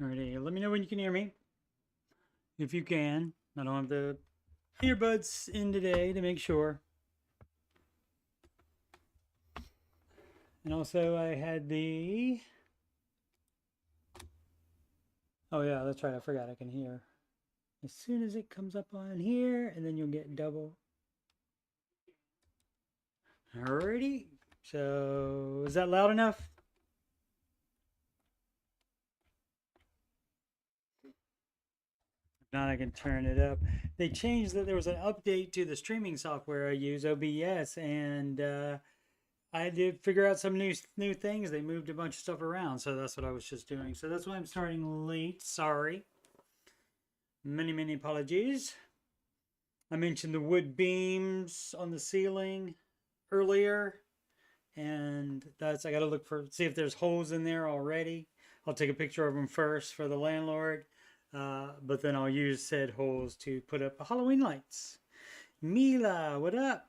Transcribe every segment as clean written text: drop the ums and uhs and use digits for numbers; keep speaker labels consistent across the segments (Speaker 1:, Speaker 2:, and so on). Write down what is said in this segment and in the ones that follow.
Speaker 1: Alrighty, let me know when you can hear me. If you can. I don't have the earbuds in today to make sure. And also I had the... Oh yeah, that's right. I forgot I can hear. As soon as it comes up on here, and then you'll get double. Alrighty. So, is that loud enough? If not, I can turn it up. They changed that. There was an update to the streaming software I use, OBS, and I did figure out some new things. They moved a bunch of stuff around, so that's what I was just doing. So that's why I'm starting late. Sorry. Many apologies. I mentioned the wood beams on the ceiling earlier, and that's I got to look for see if there's holes in there already. I'll take a picture of them first for the landlord, but then I'll use said holes to put up Halloween lights. Mila, what up?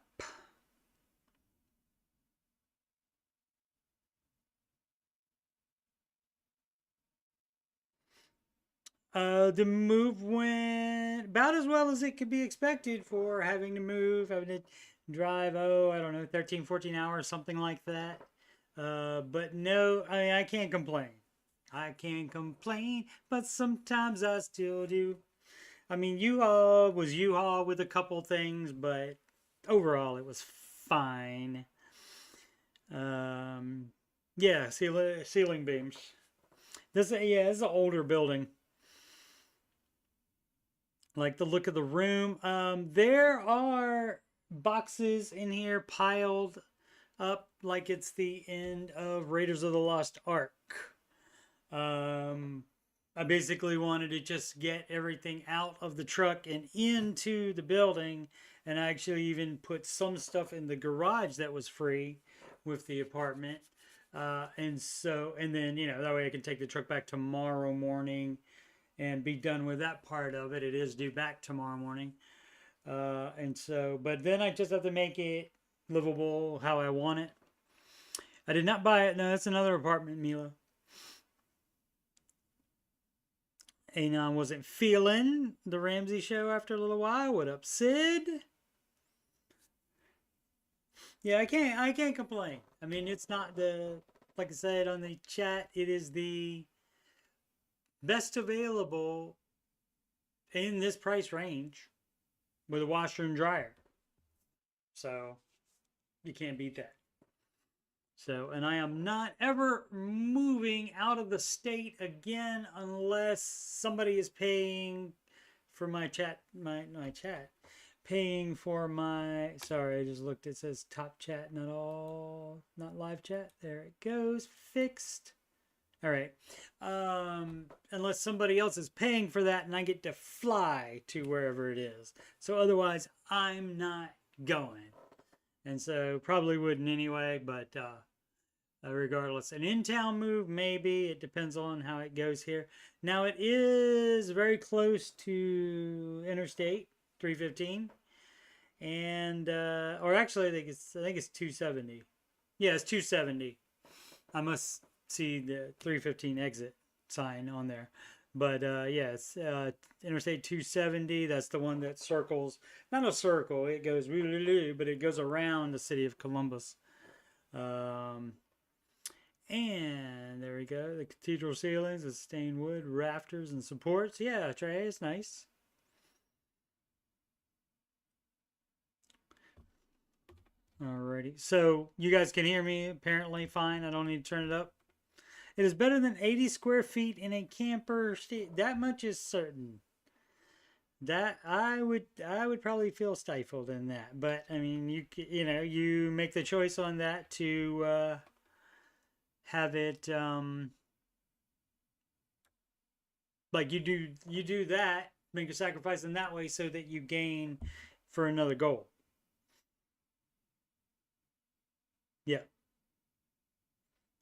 Speaker 1: The move went about as well as it could be expected for having to move, having to drive, I don't know, 13, 14 hours, something like that. But no, I mean, I can't complain. I can't complain, but sometimes I still do. I mean, U-Haul was U-Haul with a couple things, but overall it was fine. Yeah, ceiling beams. This is an older building. Like the look of the room. There are boxes in here piled up like it's the end of Raiders of the Lost Ark. I basically wanted to just get everything out of the truck and into the building, and I actually even put some stuff in the garage that was free with the apartment. And then, that way I can take the truck back tomorrow morning and be done with that part of it. It is due back tomorrow morning. But then I just have to make it livable how I want it. I did not buy it. No, that's another apartment, Mila. And I wasn't feeling the Ramsey show after a little while. What up, Sid? Yeah, I can't complain. I mean, it's not like I said on the chat, it is the best available in this price range with a washer and dryer. So you can't beat that. So, and I am not ever moving out of the state again unless somebody is paying for my chat, my chat. Paying for my, sorry, I just looked, it says top chat, not live chat. There it goes, fixed. All right. Unless somebody else is paying for that and I get to fly to wherever it is. So otherwise, I'm not going. And so probably wouldn't anyway, but regardless. An in-town move, maybe. It depends on how it goes here. Now, it is very close to Interstate 315. And, or actually, I think it's 270. Yeah, it's 270. I must see the 315 exit sign on there. But yeah, it's Interstate 270. That's the one that circles, not a circle, it goes, but it goes around the city of Columbus. And there we go. The cathedral ceilings with stained wood, rafters, and supports. Yeah, Trey, it's nice. Alrighty. So you guys can hear me apparently fine. I don't need to turn it up. It is better than 80 square feet in a camper. That much is certain. That I would probably feel stifled in that. But I mean, you make the choice on that to have it like you do that, make a sacrifice in that way so that you gain for another goal. Yeah,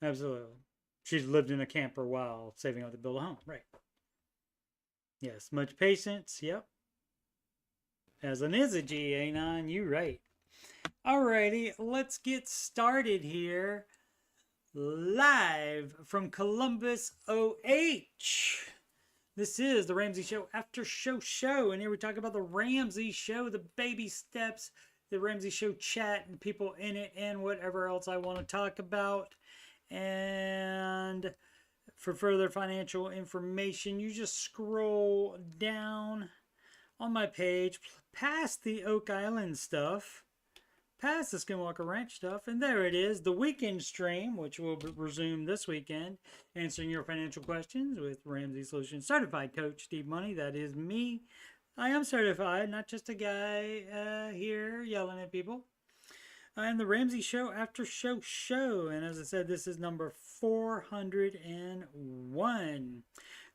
Speaker 1: absolutely. She's lived in a camper while saving up to build a home, right? Yes, much patience. Yep. As an is a GA9, you right. Alrighty, let's get started here. Live from Columbus, OH. This is the Ramsey Show After Show, and here we talk about the Ramsey Show, the baby steps, the Ramsey Show chat, and people in it, and whatever else I want to talk about. And for further financial information, you just scroll down on my page, past the Oak Island stuff, past the Skinwalker Ranch stuff, and there it is, the weekend stream, which will resume this weekend, answering your financial questions with Ramsey Solutions Certified Coach Steve Money. That is me. I am certified, not just a guy here yelling at people. And the Ramsey Show After Show, and as I said, this is number 401.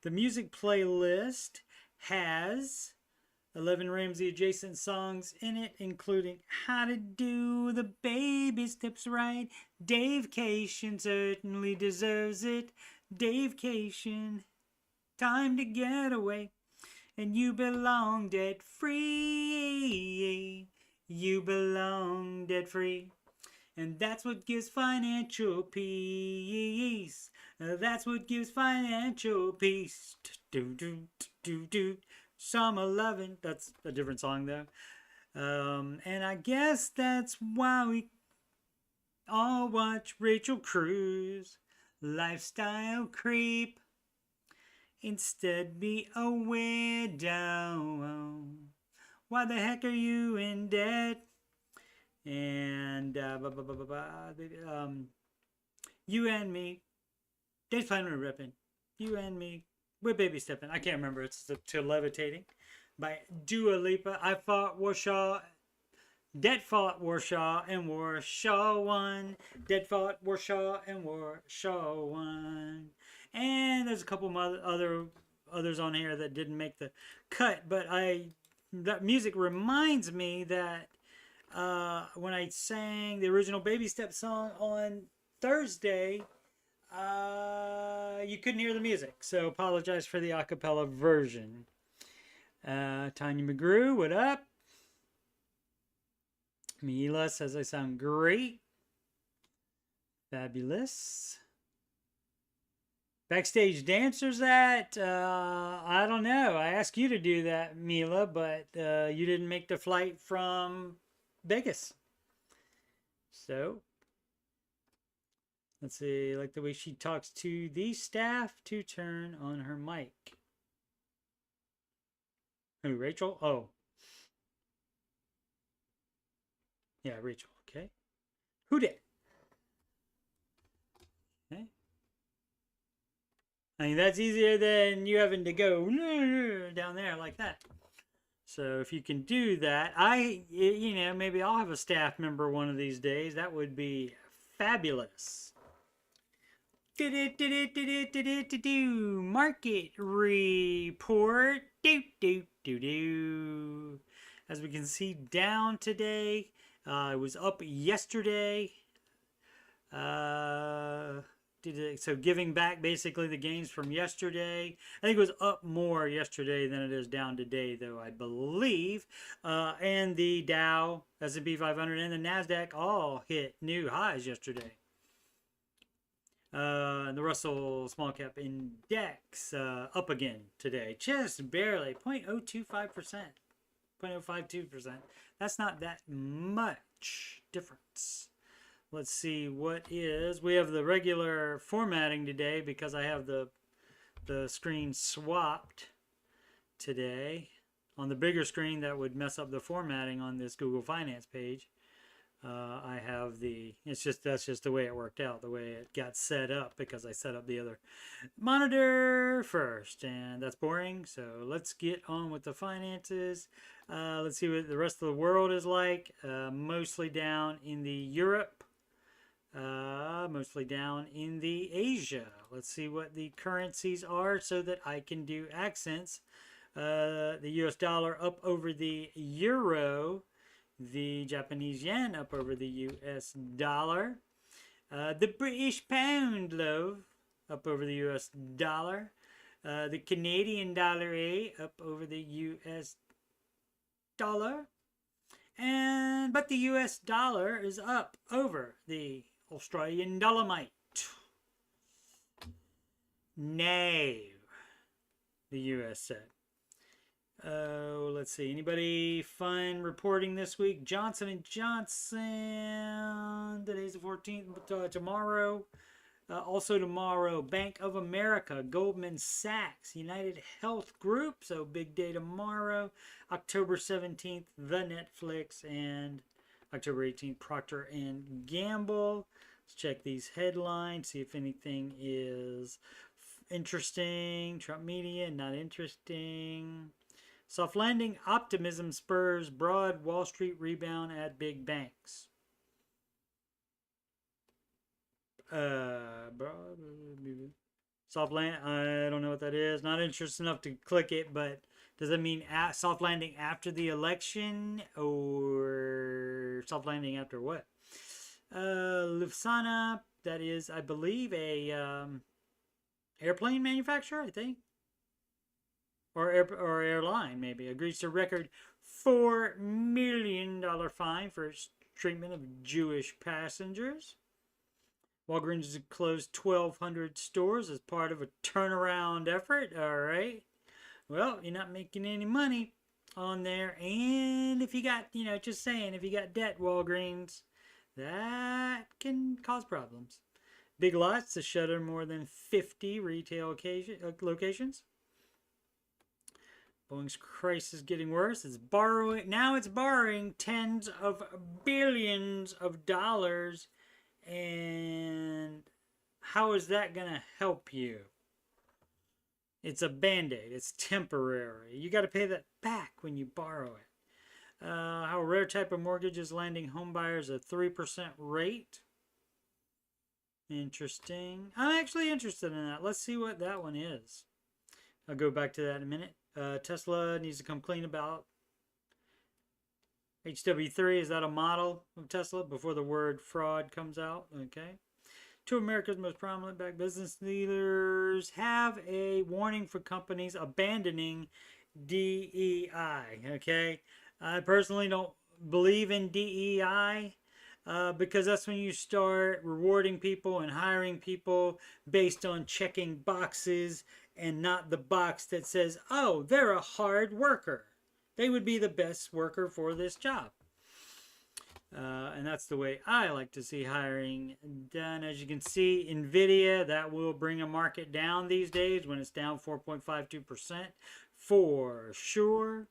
Speaker 1: The music playlist has 11 Ramsey adjacent songs in it, including How to Do the Baby Steps Right. Dave Cation certainly deserves it. Dave Cation, Time to Get Away. And You Belong Debt Free. You belong debt free. And that's what gives financial peace. That's what gives financial peace. Do, do, do, do. Psalm 11. That's a different song though. And I guess that's why we all watch Rachel Cruz. Lifestyle creep. Instead be a widow. Why the heck are you in debt? And You and Me. Dave's finally ripping. You and Me. We're baby stepping. I can't remember. It's To Levitating by Dua Lipa. I fought Warsaw. Debt fought Warsaw and Warsaw won. Debt fought Warsaw and Warsaw won. And there's a couple others on here that didn't make the cut, but that music reminds me that when I sang the original Baby Step song on Thursday, you couldn't hear the music, so apologize for the acapella version. Tanya McGrew, what up? Mila says I sound great. Fabulous. Backstage dancers at, I don't know. I asked you to do that, Mila, but you didn't make the flight from Vegas. So, let's see, like the way she talks to the staff to turn on her mic. Who, Rachel? Oh. Yeah, Rachel, okay. Who did? Okay. I mean, that's easier than you having to go down there like that. So if you can do that, maybe I'll have a staff member one of these days. That would be fabulous. Market report. As we can see down today, it was up yesterday. So giving back basically the gains from yesterday. I think it was up more yesterday than it is down today, though, I believe. And the Dow, S&P 500, and the NASDAQ all hit new highs yesterday. The Russell Small Cap Index up again today. Just barely, 0.025%. 0.052%. That's not that much difference. Let's see what is. We have the regular formatting today because I have the screen swapped today. On the bigger screen, that would mess up the formatting on this Google Finance page. I have that's just the way it worked out, the way it got set up, because I set up the other monitor first, and that's boring. So let's get on with the finances. Let's see what the rest of the world is like. Mostly down in the Europe. Mostly down in the Asia. Let's see what the currencies are so that I can do accents. The US dollar up over the euro. The Japanese yen up over the US dollar. The British pound, love, up over the US dollar. The Canadian dollar up over the US dollar. But the US dollar is up over the Australian dollar, mate. No. the U.S. said. Let's see. Anybody fun reporting this week? Johnson & Johnson. Today's the 14th. Tomorrow. Also tomorrow, Bank of America, Goldman Sachs, United Health Group. So big day tomorrow. October 17th, the Netflix, and October 18th, Procter & Gamble. Let's check these headlines, see if anything is interesting. Trump media, not interesting. Soft landing optimism spurs broad Wall Street rebound at big banks. Soft land, I don't know what that is. Not interested enough to click it, but does that mean soft landing after the election or soft landing after what? Lufthansa, that is, I believe, a airplane manufacturer, I think. Or airline, maybe, agrees to record $4 million fine for its treatment of Jewish passengers. Walgreens closed 1,200 stores as part of a turnaround effort. All right. Well, you're not making any money on there. And if you got, just saying, if you got debt, Walgreens, that can cause problems. Big Lots to shutter more than 50 retail locations. Boeing's crisis is getting worse. It's borrowing tens of billions of dollars. And how is that going to help you? It's a band-aid. It's temporary. You got to pay that back when you borrow it. How a rare type of mortgage is landing home buyers a 3% rate. Interesting. I'm actually interested in that. Let's see what that one is. I'll go back to that in a minute. Tesla needs to come clean about HW3, is that a model of Tesla before the word fraud comes out? Okay. Two of America's most prominent black business leaders have a warning for companies abandoning DEI. Okay. I personally don't believe in DEI because that's when you start rewarding people and hiring people based on checking boxes and not the box that says, oh, they're a hard worker. They would be the best worker for this job. And that's the way I like to see hiring done. As you can see, NVIDIA, that will bring a market down these days when it's down 4.52% for sure.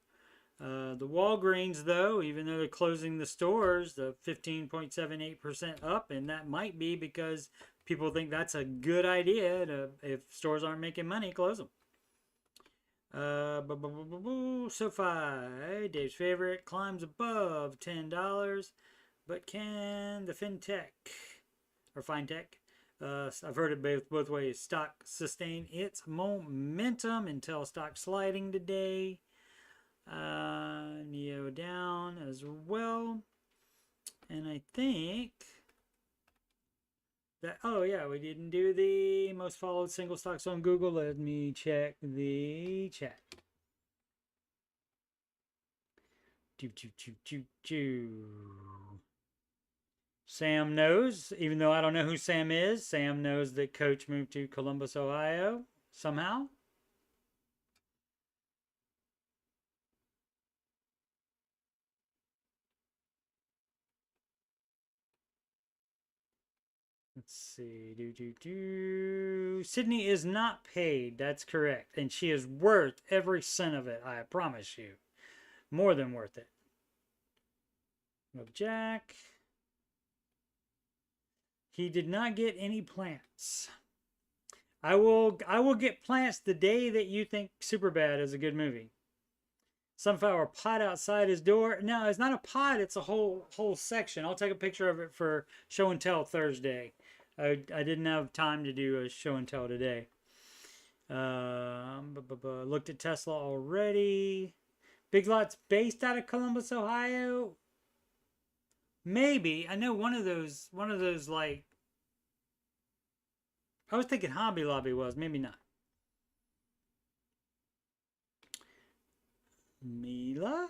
Speaker 1: The Walgreens, though, even though they're closing the stores, the 15.78% up, and that might be because people think that's a good idea to, if stores aren't making money, close them. SoFi, Dave's favorite, climbs above $10, but can the fintech I've heard it both ways, stock sustain its momentum until stock sliding today. Neo down as well, and I think that, oh yeah, we didn't do the most followed single stocks on Google. Let me check the chat. Sam knows, even though I don't know who Sam is. Sam knows that Coach moved to Columbus, Ohio, somehow. Let's see. Sydney is not paid. That's correct. And she is worth every cent of it. I promise you. More than worth it. Jack. He did not get any plants. I will get plants the day that you think Superbad is a good movie. Sunflower pot outside his door. No, it's not a pot. It's a whole section. I'll take a picture of it for show and tell Thursday. I didn't have time to do a show and tell today. Looked at Tesla already. Big Lots based out of Columbus, Ohio. Maybe. I know one of those like, I was thinking Hobby Lobby was, maybe not. Mila?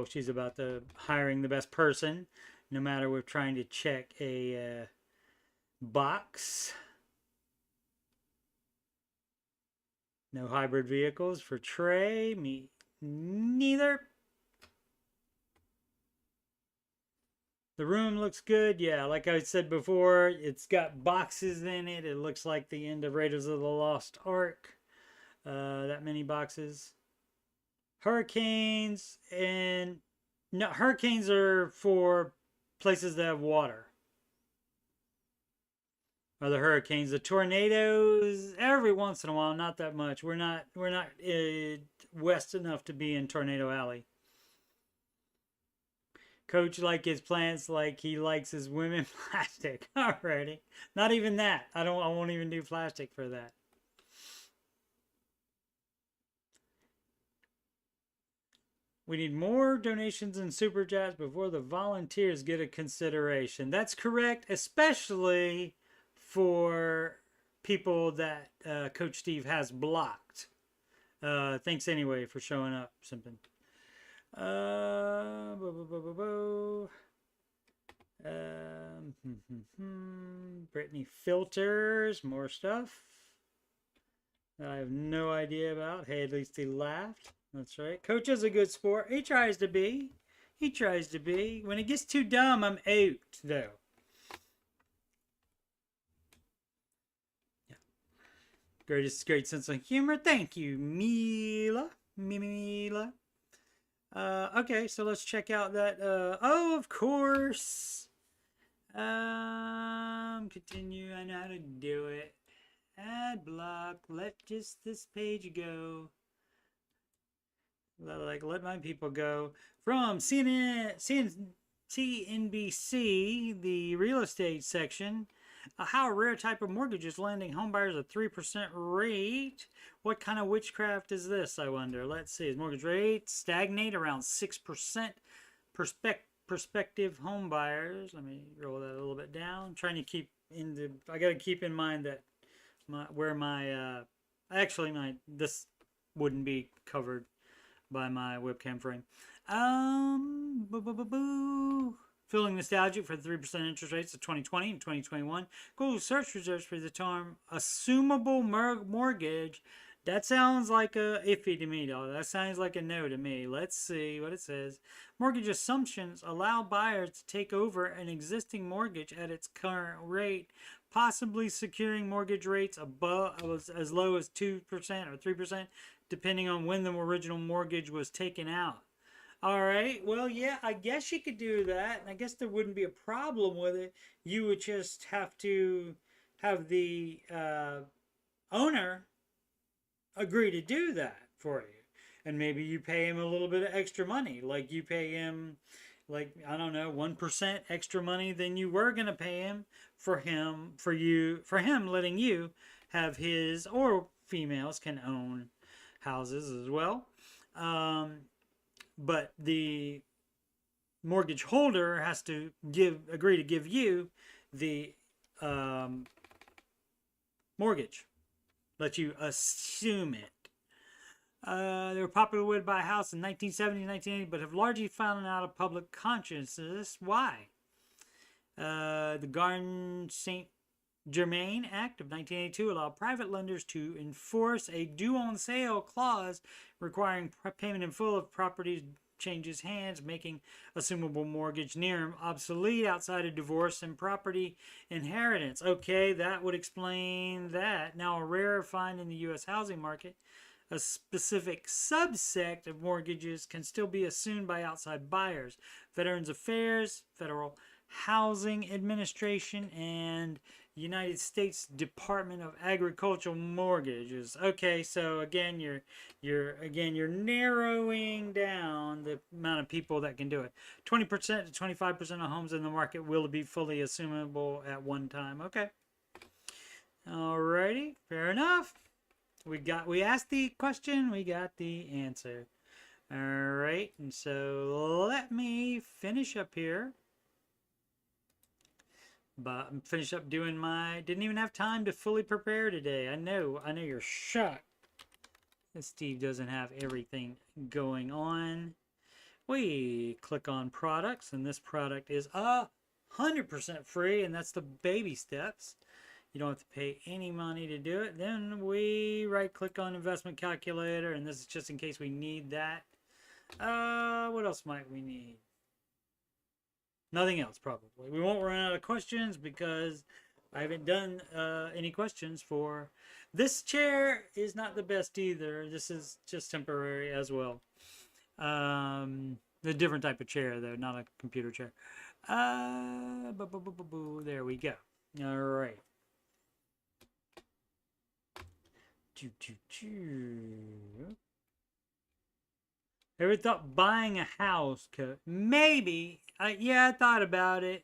Speaker 1: She's about the hiring the best person, no matter we're trying to check a box. No hybrid vehicles for Trey. Me neither. The room looks good. Yeah, like I said before, it's got boxes in it. It looks like the end of Raiders of the Lost Ark. That many boxes. Hurricanes and no, hurricanes are for places that have water. Or the hurricanes, the tornadoes every once in a while, not that much. We're not west enough to be in Tornado Alley. Coach like his plants like he likes his women plastic. Alrighty. Not even that. I won't even do plastic for that. We need more donations and super chats before the volunteers get a consideration. That's correct, especially for people that Coach Steve has blocked. Thanks anyway for showing up, Simpson. Brittany filters, more stuff that I have no idea about. Hey, at least he laughed. That's right. Coach is a good sport. He tries to be. He tries to be. When it gets too dumb, I'm out, though. Yeah. Great sense of humor. Thank you, Mila. Mila. Okay, so let's check out that. Oh, of course. Continue. I know how to do it. Ad block. Let just this page go. Let my people go. From CNBC, the real estate section. How a rare type of mortgage is lending homebuyers a 3% rate. What kind of witchcraft is this, I wonder? Let's see. Is mortgage rate stagnate around 6%? Prospective homebuyers. Let me roll that a little bit down. Trying to keep I got to keep in mind that this wouldn't be covered by my webcam frame. Feeling nostalgic for the 3% interest rates of 2020 and 2021. Google search results for the term assumable mortgage. That sounds like a iffy to me, though. That sounds like a no to me. Let's see what it says. Mortgage assumptions allow buyers to take over an existing mortgage at its current rate, possibly securing mortgage rates above as low as 2% or 3%, depending on when the original mortgage was taken out. All right. Well, yeah, I guess you could do that. And I guess there wouldn't be a problem with it. You would just have to have the owner agree to do that for you. And maybe you pay him a little bit of extra money. Like you pay him, like, I don't know, 1% extra money than you were going to pay him for him letting you have his, or females can own houses as well. But the mortgage holder has to agree to give you the mortgage, let you assume it. They were popular by a house in 1970 and 1980, but have largely fallen out of public consciousness. Why? The Garden St. Germain Act of 1982 allowed private lenders to enforce a due on sale clause requiring payment in full if property changes hands, making assumable mortgage near obsolete outside of divorce and property inheritance. Okay, that would explain that. Now, a rare find in the U.S. housing market, a specific subsect of mortgages can still be assumed by outside buyers. Veterans Affairs, Federal Housing Administration, and United States Department of Agricultural mortgages. Okay, so again, you're narrowing down the amount of people that can do it. 20% to 25% of homes in the market will be fully assumable at one time. Okay. Alrighty, fair enough. We asked the question, we got the answer. Alright, and so let me finish up here. But I'm finished up doing didn't even have time to fully prepare today. I know you're shocked that Steve doesn't have everything going on. We click on products, and this product is 100% free, and that's the baby steps. You don't have to pay any money to do it. Then we right click on investment calculator, and this is just in case we need that. What else might we need? Nothing else, probably. We won't run out of questions because I haven't done any questions for this chair. Is not the best either. This is just temporary as well. A different type of chair though, not a computer chair. There we go. All right. Ever thought buying a house could maybe? Yeah, I thought about it.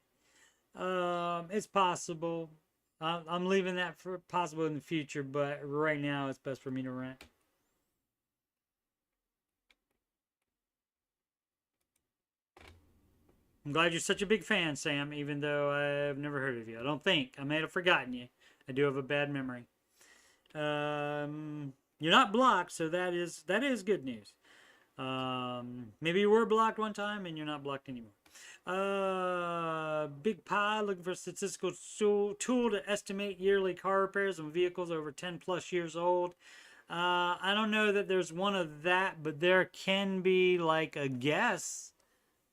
Speaker 1: It's possible. I'm leaving that for possible in the future, but right now it's best for me to rent. I'm glad you're such a big fan, Sam, even though I've never heard of you. I don't think. I may have forgotten you. I do have a bad memory. You're not blocked, so that is good news. Maybe you were blocked one time and you're not blocked anymore. Big Pie looking for a statistical tool to estimate yearly car repairs on vehicles over 10 plus years old. I don't know that there's one of that, but there can be like a guess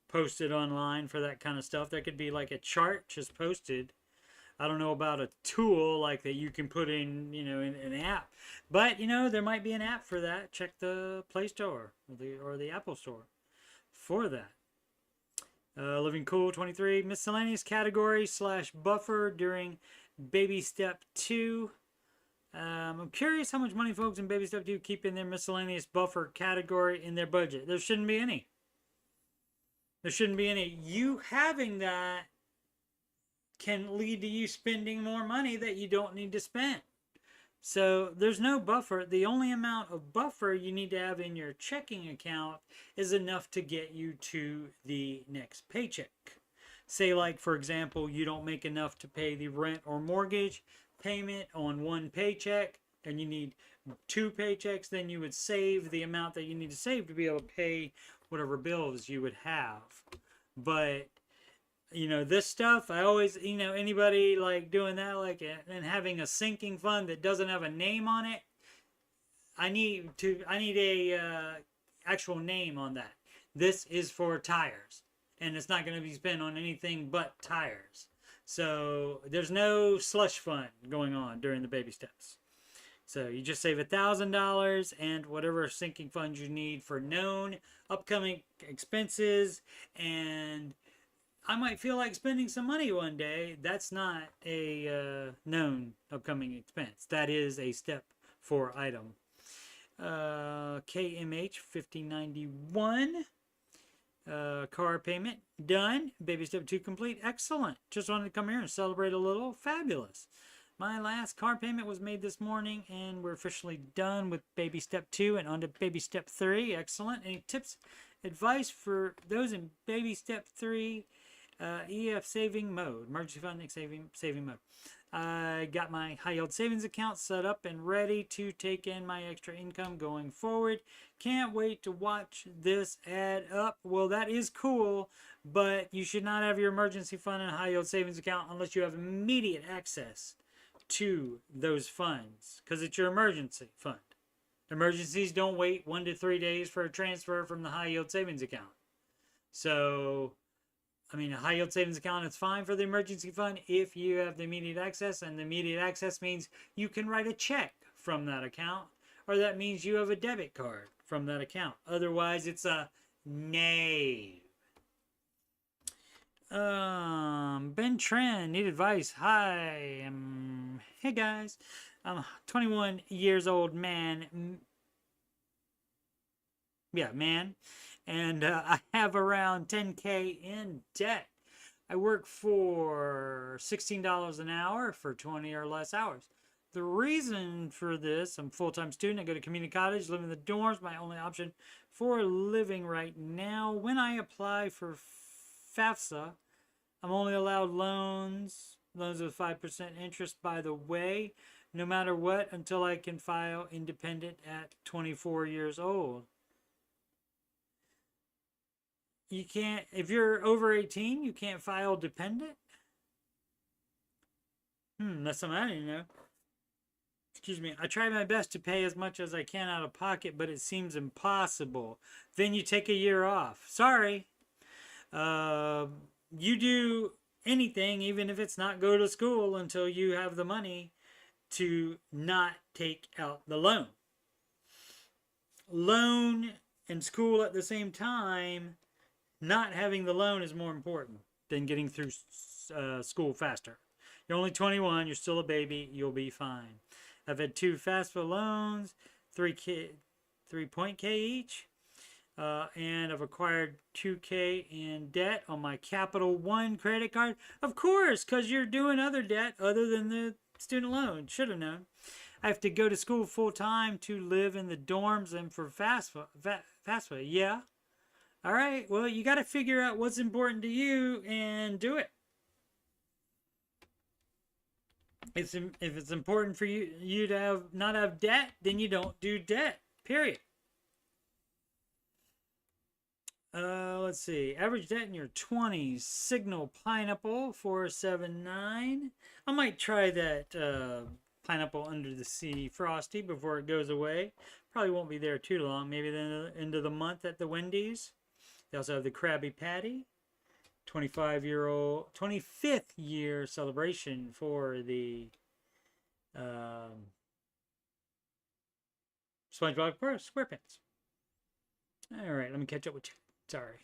Speaker 1: posted online for that kind of stuff. There could be like a chart just posted. I don't know about a tool like that you can put in, in an app. But, there might be an app for that. Check the Play Store or the Apple Store for that. Living Cool 23, miscellaneous category / buffer during baby step 2. I'm curious how much money folks in baby step 2 keep in their miscellaneous buffer category in their budget. There shouldn't be any. There shouldn't be any. You having that can lead to you spending more money that you don't need to spend. So there's no buffer. The only amount of buffer you need to have in your checking account is enough to get you to the next paycheck. Say like, for example, you don't make enough to pay the rent or mortgage payment on one paycheck and you need 2 paychecks, then you would save the amount that you need to save to be able to pay whatever bills you would have. But this stuff, I always, anybody like doing that, like, and having a sinking fund that doesn't have a name on it, I need a actual name on that. This is for tires, and it's not going to be spent on anything but tires. So there's no slush fund going on during the baby steps. So you just save $1,000 and whatever sinking funds you need for known upcoming expenses. And I might feel like spending some money one day. That's not a known upcoming expense. That is a step 4 item. KMH 5091. Car payment done. Baby step 2 complete. Excellent. Just wanted to come here and celebrate a little. Fabulous. My last car payment was made this morning, and we're officially done with baby step 2 and on to baby step 3. Excellent. Any tips, advice for those in baby step 3? EF saving mode, emergency funding saving mode. I got my high yield savings account set up and ready to take in my extra income going forward. Can't wait to watch this add up. Well, that is cool, but you should not have your emergency fund and high yield savings account unless you have immediate access to those funds, because it's your emergency fund. Emergencies don't wait 1 to 3 days for a transfer from the high yield savings account. So a high yield savings account is fine for the emergency fund if you have the immediate access, and the immediate access means you can write a check from that account, or that means you have a debit card from that account. Otherwise, it's a no. Ben Tran, need advice. Hi, hey guys, I'm a 21 years old man. Man. And I have around 10K in debt. I work for $16 an hour for 20 or less hours. The reason for this, I'm a full-time student. I go to community college, live in the dorms. My only option for living right now. When I apply for FAFSA, I'm only allowed loans with 5% interest, by the way, no matter what, until I can file independent at 24 years old. You can't, if you're over 18, you can't file dependent? That's something I didn't know. Excuse me. I try my best to pay as much as I can out of pocket, but it seems impossible. Then you take a year off. Sorry. You do anything, even if it's not go to school, until you have the money to not take out the loan. Loan and school at the same time, not having the loan is more important than getting through school faster. You're only 21, you're still a baby, you'll be fine. I've had 2 FAFSA loans, 3.K each, and I've acquired 2K in debt on my Capital One credit card. Of course, because you're doing other debt other than the student loan. Should have known. I have to go to school full time to live in the dorms and for FAFSA. Yeah. All right. Well, you got to figure out what's important to you and do it. If it's important for you to not have debt, then you don't do debt. Period. Let's see. Average debt in your 20s. Signal Pineapple 479. I might try that Pineapple Under the Sea Frosty before it goes away. Probably won't be there too long. Maybe the end of the month at the Wendy's. They also have the Krabby Patty. 25th year celebration for the SpongeBob SquarePants. All right, let me catch up with you. Sorry.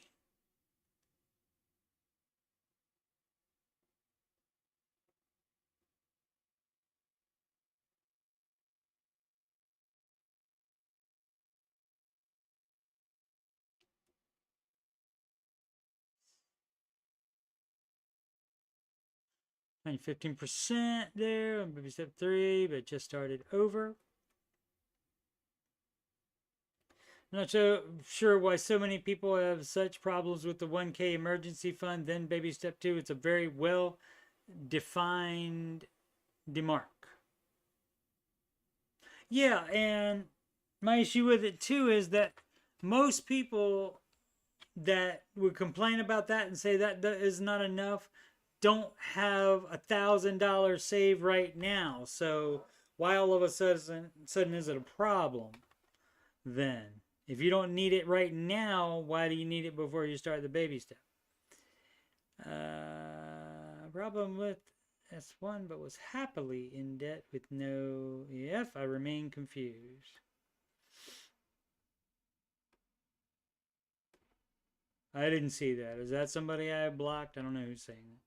Speaker 1: And 15% there, maybe step 3, but just started over. I'm not so sure why so many people have such problems with the 1K emergency fund. Then baby step 2, it's a very well defined demarc. Yeah, and my issue with it too is that most people that would complain about that and say that is not enough don't have $1,000 saved right now. So why all of a sudden is it a problem then? If you don't need it right now, why do you need it before you start the baby step? Problem with S1, but was happily in debt with no EF. I remain confused. I didn't see that. Is that somebody I blocked? I don't know who's saying that.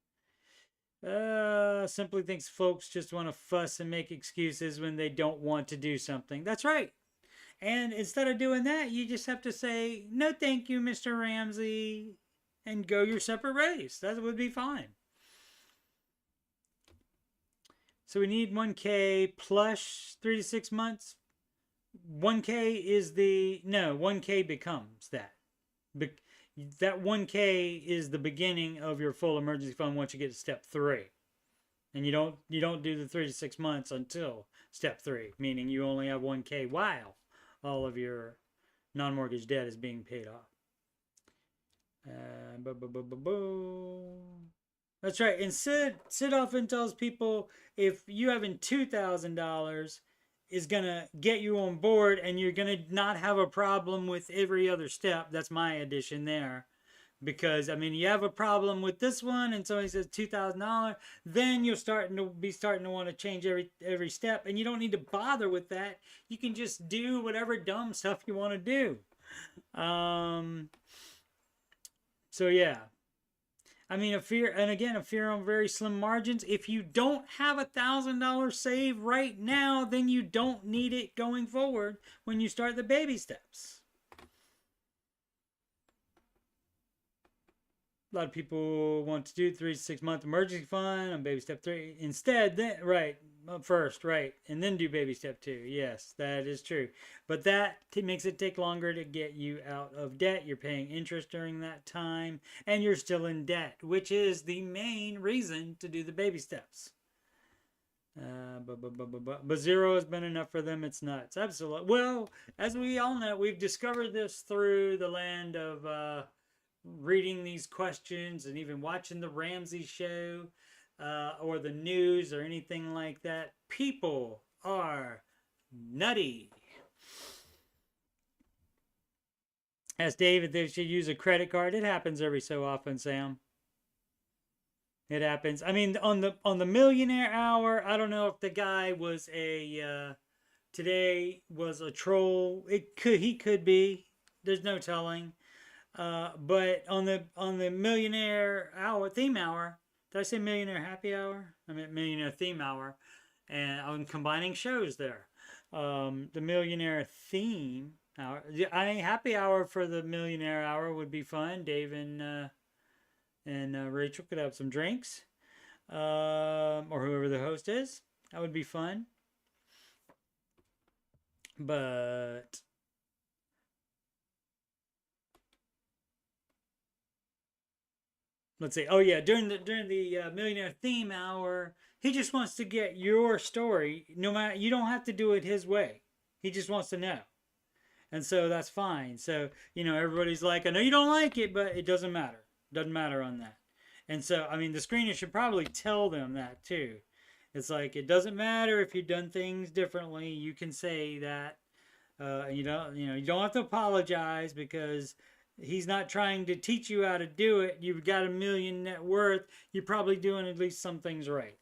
Speaker 1: Simply thinks folks just want to fuss and make excuses when they don't want to do something. That's right. And instead of doing that, you just have to say, no thank you, Mr. Ramsey, and go your separate ways. That would be fine. So we need 1K plus 3 to 6 months. 1K is the, no, 1K becomes that. That 1K is the beginning of your full emergency fund once you get to step 3. And you don't do the 3 to 6 months until step 3, meaning you only have 1K while all of your non-mortgage debt is being paid off. That's right. And Sid often tells people if you having $2,000 is going to get you on board and you're going to not have a problem with every other step. That's my addition there. Because, I mean, you have a problem with this one and somebody says $2,000, then you're starting to want to change every step. And you don't need to bother with that. You can just do whatever dumb stuff you want to do. So, yeah. I mean, if you're on very slim margins, if you don't have $1,000 saved right now, then you don't need it going forward when you start the baby steps. A lot of people want to do 3 to 6 month emergency fund on baby step 3 instead. Then first, and then do baby step 2. Yes, that is true. But that makes it take longer to get you out of debt. You're paying interest during that time, and you're still in debt, which is the main reason to do the baby steps. But 0 has been enough for them. It's nuts. Absolutely. Well, as we all know, we've discovered this through the land of reading these questions and even watching the Ramsey show. or the news or anything like that. People are nutty. Ask David, they should use a credit card. It happens every so often, Sam. It happens. I mean, on the Millionaire Hour, I don't know if the guy was a today was a troll. He could be. There's no telling. But on the Millionaire Hour theme hour, did I say Millionaire Happy Hour? I meant Millionaire Theme Hour, and I'm combining shows there. The Millionaire Theme Hour, Happy Hour for the Millionaire Hour would be fun. Dave and Rachel could have some drinks, or whoever the host is. That would be fun. But let's see. Oh yeah, during the Millionaire Theme Hour, he just wants to get your story. No matter, you don't have to do it his way. He just wants to know, and so that's fine. So everybody's like, I know you don't like it, but it doesn't matter. Doesn't matter on that. And so, I mean, the screener should probably tell them that too. It's like, it doesn't matter if you've done things differently. You can say that. You don't have to apologize, because he's not trying to teach you how to do it. You've got $1 million net worth. You're probably doing at least some things right.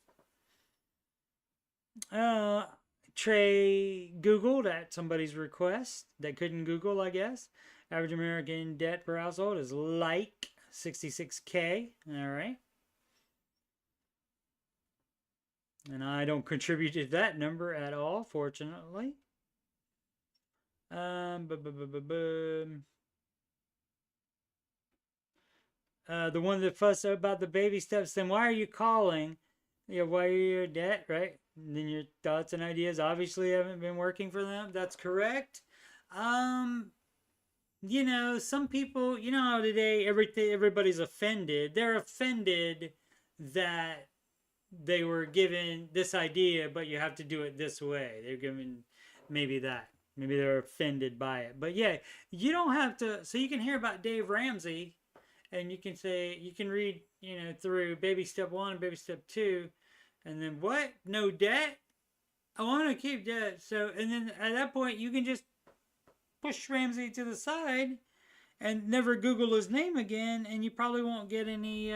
Speaker 1: Trey Googled at somebody's request that couldn't Google, I guess. Average American debt per household is like $66K. All right. And I don't contribute to that number at all, fortunately. The one that fussed about the baby steps, then why are you calling? Why are you in debt, right? And then your thoughts and ideas obviously haven't been working for them. That's correct. Some people, how today everybody's offended. They're offended that they were given this idea, but you have to do it this way. They're given maybe that. Maybe they're offended by it. But yeah, you don't have to. So you can hear about Dave Ramsey, and you can read, through baby step 1 and baby step 2, and then what? No debt? I want to keep debt. So, and then at that point, you can just push Ramsey to the side and never Google his name again, and you probably won't get any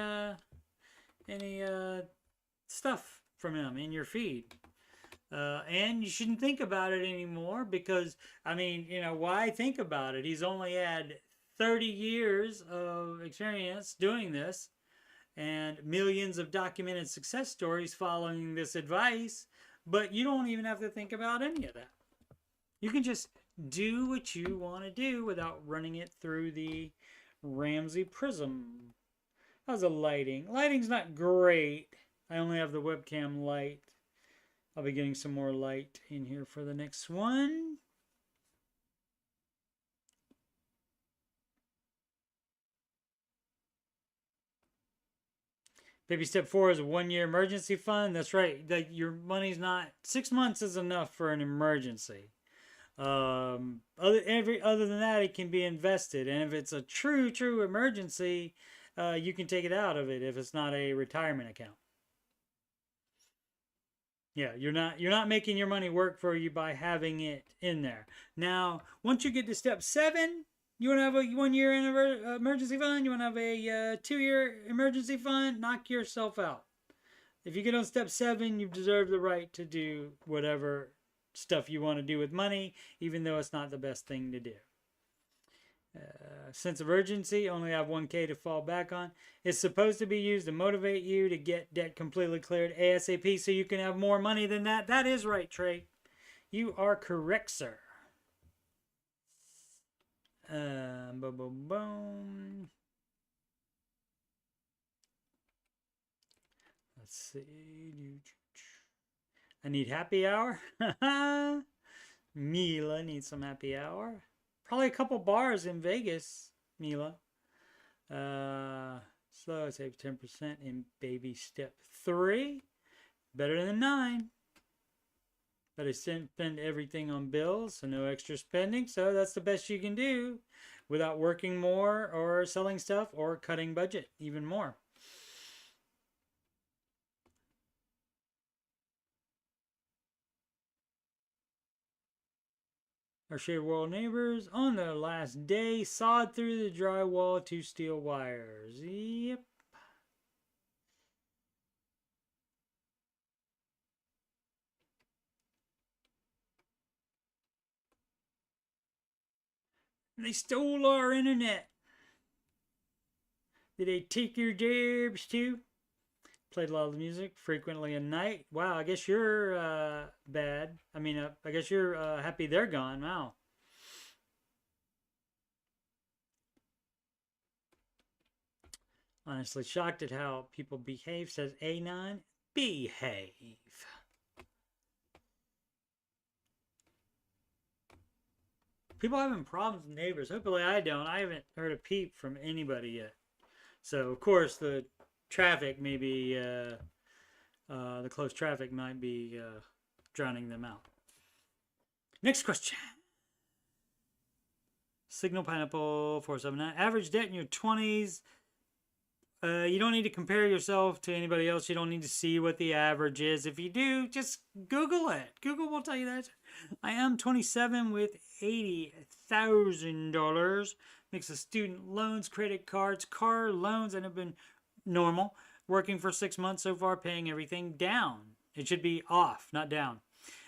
Speaker 1: stuff from him in your feed. And you shouldn't think about it anymore, because, I mean, why think about it? He's only had 30 years of experience doing this, and millions of documented success stories following this advice, but you don't even have to think about any of that. You can just do what you want to do without running it through the Ramsey prism. How's the lighting? Lighting's not great. I only have the webcam light. I'll be getting some more light in here for the next one. Baby step 4 is a 1-year emergency fund. That's right. Your money's not 6 months is enough for an emergency. Other than that, it can be invested, and if it's a true emergency, you can take it out of it if it's not a retirement account. Yeah, you're not making your money work for you by having it in there. Now, once you get to step 7, you want to have a 1-year emergency fund, you want to have a 2-year emergency fund, knock yourself out. If you get on step 7, you deserve the right to do whatever stuff you want to do with money, even though it's not the best thing to do. Sense of urgency, only have 1K to fall back on. It's supposed to be used to motivate you to get debt completely cleared ASAP so you can have more money than that. That is right, Trey. You are correct, sir. Boom. Let's see. I need happy hour. Mila needs some happy hour. Probably a couple bars in Vegas, Mila. Slow, save 10% in baby step 3. Better than 9. But I spend everything on bills, so no extra spending. So that's the best you can do without working more or selling stuff or cutting budget even more. Our shared wall neighbors on their last day sawed through the drywall to steel wires. Yep. They stole our internet. Did they take your jobs too? Played a lot of music, frequently at night. Wow, I guess you're bad. I mean, I guess you're happy they're gone. Wow. Honestly shocked at how people behave, says A9. Behave. People having problems with neighbors. Hopefully I don't. I haven't heard a peep from anybody yet. So, of course, the traffic may be, the close traffic might be drowning them out. Next question. Signal Pineapple 479. Average debt in your 20s. You don't need to compare yourself to anybody else. You don't need to see what the average is. If you do, just Google it. Google will tell you that. I am 27 with $80,000. Mix of student loans, credit cards, car loans, and have been normal. Working for 6 months so far, paying everything down. It should be off, not down.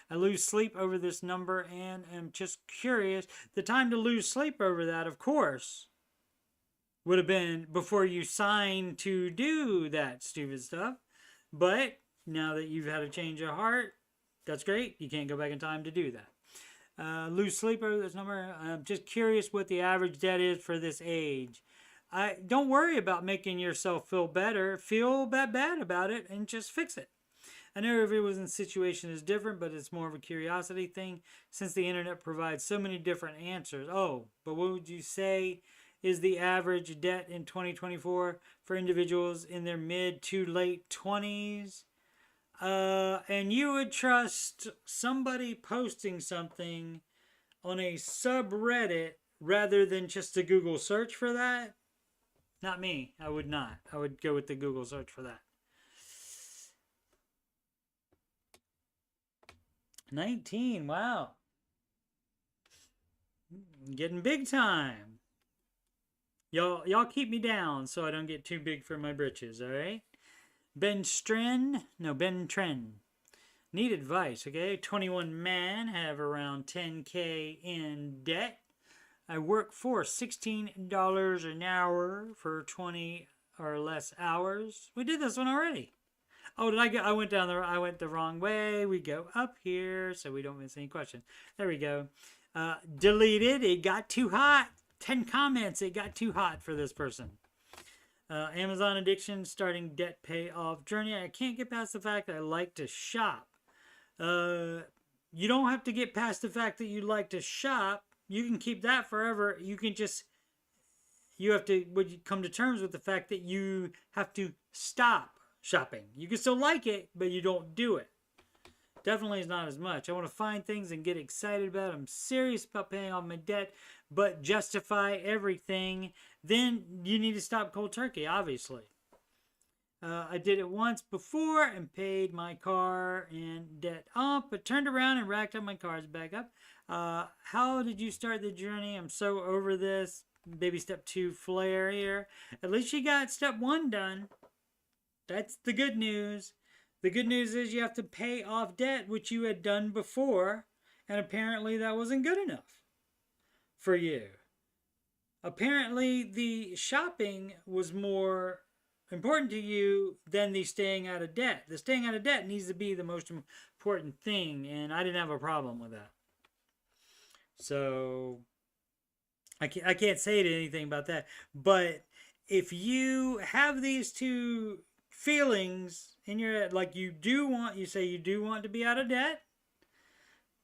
Speaker 1: I lose sleep over this number and am just curious. The time to lose sleep over that, of course, would have been before you signed to do that stupid stuff. But now that you've had a change of heart, that's great. You can't go back in time to do that. Lose sleep over this number. I'm just curious what the average debt is for this age. Don't worry about making yourself feel better. Feel bad about it and just fix it. I know everyone's situation is different, but it's more of a curiosity thing since the internet provides so many different answers. Oh, but what would you say is the average debt in 2024 for individuals in their mid to late 20s? And you would trust somebody posting something on a subreddit rather than just a Google search for that? Not me. I would not. I would go with the Google search for that. 19. Wow. Getting big time. Y'all keep me down so I don't get too big for my britches, alright? Ben Tren. Need advice, okay? 21 man, have around 10K in debt. I work for $16 an hour for 20 or less hours. We did this one already. Oh, did I go? I went the wrong way. We go up here so we don't miss any questions. There we go. Deleted. It got too hot. 10 comments. It got too hot for this person. Amazon addiction, starting debt payoff journey. I can't get past the fact that I like to shop. You don't have to get past the fact that you like to shop. You can keep that forever. You have to come to terms with the fact that you have to stop shopping. You can still like it, but you don't do it. Definitely is not as much. I want to find things and get excited about it. I'm serious about paying off my debt, but justify everything. Then you need to stop cold turkey, obviously. I did it once before and paid my car and debt off, but turned around and racked up my cards back up. How did you start the journey? I'm so over this. Baby step 2 flare here. At least you got step 1 done. That's the good news. The good news is you have to pay off debt, which you had done before, and apparently that wasn't good enough for you. Apparently the shopping was more important to you than the staying out of debt. The staying out of debt needs to be the most important thing, and I didn't have a problem with that. So I can't say anything about that. But if you have these two feelings in your head, like you say you do want to be out of debt,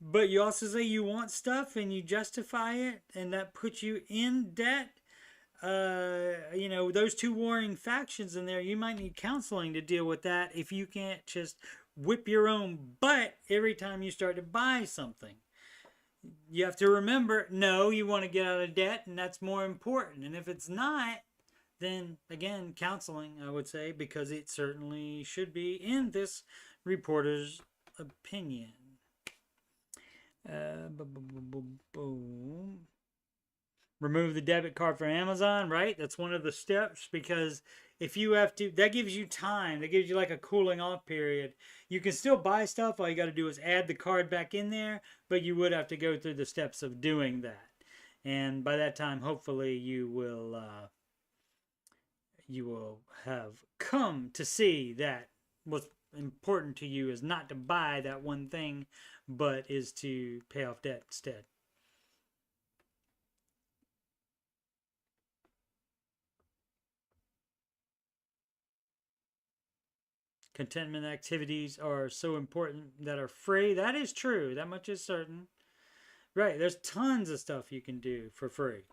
Speaker 1: but you also say you want stuff and you justify it, and that puts you in debt. Those two warring factions in there, you might need counseling to deal with that if you can't just whip your own butt every time you start to buy something. You have to remember, no, you want to get out of debt, and that's more important. And if it's not, then again, counseling, I would say, because it certainly should be in this reporter's opinion. Boom. Remove the debit card from Amazon, right? That's one of the steps, because if you have to, that gives you time. That gives you like a cooling off period. You can still buy stuff. All you got to do is add the card back in there, but you would have to go through the steps of doing that. And by that time, hopefully, you will have come to see that what's important to you is not to buy that one thing, but is to pay off debt instead. Contentment activities are so important that are free. That is true. That much is certain. Right. There's tons of stuff you can do for free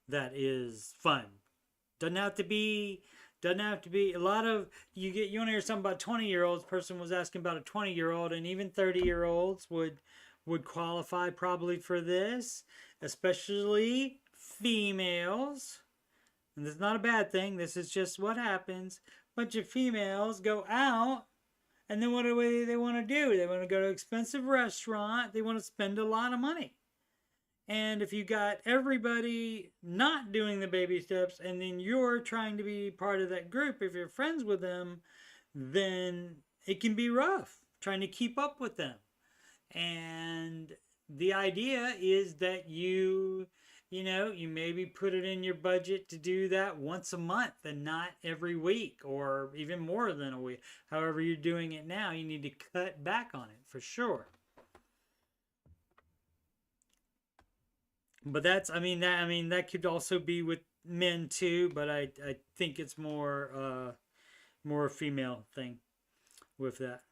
Speaker 1: that is fun. Doesn't have to be a lot of you want to hear something about 20-year-olds. Person was asking about a 20-year-old, and even 30-year-olds would qualify probably for this, especially females. And this is not a bad thing. This is just what happens. A bunch of females go out, and then what do they want to do? They want to go to an expensive restaurant. They want to spend a lot of money. And if you got everybody not doing the baby steps, and then you're trying to be part of that group, if you're friends with them, then it can be rough trying to keep up with them. And the idea is that you maybe put it in your budget to do that once a month and not every week, or even more than a week. However you're doing it now, you need to cut back on it for sure. But that could also be with men too, but I think it's more a female thing with that.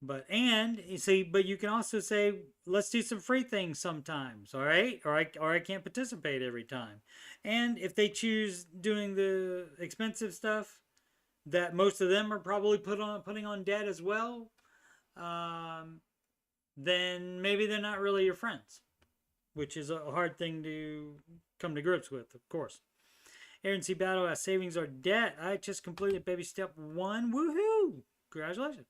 Speaker 1: But you can also say, let's do some free things sometimes, all right? Or I can't participate every time. And if they choose doing the expensive stuff, that most of them are probably putting on debt as well, then maybe they're not really your friends, which is a hard thing to come to grips with, of course. Aaron C. Battle asks, savings or debt? I just completed baby step 1. Woohoo! Congratulations.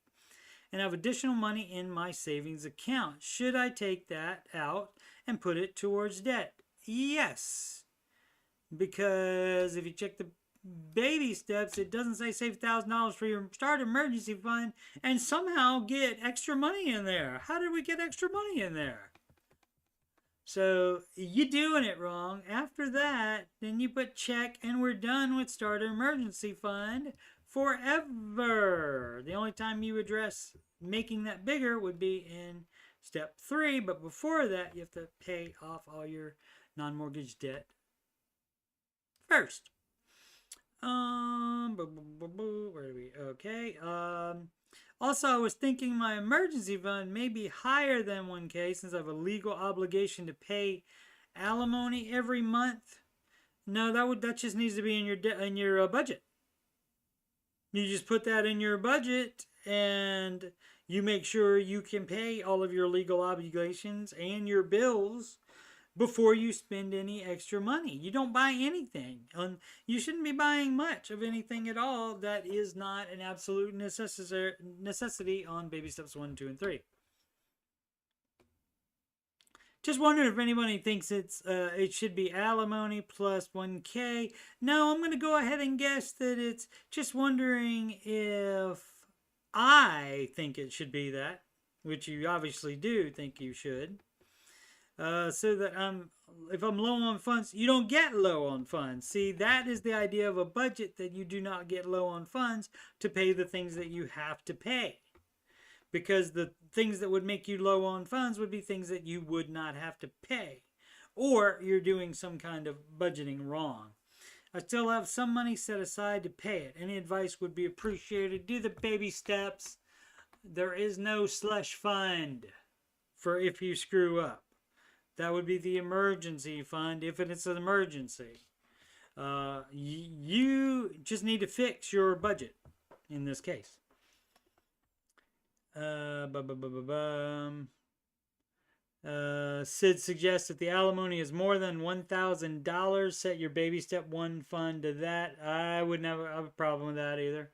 Speaker 1: And I have additional money in my savings account. Should I take that out and put it towards debt? Yes. Because if you check the baby steps, it doesn't say save $1,000 for your start emergency fund and somehow get extra money in there. How did we get extra money in there? So you're doing it wrong. After that, then you put check and we're done with starter emergency fund forever. The only time you address making that bigger would be in step 3, but before that you have to pay off all your non-mortgage debt first. Where are we? Okay. Also, I was thinking my emergency fund may be higher than 1K since I have a legal obligation to pay alimony every month. No, that just needs to be in your budget. You just put that in your budget, and you make sure you can pay all of your legal obligations and your bills before you spend any extra money. You don't buy anything. You shouldn't be buying much of anything at all that is not an absolute necessity on baby steps 1, 2, and 3. Just wondering if anybody thinks it should be alimony plus 1K. No, I'm going to go ahead and guess that it's just wondering if I think it should be that, which you obviously do think you should. So that if I'm low on funds, you don't get low on funds. See, that is the idea of a budget, that you do not get low on funds to pay the things that you have to pay. Because the things that would make you low on funds would be things that you would not have to pay. Or you're doing some kind of budgeting wrong. I still have some money set aside to pay it. Any advice would be appreciated. Do the baby steps. There is no slush fund for if you screw up. That would be the emergency fund if it's an emergency. You just need to fix your budget in this case. Sid suggests that the alimony is more than $1,000. Set your baby step 1 fund to that. I wouldn't have a problem with that either.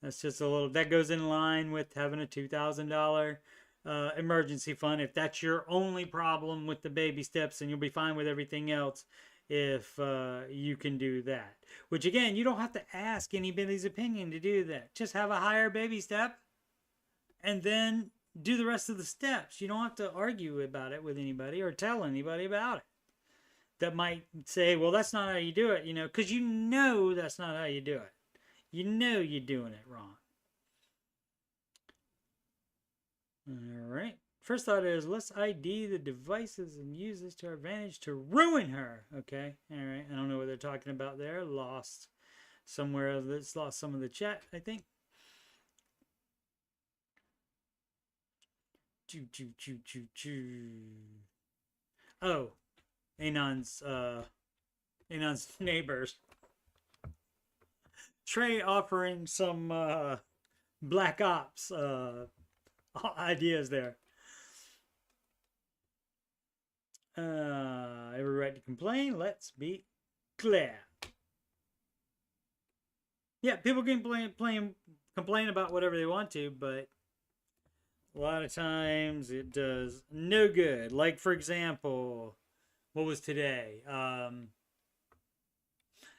Speaker 1: That's just a little, that goes in line with having a $2,000 emergency fund if that's your only problem with the baby steps, and you'll be fine with everything else if you can do that. Which again, you don't have to ask anybody's opinion to do that. Just have a higher baby step and then do the rest of the steps. You don't have to argue about it with anybody or tell anybody about it that might say, well, that's not how you do it, because you know that's not how you do it. You know you're doing it wrong. All right. First thought is, let's ID the devices and use this to our advantage to ruin her. Okay. All right. I don't know what they're talking about there. Lost somewhere. Let's lost some of the chat, I think. Oh, Anon's neighbors. Trey offering some Black Ops ideas there. Every right to complain. Let's be clear. Yeah, people can complain about whatever they want to, but a lot of times it does no good. Like, for example, what was today?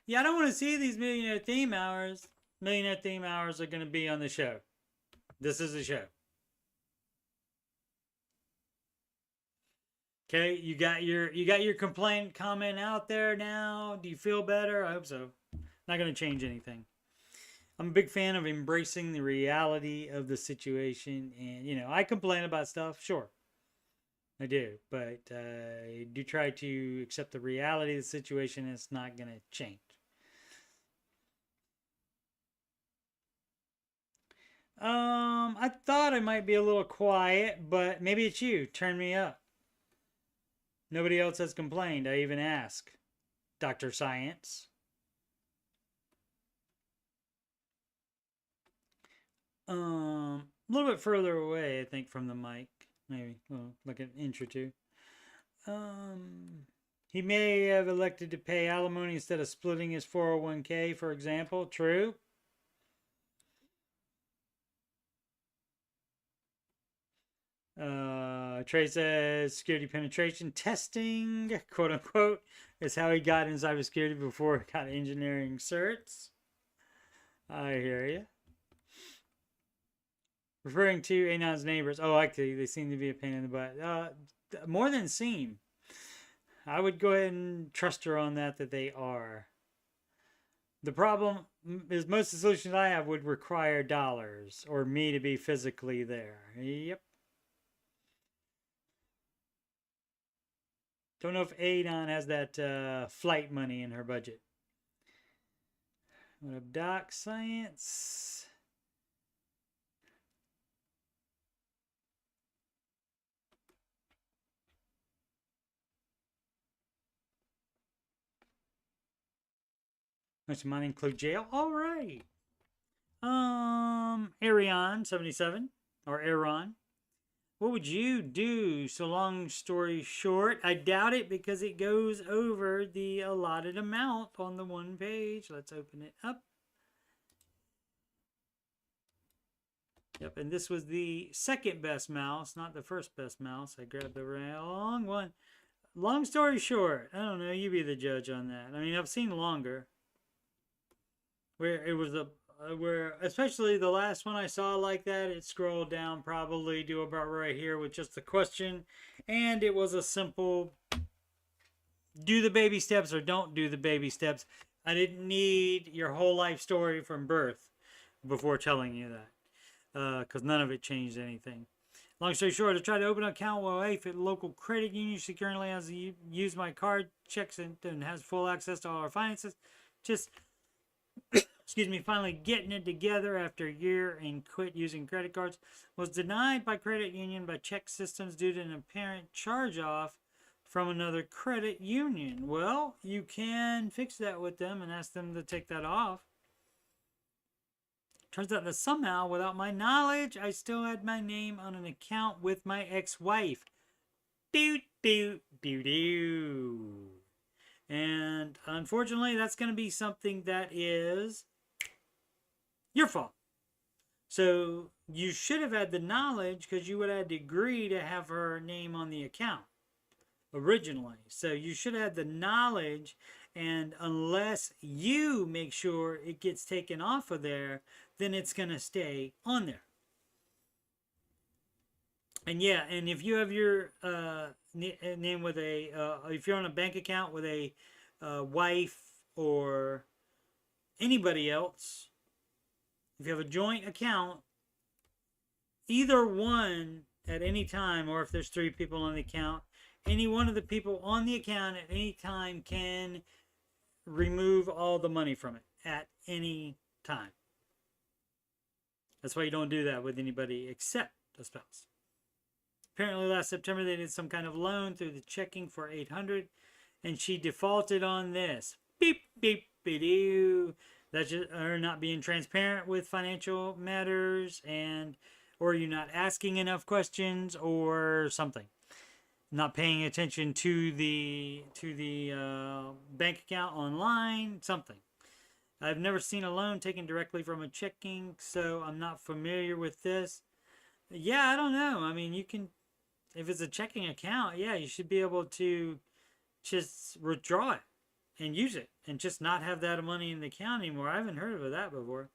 Speaker 1: Yeah, I don't want to see these millionaire theme hours. Millionaire theme hours are going to be on the show. This is a show. Okay, you got your complaint comment out there now. Do you feel better? I hope so. Not going to change anything. I'm a big fan of embracing the reality of the situation, and I complain about stuff, sure. I do, but I do try to accept the reality of the situation, and it's not going to change. I thought I might be a little quiet, but maybe it's you. Turn me up. Nobody else has complained. I even ask. Dr. Science. A little bit further away, I think, from the mic. Maybe. Well, like an inch or two. He may have elected to pay alimony instead of splitting his 401k, for example. True. Trey says security penetration testing, quote unquote, is how he got in cybersecurity before he got engineering certs. I hear you. Referring to Anon's neighbors. Oh, actually, they seem to be a pain in the butt. More than seem. I would go ahead and trust her on that they are. The problem is most of the solutions I have would require dollars or me to be physically there. Yep. Don't know if Anon has that flight money in her budget. What up, Doc Science? Much money include jail? All right. Arion 77 or Aaron. What would you do? So long story short, I doubt it because it goes over the allotted amount on the one page. Let's open it up. Yep, and this was the second best mouse, not the first best mouse. I grabbed the wrong one. Long story short, I don't know. You be the judge on that. I mean, I've seen longer. Where it was where especially the last one I saw like that, it scrolled down probably to about right here with just the question, and it was a simple do the baby steps or don't do the baby steps. I didn't need your whole life story from birth before telling you that, because none of it changed anything. Long story short, I tried to open an account with a local credit union. She currently has used my card, checks, and has full access to all our finances. Just excuse me, finally getting it together after a year and quit using credit cards. Was denied by credit union by check systems due to an apparent charge off from another credit union. Well, you can fix that with them and ask them to take that off. Turns out that somehow, without my knowledge, I still had my name on an account with my ex-wife. Doot, doot, doot, doot. And unfortunately, that's going to be something that is your fault. So you should have had the knowledge because you would have had to agree to have her name on the account originally. So you should have had the knowledge, and unless you make sure it gets taken off of there, then it's going to stay on there. And yeah, and if you have your name with if you're on a bank account with a wife or anybody else, if you have a joint account, either one at any time, or if there's 3 people on the account, any one of the people on the account at any time can remove all the money from it at any time. That's why you don't do that with anybody except a spouse. Apparently last September they did some kind of loan through the checking for $800, and she defaulted on this. Beep, beep, beep. That's just her not being transparent with financial matters, and or you're not asking enough questions or something. Not paying attention to the bank account online, something. I've never seen a loan taken directly from a checking, so I'm not familiar with this. Yeah, I don't know. I mean, you can, if it's a checking account, yeah, you should be able to just withdraw it and use it and just not have that money in the account anymore. I haven't heard of that before.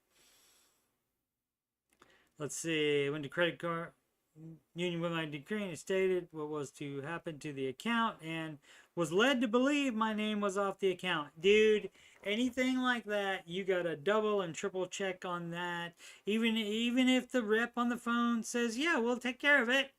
Speaker 1: Let's see. When the credit card union with my decree and stated what was to happen to the account and was led to believe my name was off the account. Dude, anything like that, you gotta double and triple check on that. Even if the rep on the phone says, yeah, we'll take care of it.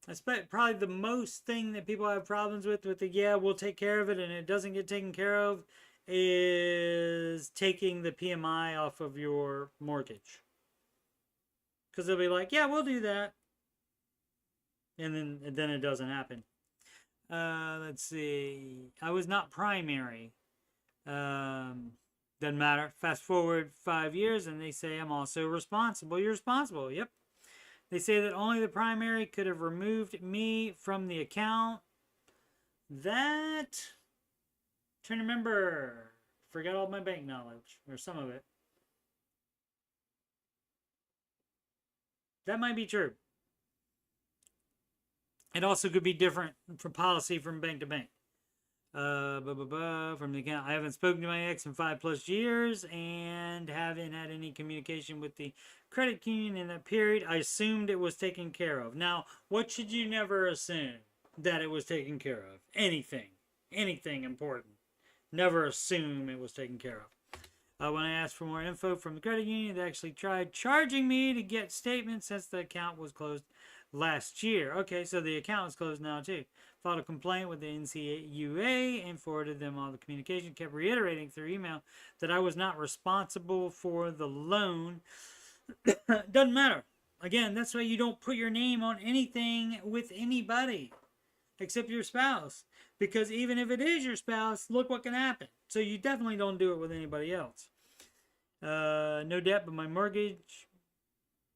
Speaker 1: That's probably the most thing that people have problems with the yeah, we'll take care of it, and it doesn't get taken care of, is taking the PMI off of your mortgage. Because they'll be like, yeah, we'll do that. And then it doesn't happen. Let's see. I was not primary. Doesn't matter. Fast forward 5 years and they say I'm also responsible. You're responsible. Yep. They say that only the primary could have removed me from the account. That, trying to remember. Forgot all my bank knowledge, or some of it. That might be true. It also could be different for policy from bank to bank. From the account. I haven't spoken to my ex in 5+ years and haven't had any communication with the credit union in that period. I assumed it was taken care of. Now, what should you never assume? That it was taken care of. Anything important. Never assume it was taken care of. When I asked for more info from the credit union, they actually tried charging me to get statements since the account was closed last year. Okay, so the account is closed now too. Filed a complaint with the NCUA and forwarded them all the communication. Kept reiterating through email that I was not responsible for the loan. Doesn't matter. Again, that's why you don't put your name on anything with anybody except your spouse. Because even if it is your spouse, look what can happen. So you definitely don't do it with anybody else. No debt but my mortgage.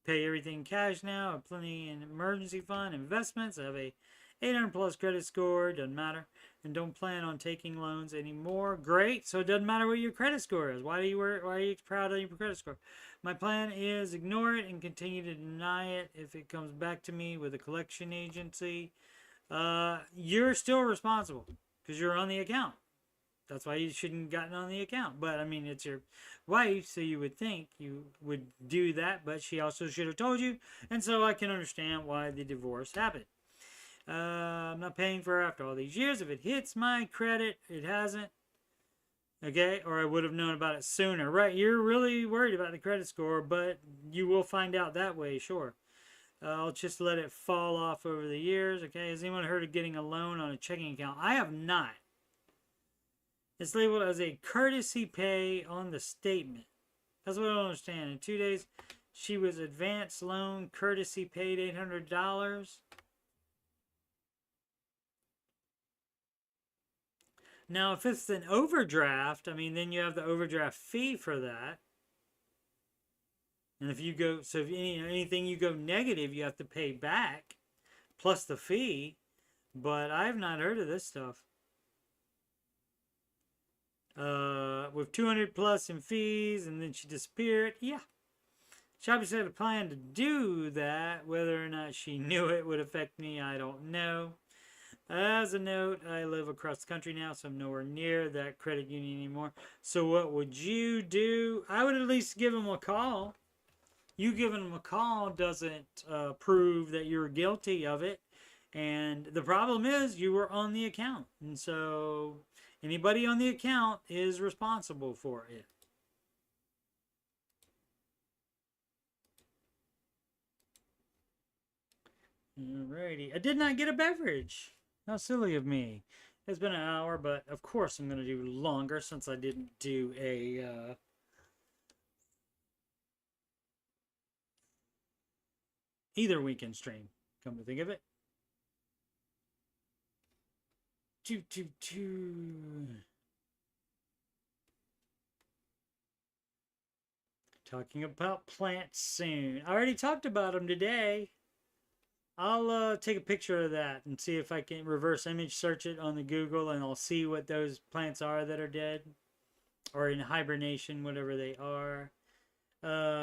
Speaker 1: Pay everything cash now. I have plenty in emergency fund, investments. I have a 800+ credit score. Doesn't matter. And don't plan on taking loans anymore. Great. So it doesn't matter what your credit score is. Why are you proud of your credit score? My plan is ignore it and continue to deny it if it comes back to me with a collection agency. You're still responsible because you're on the account. That's why you shouldn't have gotten on the account. But, I mean, it's your wife, so you would think you would do that. But she also should have told you. And so I can understand why the divorce happened. I'm not paying for her after all these years. If it hits my credit, it hasn't. Okay? Or I would have known about it sooner. Right? You're really worried about the credit score, but you will find out that way, sure. I'll just let it fall off over the years. Okay? Has anyone heard of getting a loan on a checking account? I have not. It's labeled as a courtesy pay on the statement. That's what I don't understand. In 2 days, she was advance loan, courtesy paid $800. Now, if it's an overdraft, I mean, then you have the overdraft fee for that. And if you go, so if anything you go negative, you have to pay back, plus the fee. But I have not heard of this stuff. With 200+ in fees, and then she disappeared. Yeah. She obviously had a plan to do that. Whether or not she knew it would affect me, I don't know. As a note, I live across the country now, so I'm nowhere near that credit union anymore. So what would you do? I would at least give them a call. You giving them a call doesn't prove that you're guilty of it. And the problem is you were on the account. And so anybody on the account is responsible for it. Alrighty. I did not get a beverage. How silly of me. It's been an hour, but of course I'm going to do longer since I didn't do a either weekend stream, come to think of it. Talking about plants soon. I already talked about them today. I'll take a picture of that and see if I can reverse image search it on the Google, and I'll see what those plants are that are dead or in hibernation, whatever they are.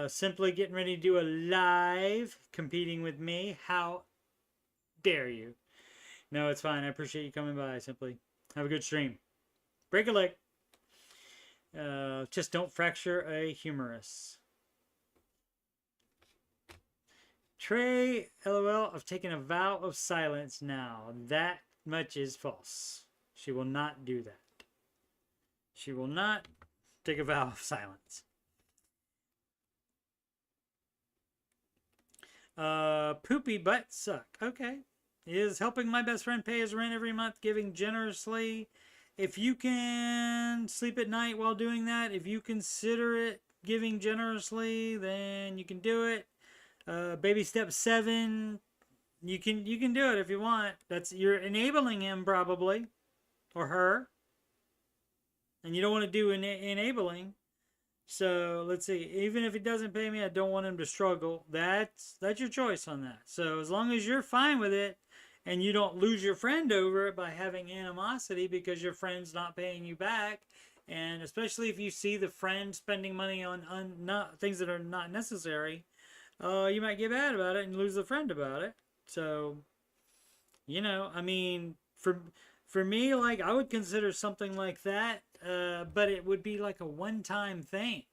Speaker 1: Simply getting ready to do a live competing with me. How dare you? No, it's fine. I appreciate you coming by, Simply. Have a good stream. Break a leg. Just don't fracture a humerus. Trey, LOL, I've taken a vow of silence now. That much is false. She will not do that. She will not take a vow of silence. Poopy butt suck. Okay. Is helping my best friend pay his rent every month, giving generously. If you can sleep at night while doing that, if you consider it giving generously, then you can do it. Baby step 7, you can do it if you want. You're enabling him probably, or her, and you don't want to do enabling. So let's see. Even if he doesn't pay me, I don't want him to struggle. That's your choice on that. So as long as you're fine with it, and you don't lose your friend over it by having animosity because your friend's not paying you back, and especially if you see the friend spending money on not things that are not necessary, you might get mad about it and lose the friend about it. So, I mean, for me, like, I would consider something like that, but it would be like a one-time thing.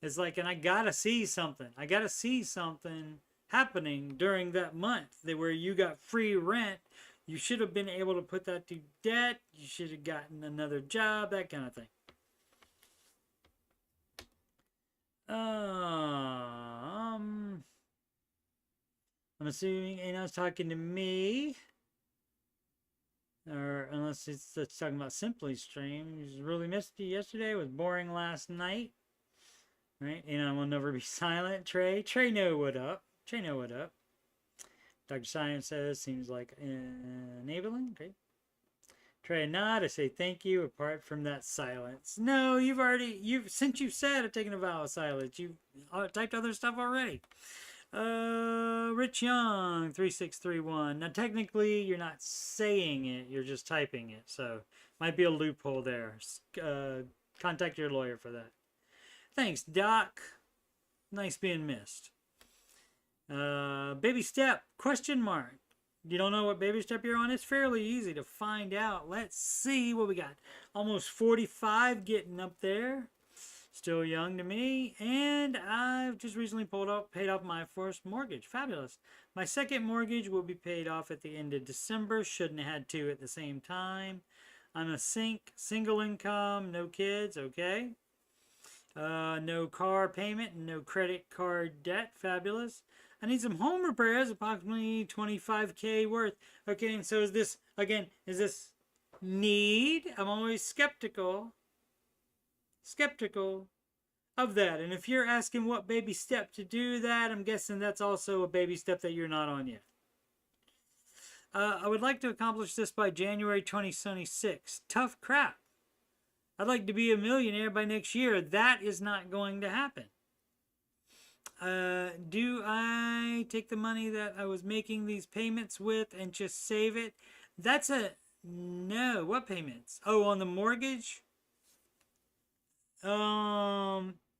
Speaker 1: It's like, and I gotta see something. I gotta see something happening during that month where you got free rent. You should have been able to put that to debt. You should have gotten another job, that kind of thing. I'm assuming Ana's talking to me. Or unless it's talking about Simply stream. It was really misty yesterday. It was boring last night. Right? Ana will never be silent. Trey know what up. Trey know what up. Dr. Science says, seems like enabling. Okay. Trey nod. I say thank you. Apart from that silence. No, since you said I've taken a vow of silence, you've typed other stuff already. Rich Young 3631. Now technically you're not saying it, you're just typing it, so might be a loophole there. Contact your lawyer for that. Thanks, Doc. Nice being missed. Baby step question mark. You don't know what baby step you're on? It's fairly easy to find out. Let's see what we got. Almost 45, getting up there. Still young to me, and I've just recently paid off my first mortgage. Fabulous. My second mortgage will be paid off at the end of December. Shouldn't have had two at the same time. I'm a single income, no kids, okay. No car payment, no credit card debt. Fabulous. I need some home repairs, approximately $25K worth. Okay, and so is this need? I'm always skeptical of that. And if you're asking what baby step to do that, I'm guessing that's also a baby step that you're not on yet. I would like to accomplish this by January 2026. Tough crap. I'd like to be a millionaire by next year. That is not going to happen. Do I take the money that I was making these payments with and just save it? That's a no. What payments? Oh, on the mortgage?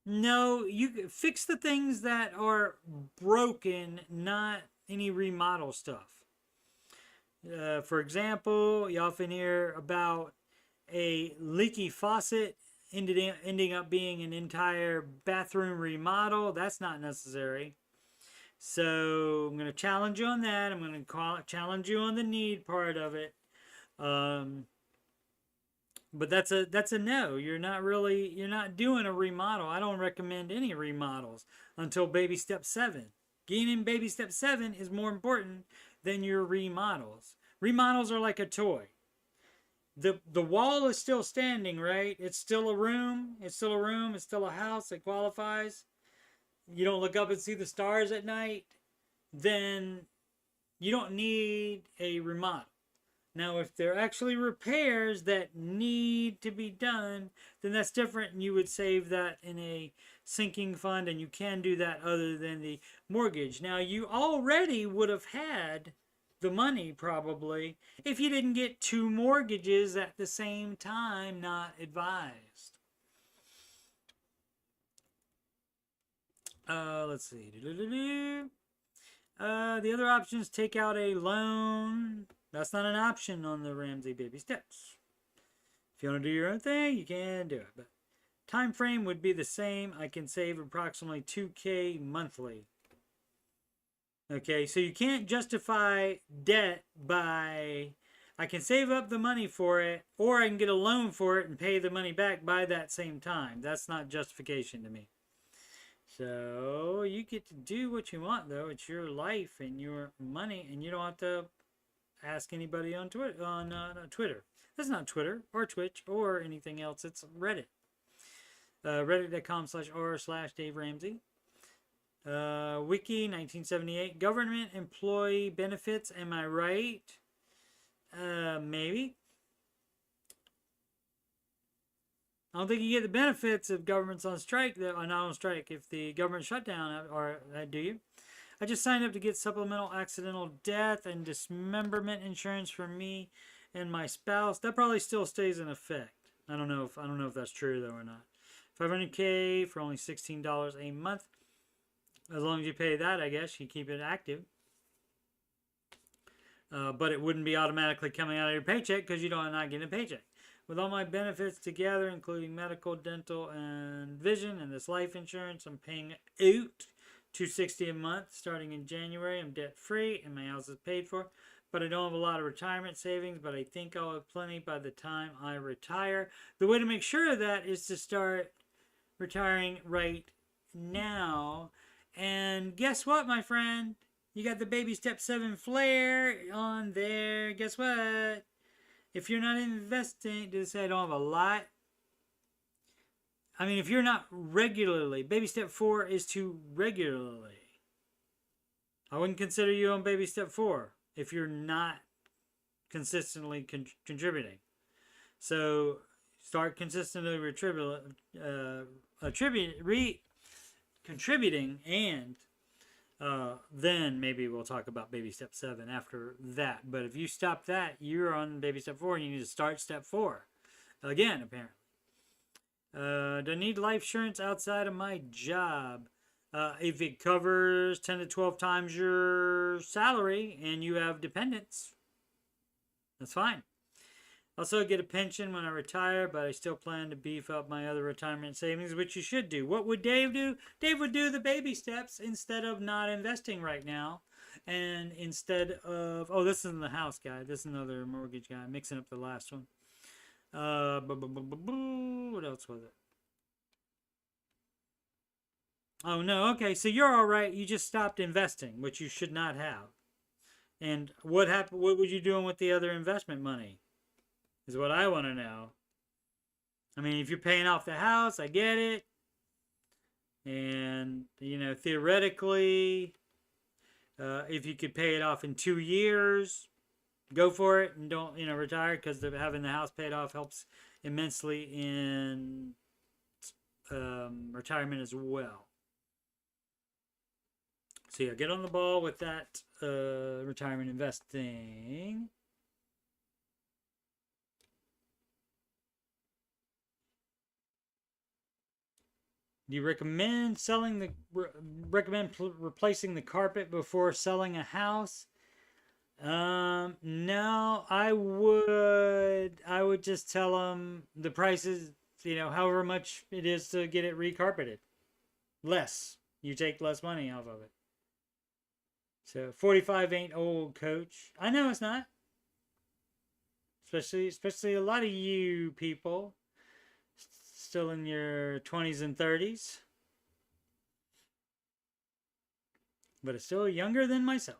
Speaker 1: No, you fix the things that are broken, not any remodel stuff. For example, you often hear about a leaky faucet ending up being an entire bathroom remodel. That's not necessary. So I'm going to challenge you on that. I'm going to challenge you on the need part of it. But that's a no. You're not doing a remodel. I don't recommend any remodels until baby step 7. Getting in baby step 7 is more important than your remodels. Remodels are like a toy. The wall is still standing, right? It's still a room. It's still a room. It's still a house. It qualifies. You don't look up and see the stars at night. Then you don't need a remodel. Now, if they're actually repairs that need to be done, then that's different, and you would save that in a sinking fund, and you can do that other than the mortgage. Now, you already would have had the money probably if you didn't get 2 mortgages at the same time, not advised. Let's see. The other option is take out a loan. That's not an option on the Ramsey baby steps. If you want to do your own thing, you can do it. But time frame would be the same. I can save approximately $2,000 monthly. Okay, so you can't justify debt by I can save up the money for it, or I can get a loan for it and pay the money back by that same time. That's not justification to me. So you get to do what you want, though. It's your life and your money, and you don't have to ask anybody on Twitter. Twitter. That's not Twitter or Twitch or anything else. It's Reddit. Reddit.com/r/Dave Ramsey. Wiki 1978. Government employee benefits. Am I right? Maybe. I don't think you get the benefits if government's on strike. That are not on strike. If the government shut down, or do you? I just signed up to get supplemental accidental death and dismemberment insurance for me and my spouse. That probably still stays in effect. I don't know if that's true though or not. $500K for only $16 a month. As long as you pay that, I guess you keep it active. But it wouldn't be automatically coming out of your paycheck because you don't not getting a paycheck. With all my benefits together, including medical, dental, and vision, and this life insurance, I'm paying out $260 a month starting in January. I'm debt free and my house is paid for, but I don't have a lot of retirement savings, but I think I'll have plenty by the time I retire. The way to make sure of that is to start retiring right now. And guess what, my friend? You got the baby step 7 flare on there. Guess what? If you're not investing, to say I don't have a lot. I mean, if you're not regularly, baby step 4 is to regularly. I wouldn't consider you on baby step 4 if you're not consistently contributing. So start consistently contributing, and then maybe we'll talk about baby step 7 after that. But if you stop that, you're on baby step 4 and you need to start step 4 again, apparently. Do I need life insurance outside of my job? If it covers 10 to 12 times your salary and you have dependents, that's fine. Also get a pension when I retire, but I still plan to beef up my other retirement savings, which you should do. What would Dave do? Dave would do the baby steps instead of not investing right now. And instead of, oh, this isn't the house guy. This is another mortgage guy. I'm mixing up the last one. What else was it? Oh, no. Okay, so you're all right. You just stopped investing, which you should not have. And what happened? What were you doing with the other investment money? Is what I want to know. I mean, if you're paying off the house, I get it. And, you know, theoretically, if you could pay it off in 2 years, go for it and don't, you know, retire, because having the house paid off helps immensely in retirement as well. So yeah, get on the ball with that retirement investing. Do you recommend replacing the carpet before selling a house? No, I would just tell them the prices, however much it is to get it recarpeted. Less. You take less money off of it. So 45 ain't old, coach. I know it's not. Especially a lot of you people still in your 20s and 30s. But it's still younger than myself.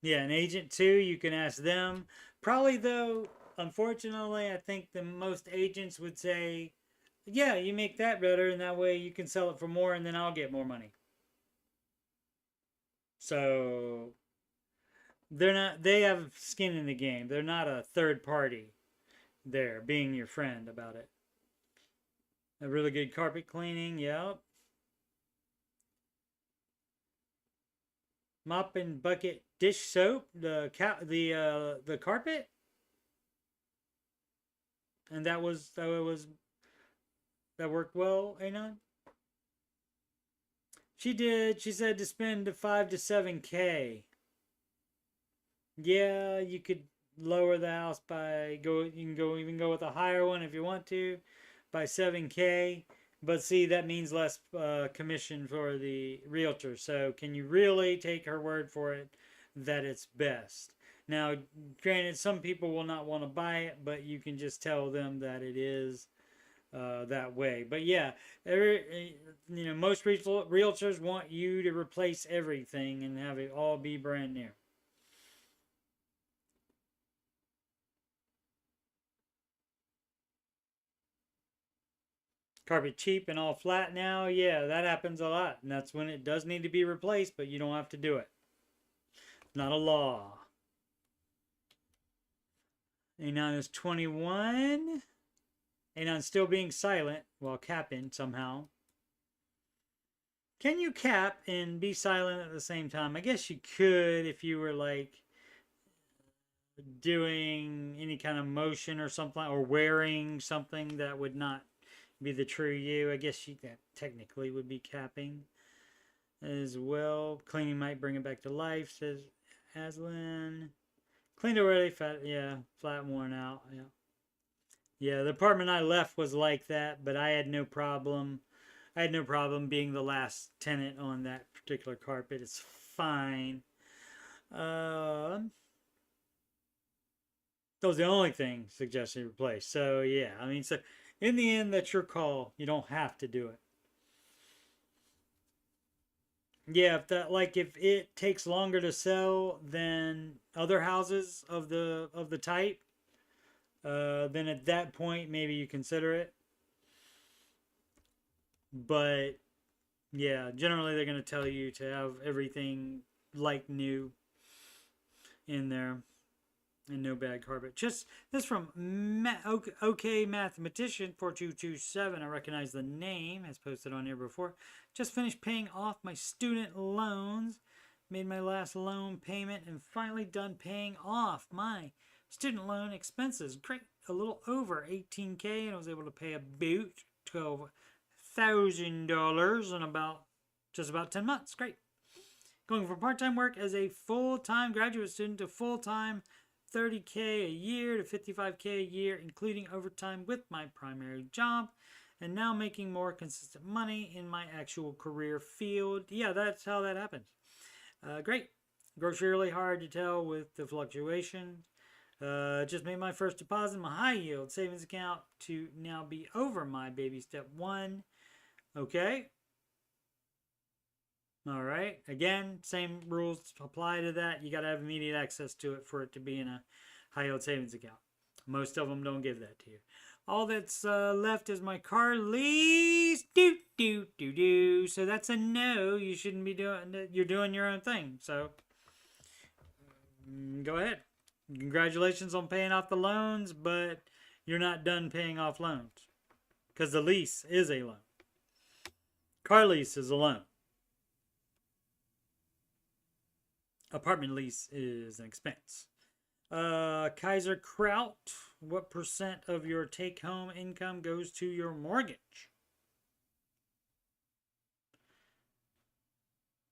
Speaker 1: Yeah, an agent too, you can ask them. Probably though, unfortunately, I think the most agents would say, yeah, you make that better and that way you can sell it for more and then I'll get more money. So they have skin in the game. They're not a third party there being your friend about it. A really good carpet cleaning, yep. Mop and bucket dish soap, the carpet, and that worked well, Anon. She did. She said to spend 5 to 7K. Yeah, you could lower the house by you can even go with a higher one if you want to, by 7K. But see, that means less commission for the realtor. So can you really take her word for it that it's best? Now, granted, some people will not want to buy it, but you can just tell them that it is that way. But yeah, most realtors want you to replace everything and have it all be brand new. Carpet cheap and all flat now, yeah, that happens a lot, and that's when it does need to be replaced, but you don't have to do it. Not a law. Anon is 21. Anon still being silent while capping somehow. Can you cap and be silent at the same time? I guess you could if you were like doing any kind of motion or something, or wearing something that would not be the true you. I guess that technically would be capping as well. Cleaning might bring it back to life, says Aslan. Cleaned already, flat and worn out. Yeah, the apartment I left was like that, but I had no problem. I had no problem being the last tenant on that particular carpet. It's fine. That was the only thing suggested replace. So yeah, I mean, so in the end, that's your call. You don't have to do it. Yeah, if it takes longer to sell than other houses of the type, then at that point maybe you consider it. But yeah, generally they're going to tell you to have everything like new in there. And no bad carpet. Just this from OK Mathematician 4227. I recognize the name. Has posted on here before. Just finished paying off my student loans. Made my last loan payment and finally done paying off my student loan expenses. Great, a little over 18K, and I was able to pay about $12,000 in just about 10 months. Great. Going from part-time work as a full-time graduate student to full-time 30K a year to 55K a year, including overtime with my primary job, and now making more consistent money in my actual career field. Yeah, that's how that happens. Great. Grows really hard to tell with the fluctuation. Just made my first deposit in my high yield savings account to now be over my baby step 1. Okay. All right. Again, same rules apply to that. You got to have immediate access to it for it to be in a high yield savings account. Most of them don't give that to you. All that's left is my car lease. So that's a no. You shouldn't be doing it. You're doing your own thing. So go ahead. Congratulations on paying off the loans, but you're not done paying off loans because the lease is a loan. Car lease is a loan. Apartment lease is an expense. Kaiser Kraut, what percent of your take-home income goes to your mortgage?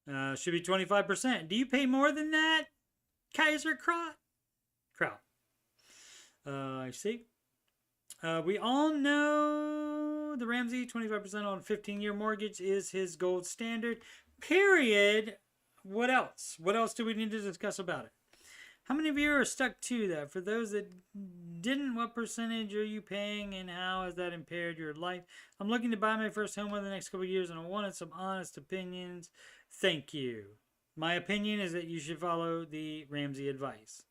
Speaker 1: Should be 25%. Do you pay more than that, Kaiser Kraut? I see. We all know the Ramsey 25% on 15-year mortgage is his gold standard. Period. What else? What else do we need to discuss about it? How many of you are stuck to that? For those that didn't, what percentage are you paying and how has that impaired your life? I'm looking to buy my first home in the next couple of years and I wanted some honest opinions. Thank you. My opinion is that you should follow the Ramsey advice.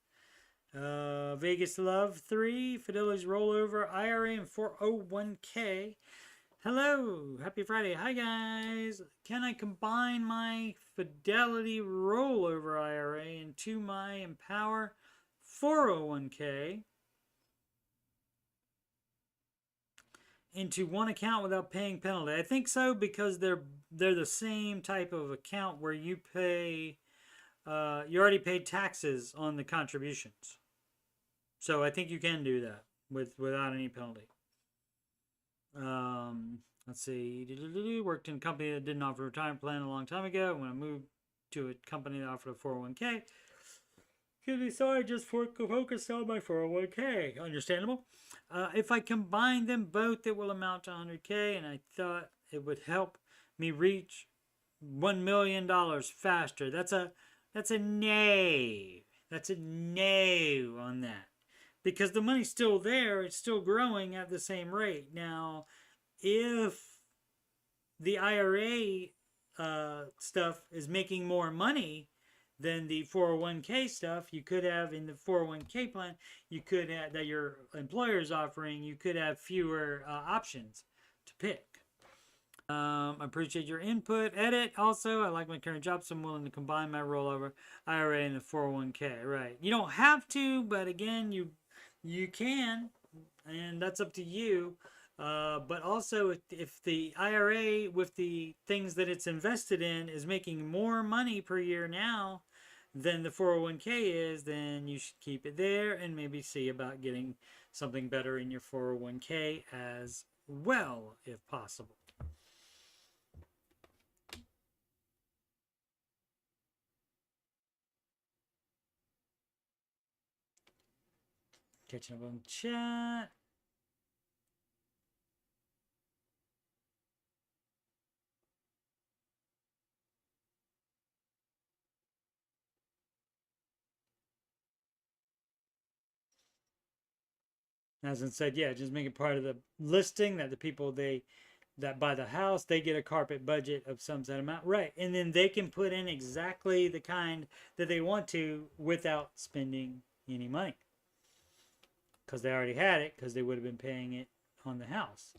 Speaker 1: Vegas Love 3, Fidelity's rollover, IRA and 401k. Hello, happy Friday. Hi guys. Can I combine my Fidelity rollover IRA into my Empower 401k into one account without paying penalty? I think so, because they're the same type of account where you pay you already paid taxes on the contributions. So I think you can do that without any penalty. Let's see. Worked in a company that didn't offer a retirement plan a long time ago. When I moved to a company that offered a 401k, so I just focused on my 401k. Understandable. If I combine them both, it will amount to 100k, and I thought it would help me reach $1 million faster. That's a no. That's a no on that. Because the money's still there, it's still growing at the same rate. Now, if the IRA stuff is making more money than the 401k stuff, you could have in the 401k plan, you could have, that your employer is offering, you could have fewer options to pick. I appreciate your input. Edit. Also, I like my current job, so I'm willing to combine my rollover IRA and the 401k. Right. You don't have to, but again, you can, and that's up to you. But also, if the IRA with the things that it's invested in is making more money per year now than the 401k is, then you should keep it there and maybe see about getting something better in your 401k as well, if possible. Catching up on chat. As I said, yeah, just make it part of the listing that the people that buy the house, they get a carpet budget of some set amount. Right. And then they can put in exactly the kind that they want to without spending any money. Because they already had it, because they would have been paying it on the house.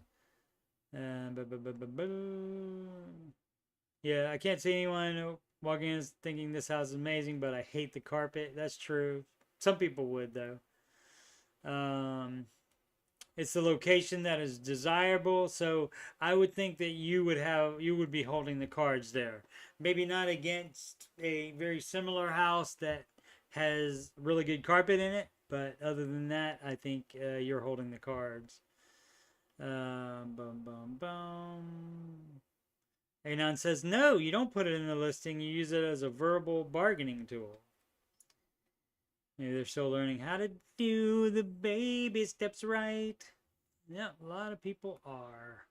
Speaker 1: Yeah, I can't see anyone walking in thinking this house is amazing, but I hate the carpet. That's true. Some people would, though. It's the location that is desirable, so I would think that you would be holding the cards there. Maybe not against a very similar house that has really good carpet in it, but other than that, I think you're holding the cards. Anon says, no, you don't put it in the listing. You use it as a verbal bargaining tool. Maybe they're still learning how to do the baby steps right. Yeah, a lot of people are.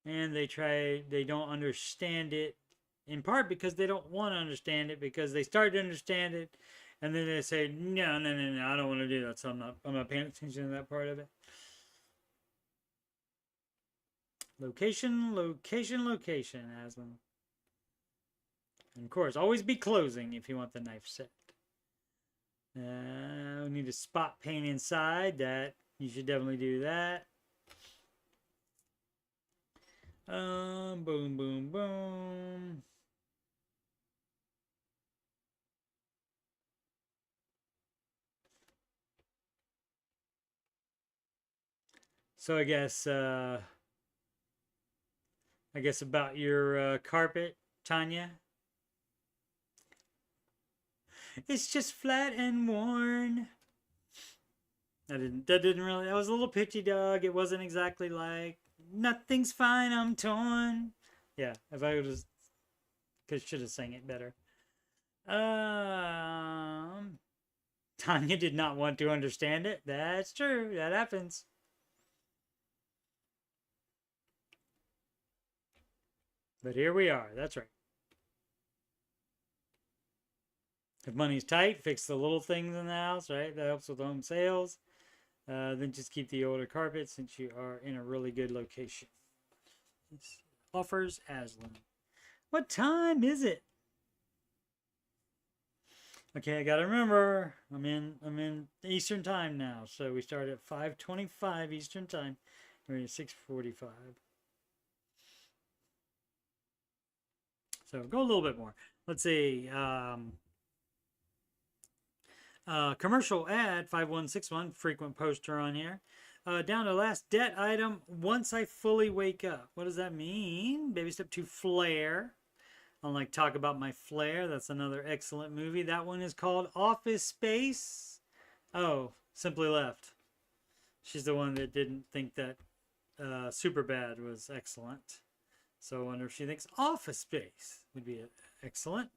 Speaker 1: And they don't understand it, in part because they don't want to understand it, because they start to understand it, and then they say, no, I don't want to do that, so I'm not paying attention to that part of it. Location, Aslan. And of course, always be closing if you want the knife set. We need a spot paint inside. That you should definitely do that. Boom. So I guess about your carpet, Tanya. It's just flat and worn. That was a little pitchy, Doug. It wasn't exactly like, nothing's fine, I'm torn. Yeah, if I would have, should have sang it better. Tanya did not want to understand it. That's true. That happens. But here we are. That's right. If money's tight, fix the little things in the house, right? That helps with home sales. Then just keep the older carpet since you are in a really good location. Offers Aslan. What time is it? Okay, I gotta remember I'm in Eastern time now, so we start at 5:25 Eastern time. We're at 6:45. So go a little bit more. Let's see. Commercial ad 5161, frequent poster on here. Down to last debt item, once I fully wake up. What does that mean? Baby step 2, flare. Unlike Talk About My Flare, that's another excellent movie. That one is called Office Space. Oh, Simply Left. She's the one that didn't think that Superbad was excellent. So I wonder if she thinks Office Space would be excellent.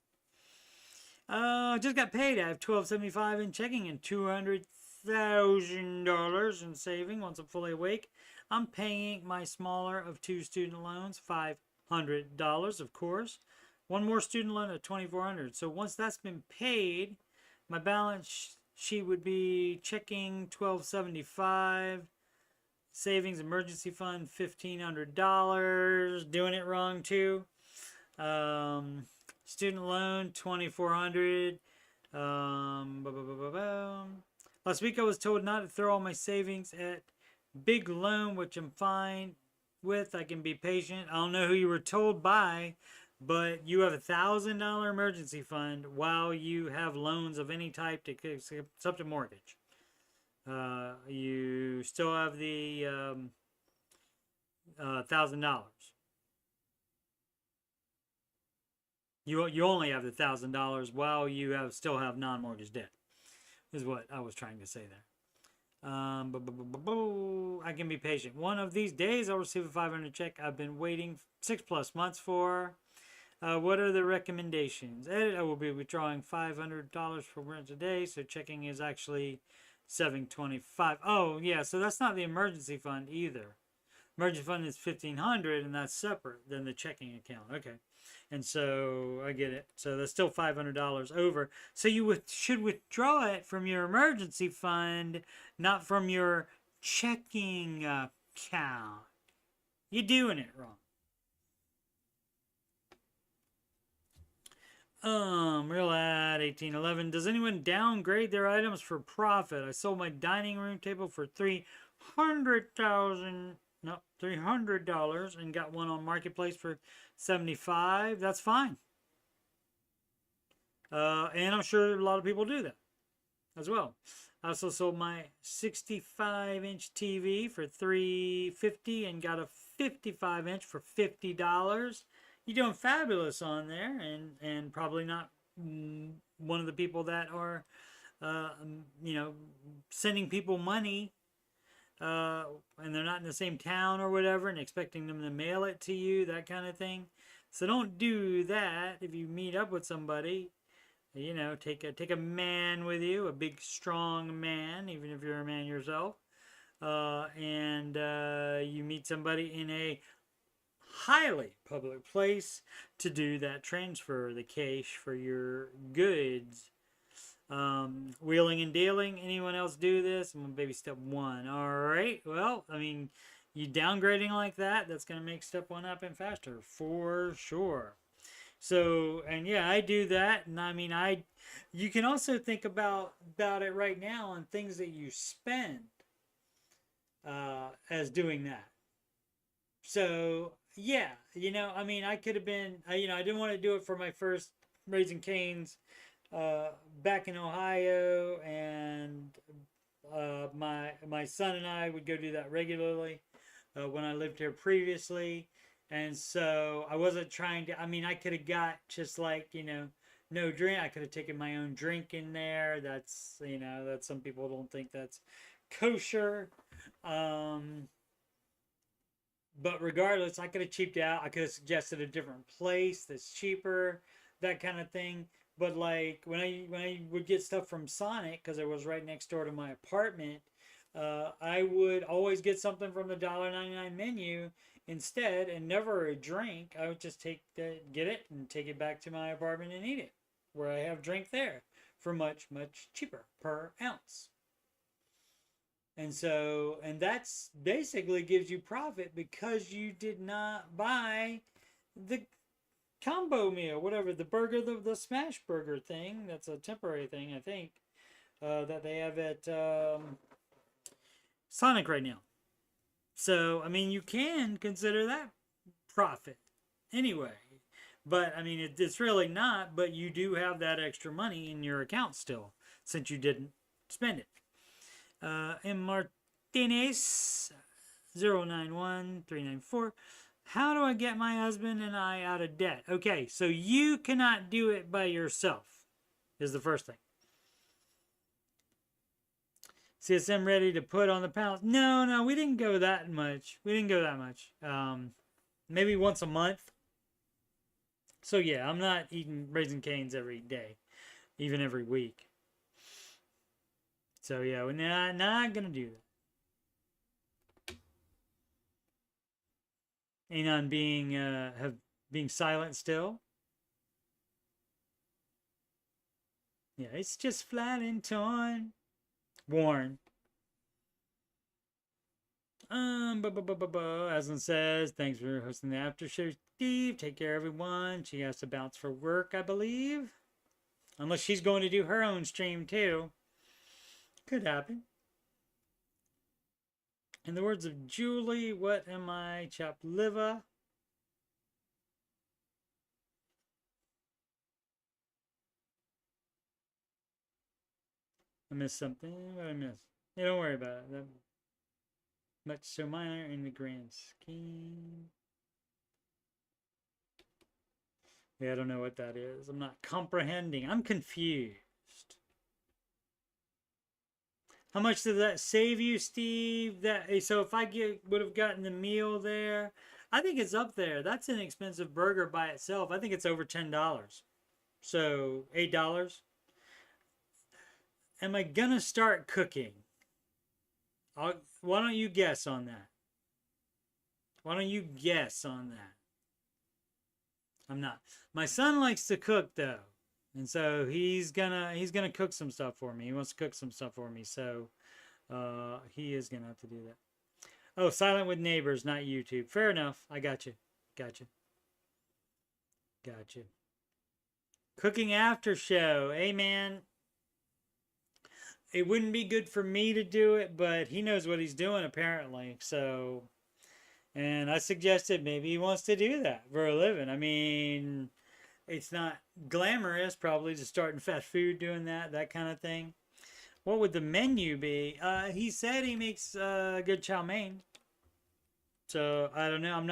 Speaker 1: Just got paid. I have $12.75 in checking and $200,000 in saving. Once I'm fully awake, I'm paying my smaller of 2 student loans, $500, of course. One more student loan at $2,400. So once that's been paid, my balance sheet would be checking $12.75, savings emergency fund $1,500. Doing it wrong too. Student loan $2,400. Last week I was told not to throw all my savings at big loan, which I'm fine with. I can be patient. I don't know who you were told by, but you have $1,000 emergency fund while you have loans of any type to except a mortgage. You still have the $1,000. You only have the $1,000 while you still have non-mortgage debt, is what I was trying to say there. I can be patient. One of these days I'll receive a $500 check I've been waiting 6+ months for. What are the recommendations? Edit, I will be withdrawing $500 for rent a day, so checking is actually $725. Oh yeah, so that's not the emergency fund either. Emergency fund is $1,500, and that's separate than the checking account. Okay. And so I get it. So that's still $500 over. So you should withdraw it from your emergency fund, not from your checking account. You're doing it wrong. Real ad 1811. Does anyone downgrade their items for profit? I sold my dining room table for $300 and got one on Marketplace for $75. That's fine. And I'm sure a lot of people do that as well. I also sold my 65-inch TV for $350 and got a 55-inch for $50. You're doing fabulous on there, and probably not one of the people that are, sending people money, and they're not in the same town or whatever, and expecting them to mail it to you, that kind of thing. So don't do that. If you meet up with somebody, take a man with you, a big strong man, even if you're a man yourself, and you meet somebody in a highly public place to do that transfer, the cash for your goods. Wheeling and dealing. Anyone else do this? I'm on baby step 1. All right. Well, I mean, you downgrading like that, that's going to make step 1 happen faster for sure. So, and yeah, I do that. And I mean, you can also think about it right now on things that you spend as doing that. So, yeah, I mean, I could have been, I didn't want to do it for my first Raising Cane's back in Ohio, and my son and I would go do that regularly when I lived here previously. And so I wasn't trying to, I mean, I could have got just like, no drink. I could have taken my own drink in there. That's, you know, that some people don't think that's kosher. Um, but regardless, I could have cheaped out. I could have suggested a different place that's cheaper, that kind of thing. But like when I would get stuff from Sonic, because it was right next door to my apartment, I would always get something from the $1.99 menu instead, and never a drink. I would just get it and take it back to my apartment and eat it, where I have drink there for much cheaper per ounce. And so, and that's basically gives you profit because you did not buy the combo meal, whatever, the burger, the smash burger thing. That's a temporary thing, I think, that they have at Sonic right now. So, I mean, you can consider that profit anyway. But, I mean, it's really not, but you do have that extra money in your account still, since you didn't spend it. M. Martinez 091394. How do I get my husband and I out of debt? Okay, so you cannot do it by yourself, is the first thing. CSM ready to put on the pounds? No, we didn't go that much. Maybe once a month. So yeah, I'm not eating Raising Cane's every day, even every week. So yeah, we're not gonna do that. Anon being silent still. Yeah, it's just flat and torn. Worn. Aslan says, thanks for hosting the after show, Steve. Take care, everyone. She has to bounce for work, I believe. Unless she's going to do her own stream, too. Could happen. In the words of Julie, what am I, chopped liver? I missed something. What did I miss? Yeah, don't worry about it. That much so minor in the grand scheme. Yeah, I don't know what that is. I'm not comprehending. I'm confused. How much did that save you, Steve? So if I would have gotten the meal there, I think it's up there. That's an expensive burger by itself. I think it's over $10. So $8. Am I gonna start cooking? Why don't you guess on that? Why don't you guess on that? I'm not. My son likes to cook though, and so he's gonna cook some stuff for me. He wants to cook some stuff for me, so he is gonna have to do that. Oh, silent with neighbors, not YouTube. Fair enough. I got you. Cooking after show. Hey man, it wouldn't be good for me to do it, but he knows what he's doing apparently. So, and I suggested maybe he wants to do that for a living. I mean, it's not glamorous probably to start in fast food doing that kind of thing. What would the menu be? He said he makes good chow mein. So I don't know. I'm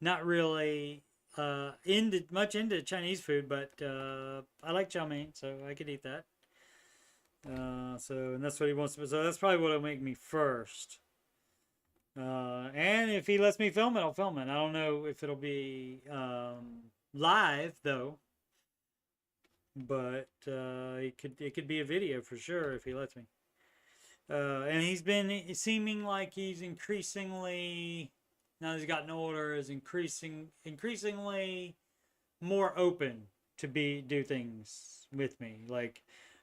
Speaker 1: not really much into Chinese food, but I like chow mein, so I could eat that. And that's what he wants to. So that's probably what will make me first. And if he lets me film it, I'll film it. I don't know if it'll be live though, but it could be a video for sure if he lets me. And he's been seeming like he's increasingly, now that he's gotten older, is increasingly more open to do things with me. Like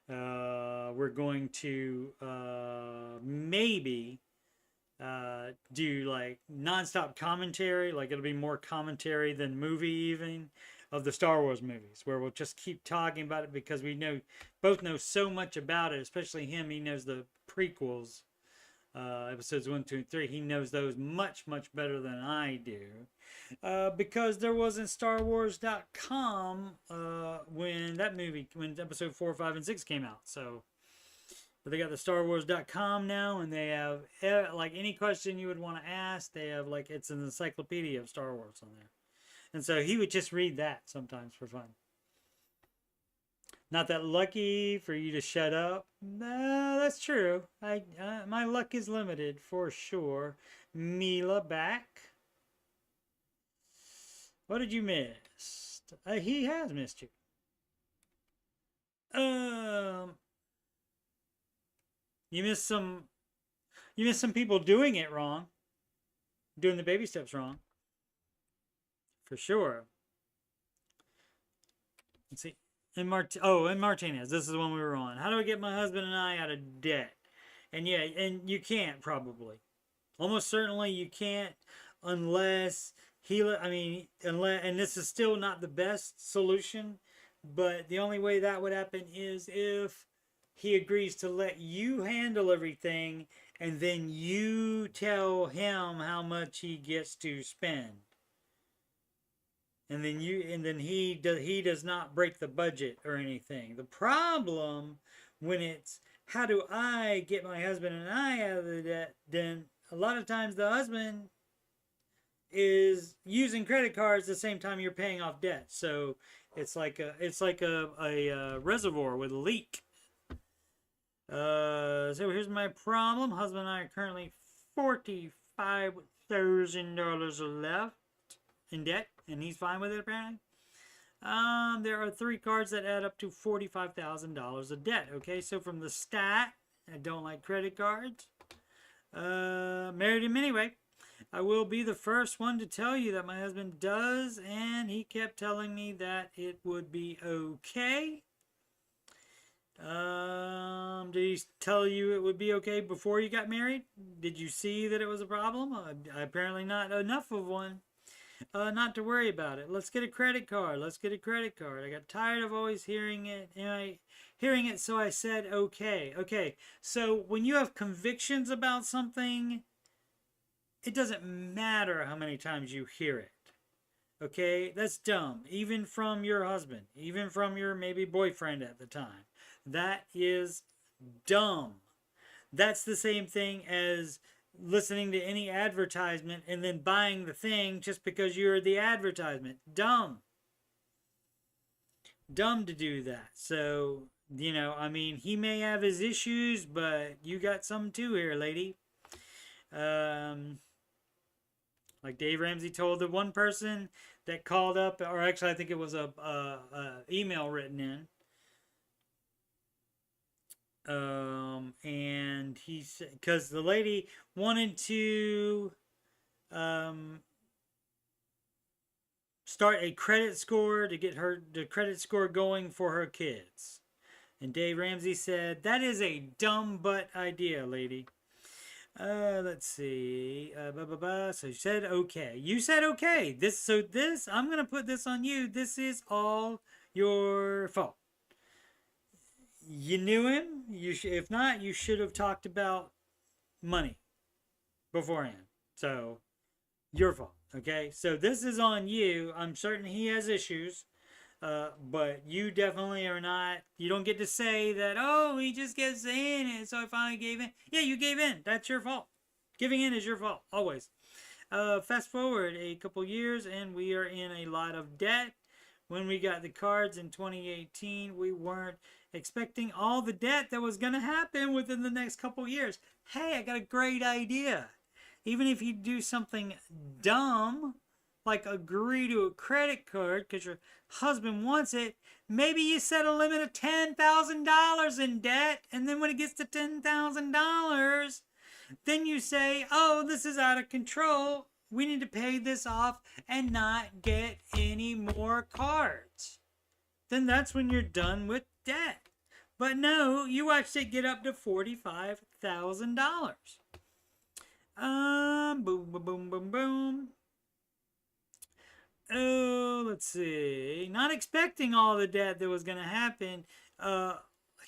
Speaker 1: we're going to maybe do like nonstop commentary. Like it'll be more commentary than movie even of the Star Wars movies, where we'll just keep talking about it because we both know so much about it. Especially him, he knows the prequels, episodes 1, 2, and 3. He knows those much better than I do, because there wasn't StarWars.com when episode 4, 5, and 6 came out. So, but they got the StarWars.com now, and they have like any question you would want to ask. They have like it's an encyclopedia of Star Wars on there. And so he would just read that sometimes for fun. Not that lucky for you to shut up. No, that's true. My luck is limited for sure. Mila back. What did you miss? He has missed you. Um, you missed some. You missed some people doing it wrong, doing the baby steps wrong, for sure. Let's see. In Martinez. This is the one we were on. How do I get my husband and I out of debt? And yeah, and you can't probably. Almost certainly you can't unless unless, and this is still not the best solution, but the only way that would happen is if he agrees to let you handle everything and then you tell him how much he gets to spend. And then he does not break the budget or anything. The problem when it's how do I get my husband and I out of the debt, then a lot of times the husband is using credit cards the same time you're paying off debt. So it's like a reservoir with a leak. So here's my problem. Husband and I are currently $45,000 left in debt, and he's fine with it apparently. There are 3 cards that add up to $45,000 of debt. Okay, so from the stat, I don't like credit cards. Married him anyway. I will be the first one to tell you that my husband does, and he kept telling me that it would be okay. Did he tell you it would be okay before you got married? Did you see that it was a problem? Apparently not enough of one. Not to worry about it. Let's get a credit card. Let's get a credit card. I got tired of always hearing it, so I said okay. Okay, so when you have convictions about something, it doesn't matter how many times you hear it. Okay, that's dumb. Even from your husband, even from your maybe boyfriend at the time. That is dumb. That's the same thing as listening to any advertisement and then buying the thing just because you're the advertisement. Dumb. Dumb to do that. So, he may have his issues, but you got some too here, lady. Like Dave Ramsey told the one person that called up, or actually I think it was a email written in. And he said, because the lady wanted to start a credit score to get the credit score going for her kids. And Dave Ramsey said, that is a dumb butt idea, lady. Let's see. So you said okay. You said okay. I'm going to put this on you. This is all your fault. You knew him. If not, you should have talked about money beforehand. So, your fault. Okay? So this is on you. I'm certain he has issues. But you definitely are not. You don't get to say that, oh, he just kept saying it, so I finally gave in. Yeah, you gave in. That's your fault. Giving in is your fault. Always. Fast forward a couple years, and we are in a lot of debt. When we got the cards in 2018, we weren't expecting all the debt that was going to happen within the next couple years. Hey, I got a great idea. Even if you do something dumb, like agree to a credit card because your husband wants it, maybe you set a limit of $10,000 in debt, and then when it gets to $10,000, then you say, oh, this is out of control. We need to pay this off and not get any more cards. Then that's when you're done with debt. But no, you watched it get up to $45,000. Boom, boom, boom, boom, boom. Oh, let's see. Not expecting all the debt that was going to happen.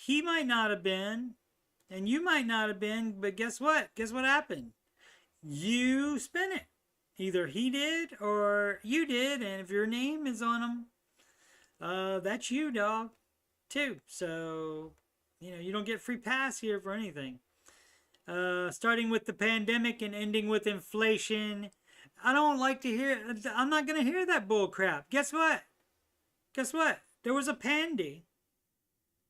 Speaker 1: He might not have been, and you might not have been, but guess what? Guess what happened? You spent it. Either he did or you did, and if your name is on him, that's you, dog, too. So, you don't get free pass here for anything. Starting with the pandemic and ending with inflation. I don't like to hear, I'm not going to hear that bull crap. Guess what? Guess what? There was a pandy.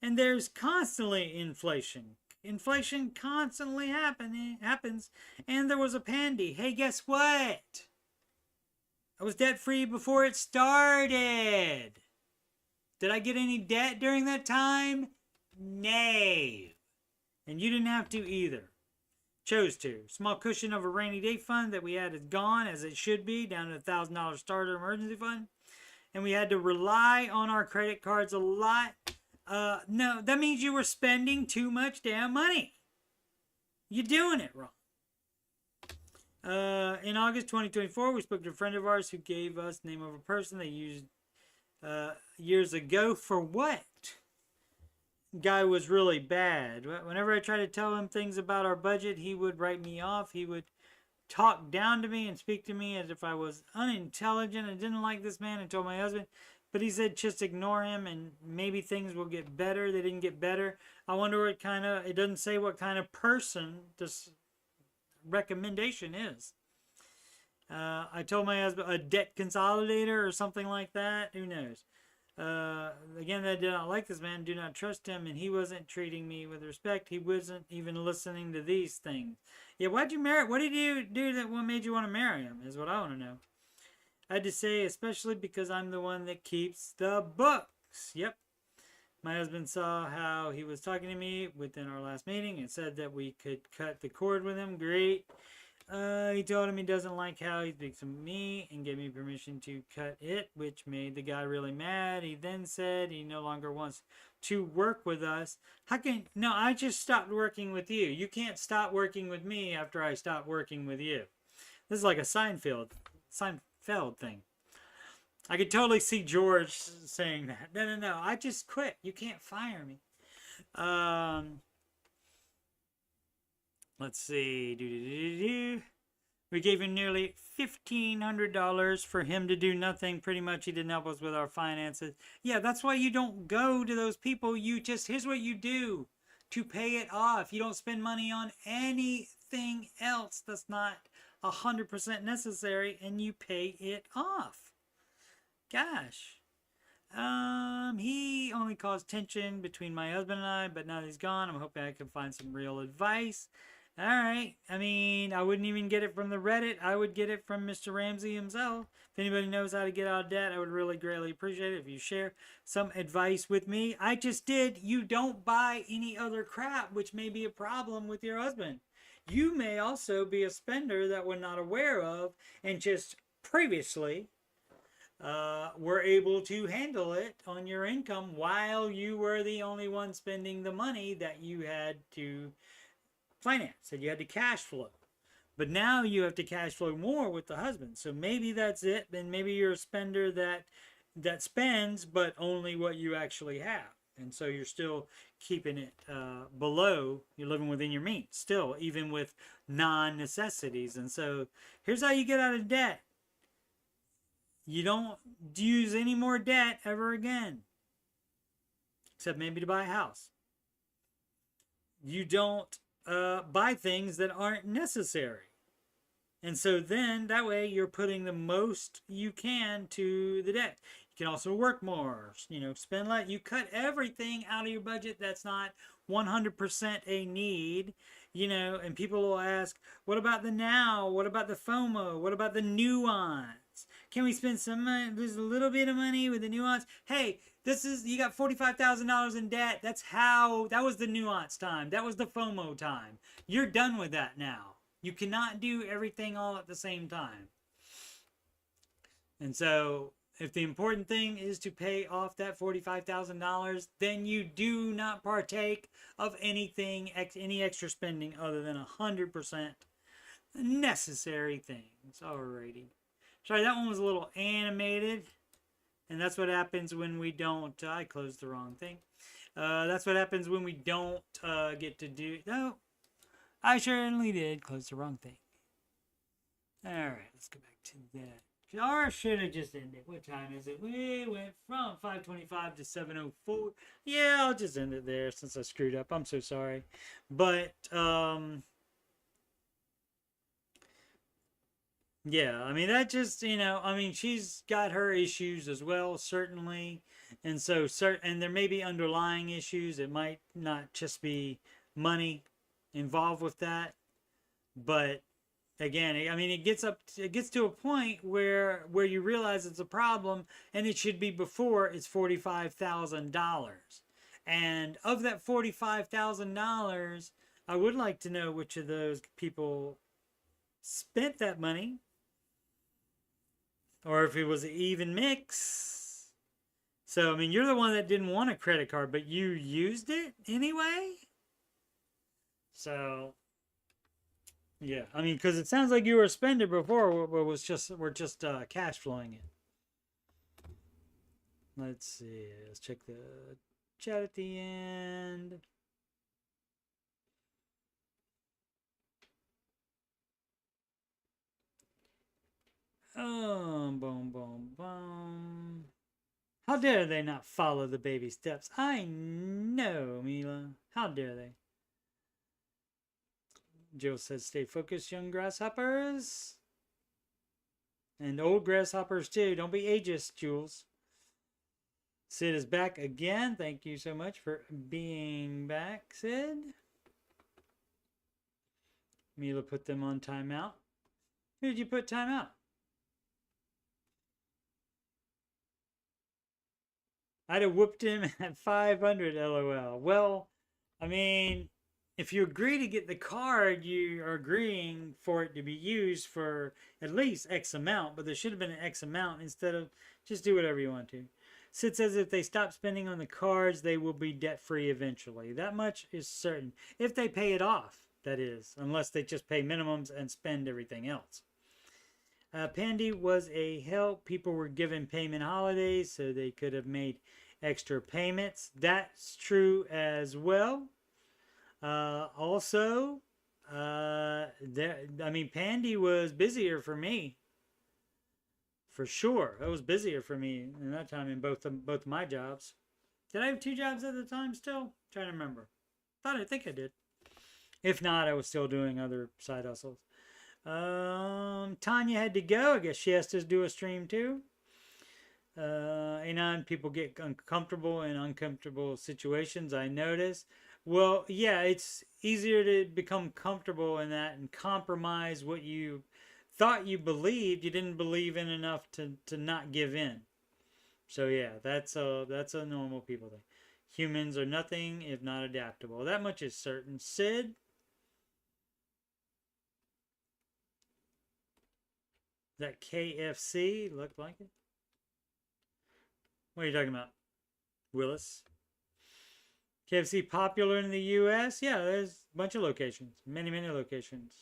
Speaker 1: And there's constantly inflation. Inflation constantly happens. And there was a pandy. Hey, guess what? I was debt free before it started. Did I get any debt during that time? Nay. And you didn't have to either. Chose to. Small cushion of a rainy day fund that we had is gone, as it should be, down to $1,000 starter emergency fund. And we had to rely on our credit cards a lot. No, that means you were spending too much damn money. You're doing it wrong. In August 2024, we spoke to a friend of ours who gave us the name of a person they used years ago for what? Guy was really bad. Whenever I tried to tell him things about our budget, he would write me off. He would talk down to me and speak to me as if I was unintelligent. I didn't like this man and told my husband. But he said just ignore him and maybe things will get better. They didn't get better. I wonder what kind of, it doesn't say what kind of person this recommendation is. I told my husband a debt consolidator or something like that. Who knows? Again, I did not like this man, do not trust him, and he wasn't treating me with respect. He wasn't even listening to these things. Yeah, why'd you marry? What did you do that what made you want to marry him is what I want to know. I had to say, especially because I'm the one that keeps the books. Yep. My husband saw how he was talking to me within our last meeting and said that we could cut the cord with him. Great. He told him he doesn't like how he speaks to me and gave me permission to cut it, which made the guy really mad. He then said he no longer wants to work with us. How can... No, I just stopped working with you. You can't stop working with me after I stop working with you. This is like a Seinfeld thing. I could totally see George saying that. No, I just quit. You can't fire me. Let's see. We gave him nearly $1,500 for him to do nothing. Pretty much he didn't help us with our finances. Yeah, that's why you don't go to those people. You just, here's what you do to pay it off. You don't spend money on anything else that's not 100% necessary, and you pay it off. Gosh. He only caused tension between my husband and I, but now that he's gone, I'm hoping I can find some real advice. All right. I mean, I wouldn't even get it from the Reddit. I would get it from Mr. Ramsey himself. If anybody knows how to get out of debt, I would really greatly appreciate it if you share some advice with me. I just did. You don't buy any other crap, which may be a problem with your husband. You may also be a spender that we're not aware of and just previously were able to handle it on your income while you were the only one spending the money that you had to finance, that you had to cash flow. But now you have to cash flow more with the husband. So maybe that's it. Then maybe you're a spender that spends, but only what you actually have. And so you're still keeping it below, you're living within your means still, even with non-necessities. And so here's how you get out of debt. You don't use any more debt ever again. Except maybe to buy a house. You don't buy things that aren't necessary. And so then that way you're putting the most you can to the debt. You can also work more, spend less. You cut everything out of your budget that's not 100% a need, and people will ask, what about the now? What about the FOMO? What about the nuance? Can we spend some money, there's a little bit of money with the nuance? Hey, you got $45,000 in debt. That was the nuance time. That was the FOMO time. You're done with that now. You cannot do everything all at the same time. And so if the important thing is to pay off that $45,000, then you do not partake of anything, any extra spending other than 100% necessary things. Alrighty. Sorry, that one was a little animated. And that's what happens when we don't, I closed the wrong thing. That's what happens when we don't get to do, no, I certainly did close the wrong thing. Alright, let's go back to that. Or should have just ended. What time is it? We went from 5:25 to 7:04. Yeah, I'll just end it there since I screwed up. I'm so sorry. But, yeah, I mean, that just, she's got her issues as well, certainly. And so, and there may be underlying issues. It might not just be money involved with that, but again, I mean, it gets to a point where you realize it's a problem, and it should be before it's $45,000. And of that $45,000, I would like to know which of those people spent that money, or if it was an even mix. So, I mean, you're the one that didn't want a credit card, but you used it anyway. So, yeah, I mean, because it sounds like you were a spender before, we're just cash flowing it. Let's see. Let's check the chat at the end. Oh, boom, boom, boom. How dare they not follow the baby steps? I know, Mila. How dare they? Joe says, stay focused, young grasshoppers. And old grasshoppers, too. Don't be ageist, Jules. Sid is back again. Thank you so much for being back, Sid. Mila put them on timeout. Who did you put timeout? I'd have whooped him at 500, LOL. Well, I mean, if you agree to get the card, you are agreeing for it to be used for at least X amount, but there should have been an X amount instead of just do whatever you want to. Sid says if they stop spending on the cards, they will be debt-free eventually. That much is certain. If they pay it off, that is, unless they just pay minimums and spend everything else. Pandy was a help. People were given payment holidays, so they could have made extra payments. That's true as well. Also, I mean, Pandy was busier for me. For sure. It was busier for me in that time in both my jobs. Did I have 2 jobs at the time still? I'm trying to remember. I think I did. If not, I was still doing other side hustles. Tanya had to go. I guess she has to do a stream too. Anon, people get uncomfortable in uncomfortable situations, I notice. Well, yeah, it's easier to become comfortable in that and compromise what you thought you believed. You didn't believe in enough to not give in. So yeah, that's a normal people thing. Humans are nothing if not adaptable. That much is certain. Sid? That KFC looked like it? What are you talking about? Willis? KFC popular in the US? Yeah, there's a bunch of locations. Many, many locations.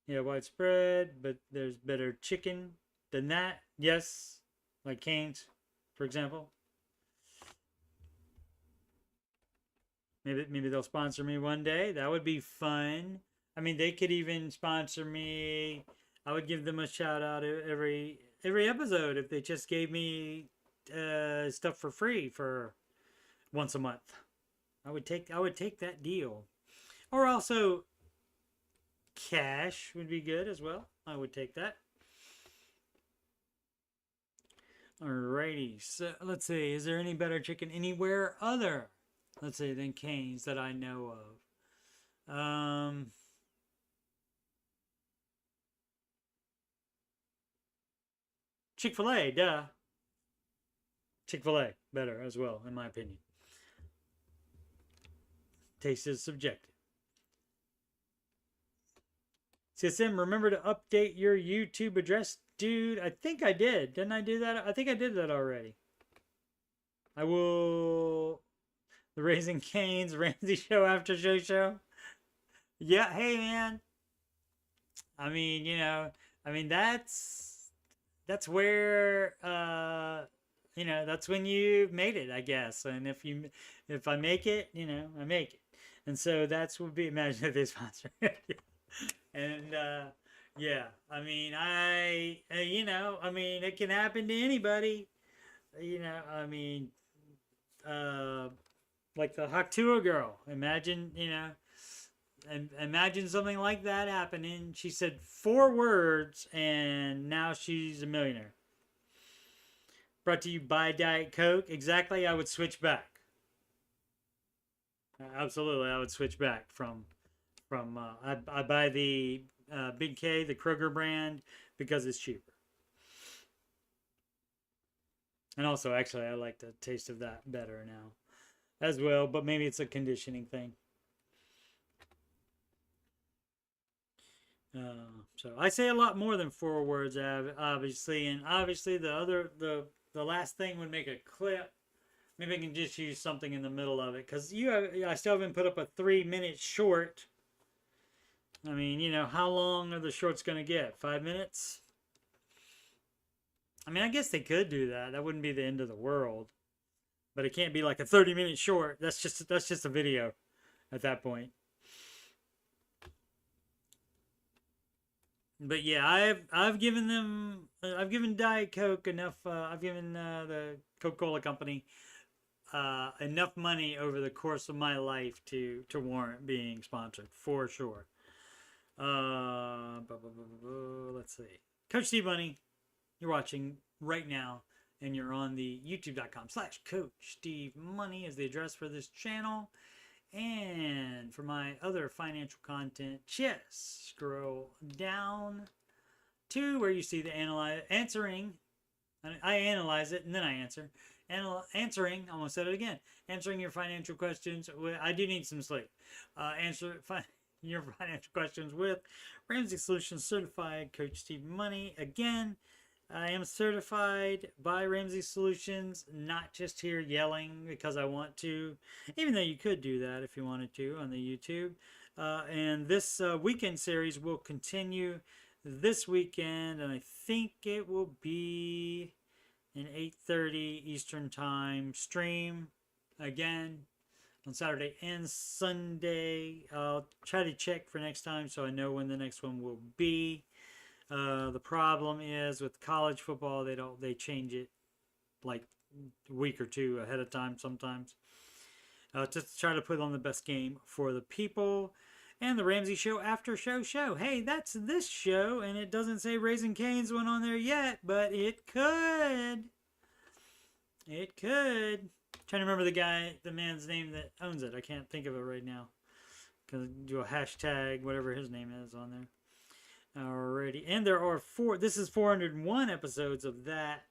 Speaker 1: Yeah, widespread, but there's better chicken than that. Yes, like Cane's, for example. Maybe they'll sponsor me one day. That would be fun. I mean, they could even sponsor me. I would give them a shout out every episode if they just gave me stuff for free for once a month. I would take that deal. Or also cash would be good as well. I would take that. Alrighty, so let's see. Is there any better chicken anywhere other, let's say, than Cane's that I know of? Chick-fil-A, duh. Chick-fil-A, better as well, in my opinion. Taste is subjective. CSM, remember to update your YouTube address. Dude, I think I did. Didn't I do that? I think I did that already. I will... The Raising Cane's Ramsey Show Aftershow show. Yeah, hey, man. I mean, you know, I mean, that's where, you know, that's when you made it, I guess. And if I make it, you know, I make it. And so that's would be, imagine if they sponsor it. And, yeah, I mean, you know, I mean, it can happen to anybody. You know, I mean, like the Haktua girl. Imagine, you know, and imagine something like that happening. She said 4 words, and now she's a millionaire. Brought to you by Diet Coke. Exactly, I would switch back. Absolutely, I would switch back from I buy the Big K, the Kroger brand, because it's cheaper. And also, actually, I like the taste of that better now as well, but maybe it's a conditioning thing. So I say a lot more than 4 words, obviously, and obviously the last thing would make a clip. Maybe I can just use something in the middle of it, because I still haven't put up a 3-minute short. I mean, you know, how long are the shorts going to get? 5 minutes? I mean, I guess they could do that. That wouldn't be the end of the world. But it can't be like a 30-minute short. That's just a video at that point. But yeah, I've given Diet Coke enough. I've given the Coca-Cola company enough money over the course of my life to warrant being sponsored for sure. Let's see, Coach Steve Money, you're watching right now, and you're on the youtube.com/Coach Steve Money is the address for this channel. And for my other financial content, just scroll down to where you see the answering. I analyze it and then I answer. Answering, I almost said it again. Answering your financial questions. I do need some sleep. Answer your financial questions with Ramsey Solutions Certified Coach Steve Money. Again, I am certified by Ramsey Solutions, not just here yelling because I want to, even though you could do that if you wanted to on the YouTube. And this weekend series will continue this weekend, and I think it will be an 8:30 Eastern Time stream again on Saturday and Sunday. I'll try to check for next time so I know when the next one will be. The problem is with college football, they change it like a week or 2 ahead of time sometimes, just to try to put on the best game for the people. And the Ramsey Show Aftershow. Hey, that's this show, and it doesn't say Raising Cane's one on there yet, but it could. It could. I'm trying to remember the man's name that owns it. I can't think of it right now. Because do a hashtag, whatever his name is on there. Alrighty, and there are this is 401 episodes of that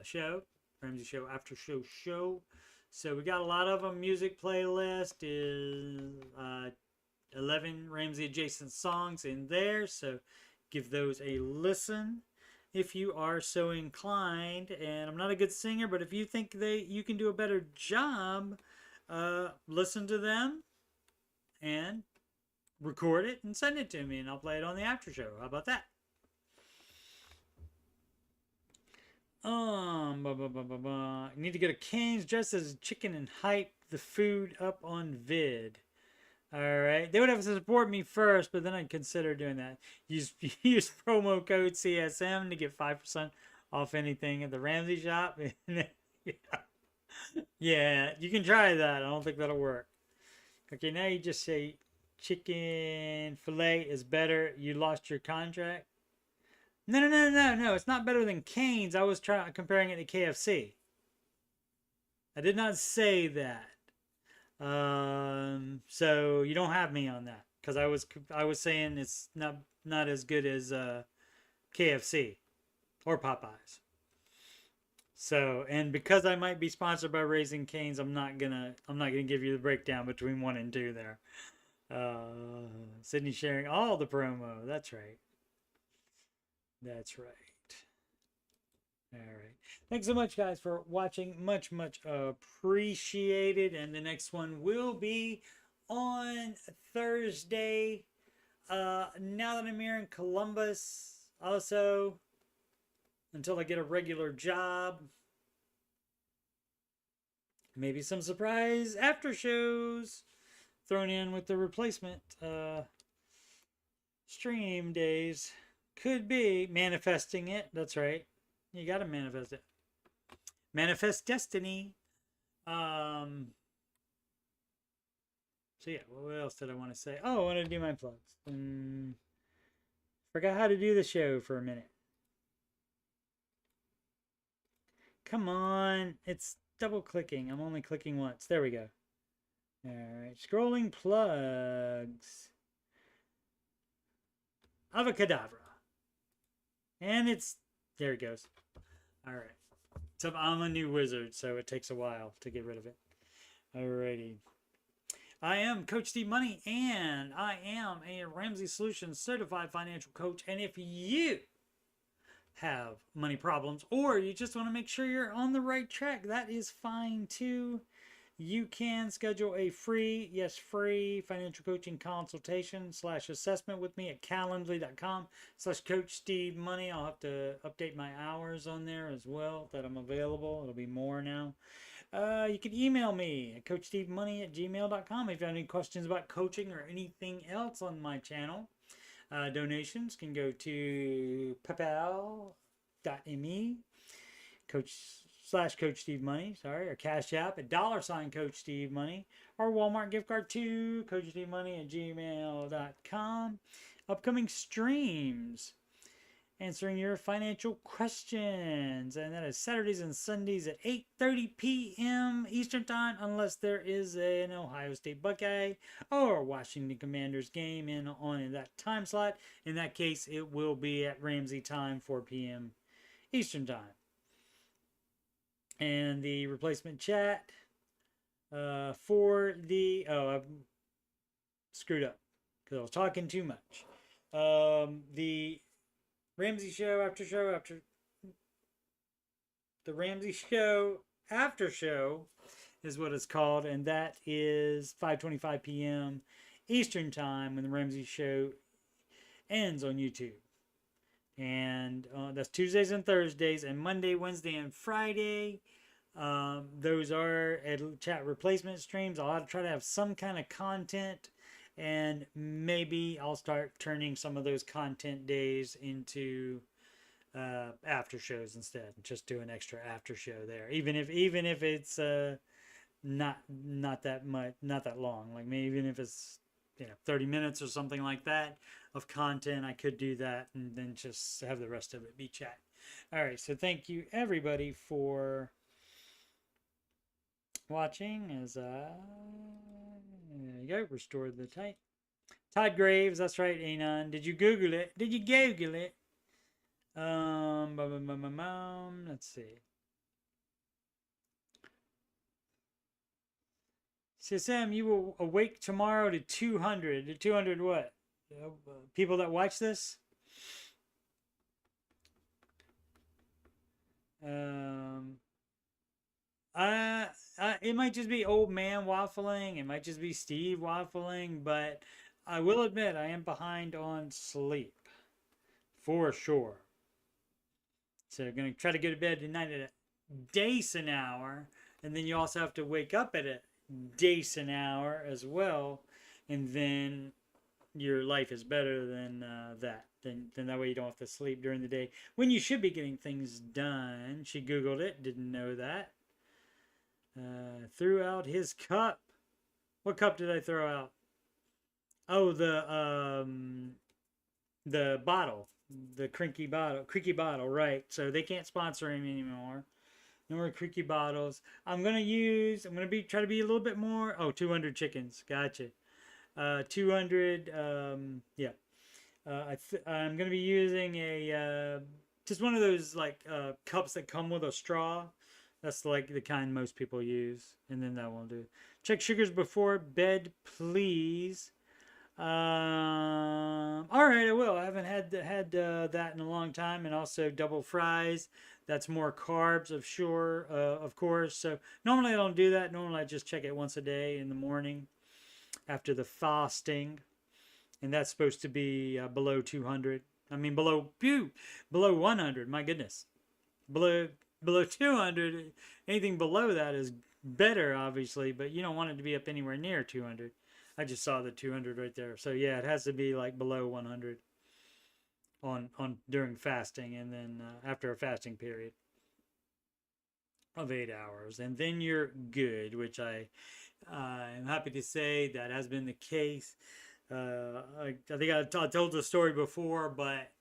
Speaker 1: show, Ramsey Show Aftershow show. So we got a lot of them. Music playlist is 11 Ramsey adjacent songs in there, so give those a listen if you are so inclined. And I'm not a good singer, but if you think you can do a better job, listen to them and record it and send it to me, and I'll play it on the after show. How about that? Need to get a Cane's dressed as chicken and hype the food up on vid. Alright. They would have to support me first, but then I'd consider doing that. Use promo code CSM to get 5% off anything at the Ramsey shop. Yeah, you can try that. I don't think that'll work. Okay, now you just say chicken fillet is better. You lost your contract. No. It's not better than Cane's. I was comparing it to KFC. I did not say that. So you don't have me on that, because I was saying it's not as good as KFC or Popeyes. So, and because I might be sponsored by Raising Cane's, I'm not gonna give you the breakdown between 1 and 2 there. Sydney sharing all the promo. That's right. All right. Thanks so much, guys, for watching. Much appreciated. And the next one will be on Thursday. Now that I'm here in Columbus, also, until I get a regular job, maybe some surprise after shows thrown in with the replacement stream days. Could be manifesting it. That's right. You got to manifest it. Manifest destiny. So yeah, what else did I want to say? Oh, I want to do my plugs. Forgot how to do the show for a minute. Come on. It's double clicking. I'm only clicking once. There we go. All right. Scrolling plugs. Avocadabra. And it's, there it goes. All right. So I'm a new wizard, so it takes a while to get rid of it. Alrighty. I am Coach Steve Money, and I am a Ramsey Solutions certified financial coach. And if you have money problems, or you just want to make sure you're on the right track, that is fine too. You can schedule a free, yes, free financial coaching consultation / assessment with me at calendly.com/Coach Steve Money. I'll have to update my hours on there as well that I'm available. It'll be more now. You can email me at coachstevemoney@gmail.com if you have any questions about coaching or anything else on my channel. Donations can go to paypal.me /Coach Steve Money, or CashApp at $Coach Steve Money, or Walmart gift card to coachstevemoney@gmail.com. Upcoming streams, answering your financial questions, and that is Saturdays and Sundays at 8:30 p.m. Eastern Time, unless there is an Ohio State Buckeye or Washington Commanders game in that time slot. In that case, it will be at Ramsey time, 4 p.m. Eastern Time. And the replacement chat for the, I've screwed up because I was talking too much. The Ramsey Show the Ramsey Show Aftershow is what it's called, and that is 5:25 p.m. Eastern Time when the Ramsey Show ends on YouTube. And that's Tuesdays and Thursdays, and Monday, Wednesday, and Friday. Those are chat replacement streams. I'll try to have some kind of content, and maybe I'll start turning some of those content days into after shows instead. Just do an extra after show there, even if it's not that much, not that long. Like maybe even if it's 30 minutes or something like that of content, I could do that and then just have the rest of it be chat. All right, so thank you everybody for watching. As there you go, restore the type. Todd Graves, that's right, Anon. Did you Google it? Let's see. Sam, you will awake tomorrow to 200. To 200 what? People that watch this? It might just be old man waffling. It might just be Steve waffling. But I will admit I am behind on sleep. For sure. So I'm going to try to go to bed tonight at a decent hour. And then you also have to wake up at a decent hour as well. And then your life is better than that. Then that way you don't have to sleep during the day when you should be getting things done. She Googled it. Didn't know that. Threw out his cup. What cup did I throw out? Oh, the bottle. The creaky bottle, right. So they can't sponsor him anymore. No more creaky bottles. I'm going to try to be a little bit more. Oh, 200 chickens. Gotcha. 200, yeah. I'm going to be using just one of those cups that come with a straw. That's like the kind most people use. And then that won't do. Check sugars before bed, please. All right, I will. I haven't had that in a long time. And also double fries. That's more carbs, of course. So normally I don't do that. Normally I just check it once a day in the morning after the fasting. And that's supposed to be below 200. I mean, below 100. My goodness. Below 200. Anything below that is better, obviously. But you don't want it to be up anywhere near 200. I just saw the 200 right there. So yeah, it has to be like below 100 on during fasting, and then after a fasting period of 8 hours, and then you're good. Which I'm happy to say that has been the case. I think I told the story before, but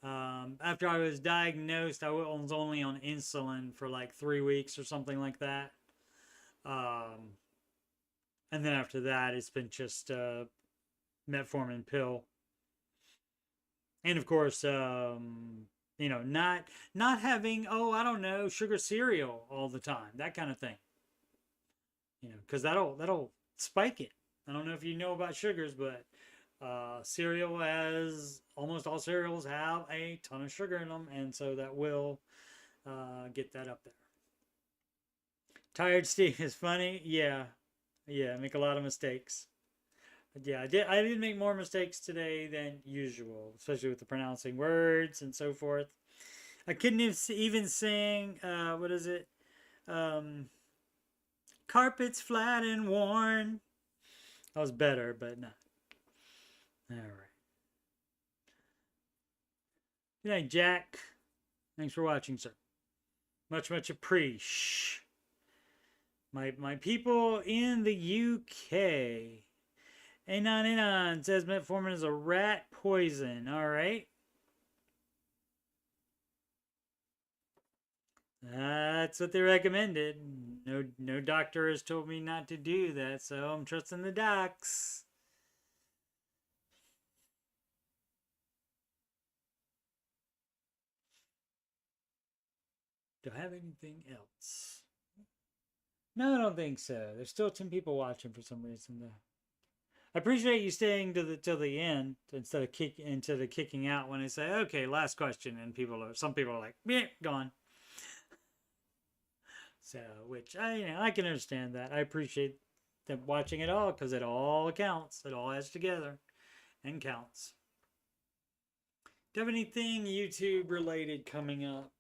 Speaker 1: After I was diagnosed, I was only on insulin for like 3 weeks or something like that. And then after that, it's been just metformin pill, and of course, not having, oh, I don't know, sugar cereal all the time, that kind of thing. Because that'll spike it. I don't know if you know about sugars, but cereal, as almost all cereals, have a ton of sugar in them, and so that will get that up there. Tired Steve is funny. Yeah, I make a lot of mistakes. Yeah, I did make more mistakes today than usual, especially with the pronouncing words and so forth. I couldn't even sing. What is it? Um, Carpets flat and worn. I was better, but not. All right. Good night, Jack. Thanks for watching, sir. Much appreciate. My people in the UK. A9 says metformin is a rat poison. All right. That's what they recommended. No doctor has told me not to do that, so I'm trusting the docs. Do I have anything else? No, I don't think so. There's still 10 people watching for some reason, though. I appreciate you staying till the end instead of kicking out when I say, okay, last question, and some people are like, yeah, gone. So, which I can understand that. I appreciate them watching it all because it all counts. It all adds together and counts. Do you have anything YouTube related coming up?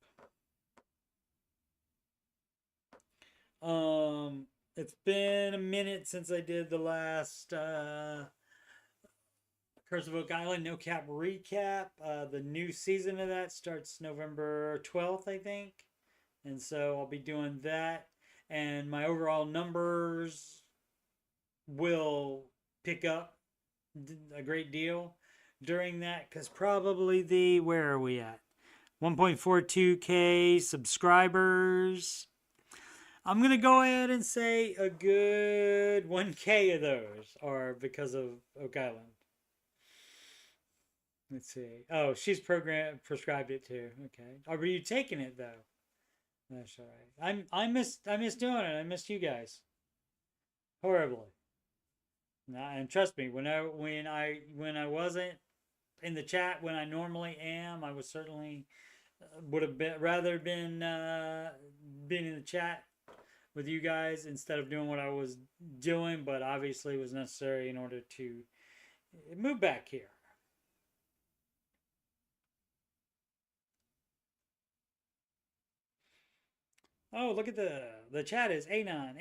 Speaker 1: It's been a minute since I did the last Curse of Oak Island No Cap recap. The new season of that starts November 12th, I think. And so I'll be doing that. And my overall numbers will pick up a great deal during that. Because probably where are we at? 1.42K subscribers. I'm going to go ahead and say a good 1K of those are because of Oak Island. Let's see. Oh, she's prescribed it too. Okay. Are you taking it though? That's all right. I missed doing it. I missed you guys horribly. And trust me, when I wasn't in the chat when I normally am, I was certainly would have rather been in the chat with you guys instead of doing what I was doing, but obviously was necessary in order to move back here. Oh, look at the chat is Anon.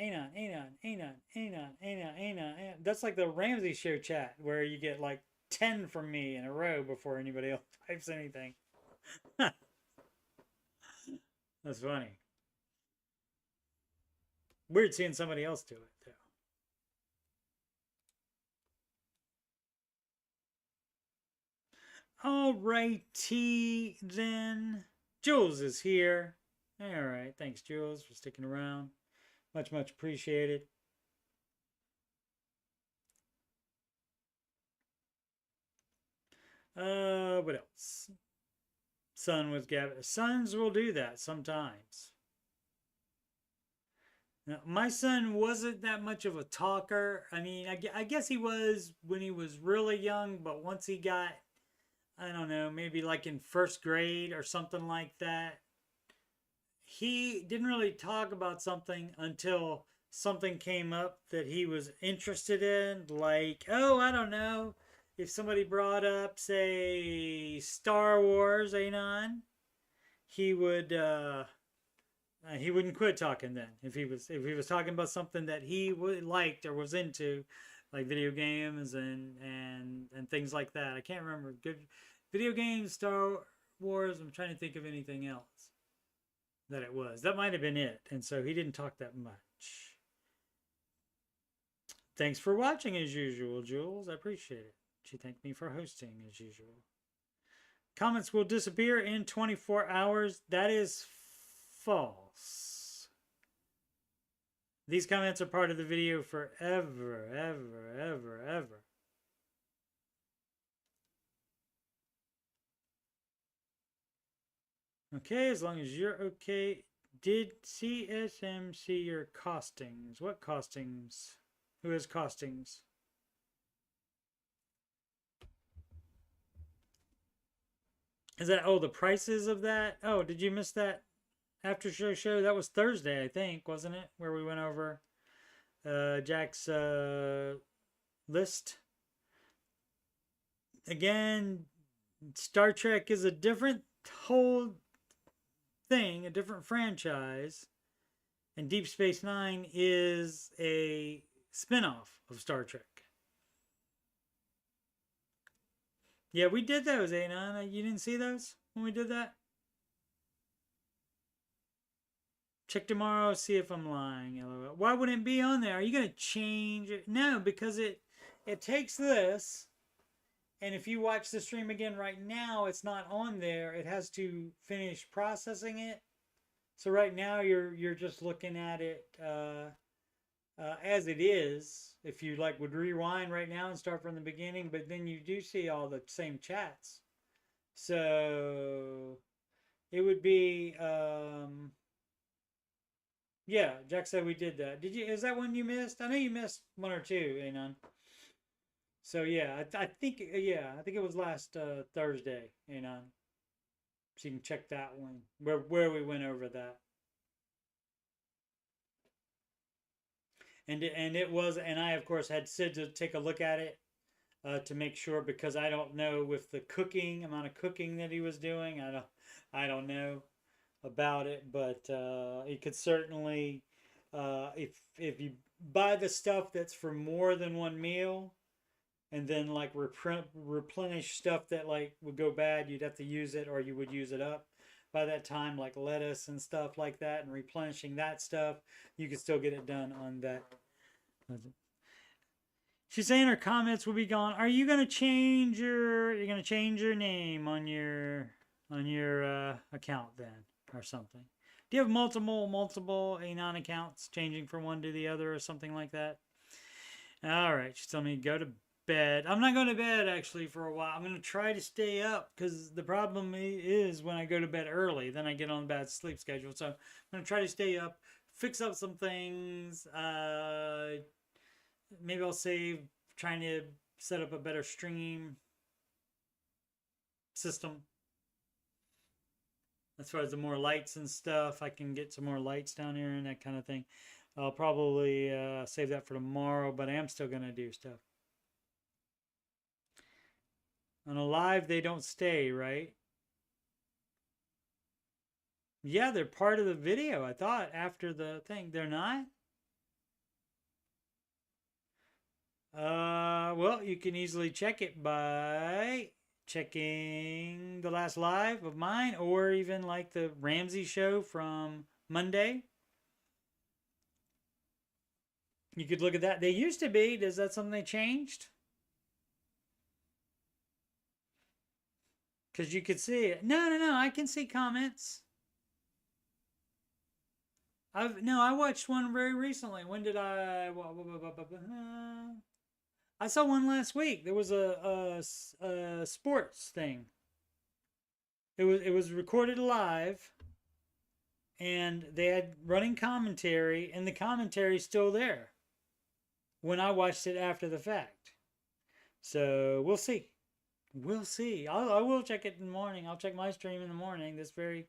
Speaker 1: That's like the Ramsey show chat where you get like 10 from me in a row before anybody else types anything. That's funny. Weird seeing somebody else do it too. Alrighty then. Jules is here. Alright, thanks Jules for sticking around. Much appreciated. What else? Son was Gavin. Sons will do that sometimes. Now, my son wasn't that much of a talker. I mean, I guess he was when he was really young, but once he got, I don't know, maybe like in first grade or something like that, he didn't really talk about something until something came up that he was interested in. Like, oh, I don't know, if somebody brought up, say, Star Wars, Anon, he would he wouldn't quit talking then. If he was talking about something that he liked or was into, like video games and things like that. I can't remember. Good video games, Star Wars. I'm trying to think of anything else that it was. That might have been it. And so he didn't talk that much. Thanks for watching as usual, Jules. I appreciate it. She thanked me for hosting as usual. Comments will disappear in 24 hours. That is false. These comments are part of the video forever, ever, ever, ever. Okay, as long as you're okay. Did CSM see your costings? What costings? Who has costings? Is that, oh, the prices of that? Oh, did you miss that Aftershow? That was Thursday, I think, wasn't it? Where we went over Jack's list. Again, Star Trek is a different whole thing, a different franchise. And Deep Space Nine is a spin-off of Star Trek. Yeah, we did those, Anon. You didn't see those when we did that? Check tomorrow, see if I'm lying. LOL. Why wouldn't it be on there? Are you going to change it? No, because it takes this, and if you watch the stream again right now, it's not on there. It has to finish processing it. So right now you're just looking at it as it is. If you like would rewind right now and start from the beginning, but then you do see all the same chats. So it would be yeah, Jack said we did that. Did you? Is that one you missed? I know you missed one or two, Anon. So yeah, I think it was last Thursday, Anon. So you can check that one where we went over that. And it was, and I of course had Sid to take a look at it to make sure, because I don't know with the amount of cooking that he was doing. I don't know about it, but it could certainly, if you buy the stuff that's for more than one meal, and then like replenish stuff that like would go bad, you'd have to use it, or you would use it up by that time, like lettuce and stuff like that, and replenishing that stuff, you could still get it done on that. She's saying her comments will be gone. Are you gonna change your name on your account then, or something? Do you have multiple Anon accounts, changing from one to the other or something like that? All right, she's telling me to go to bed. I'm not going to bed actually for a while. I'm going to try to stay up, because the problem is when I go to bed early, then I get on a bad sleep schedule. So I'm going to try to stay up, fix up some things. Maybe I'll save trying to set up a better stream system. As far as the more lights and stuff, I can get some more lights down here and that kind of thing. I'll probably save that for tomorrow, but I am still going to do stuff. On a live, they don't stay, right? Yeah, they're part of the video, I thought, after the thing. They're not? Well, you can easily check it by checking the last live of mine, or even like the Ramsey show from Monday. You could look at that. They used to be. Is that something they changed? Because you could see it. No. I can see comments. I watched one very recently. When did I? I saw one last week. There was a sports thing. It was recorded live, and they had running commentary, and the commentary's still there when I watched it after the fact. So we'll see. We'll see. I will check it in the morning. I'll check my stream in the morning, this very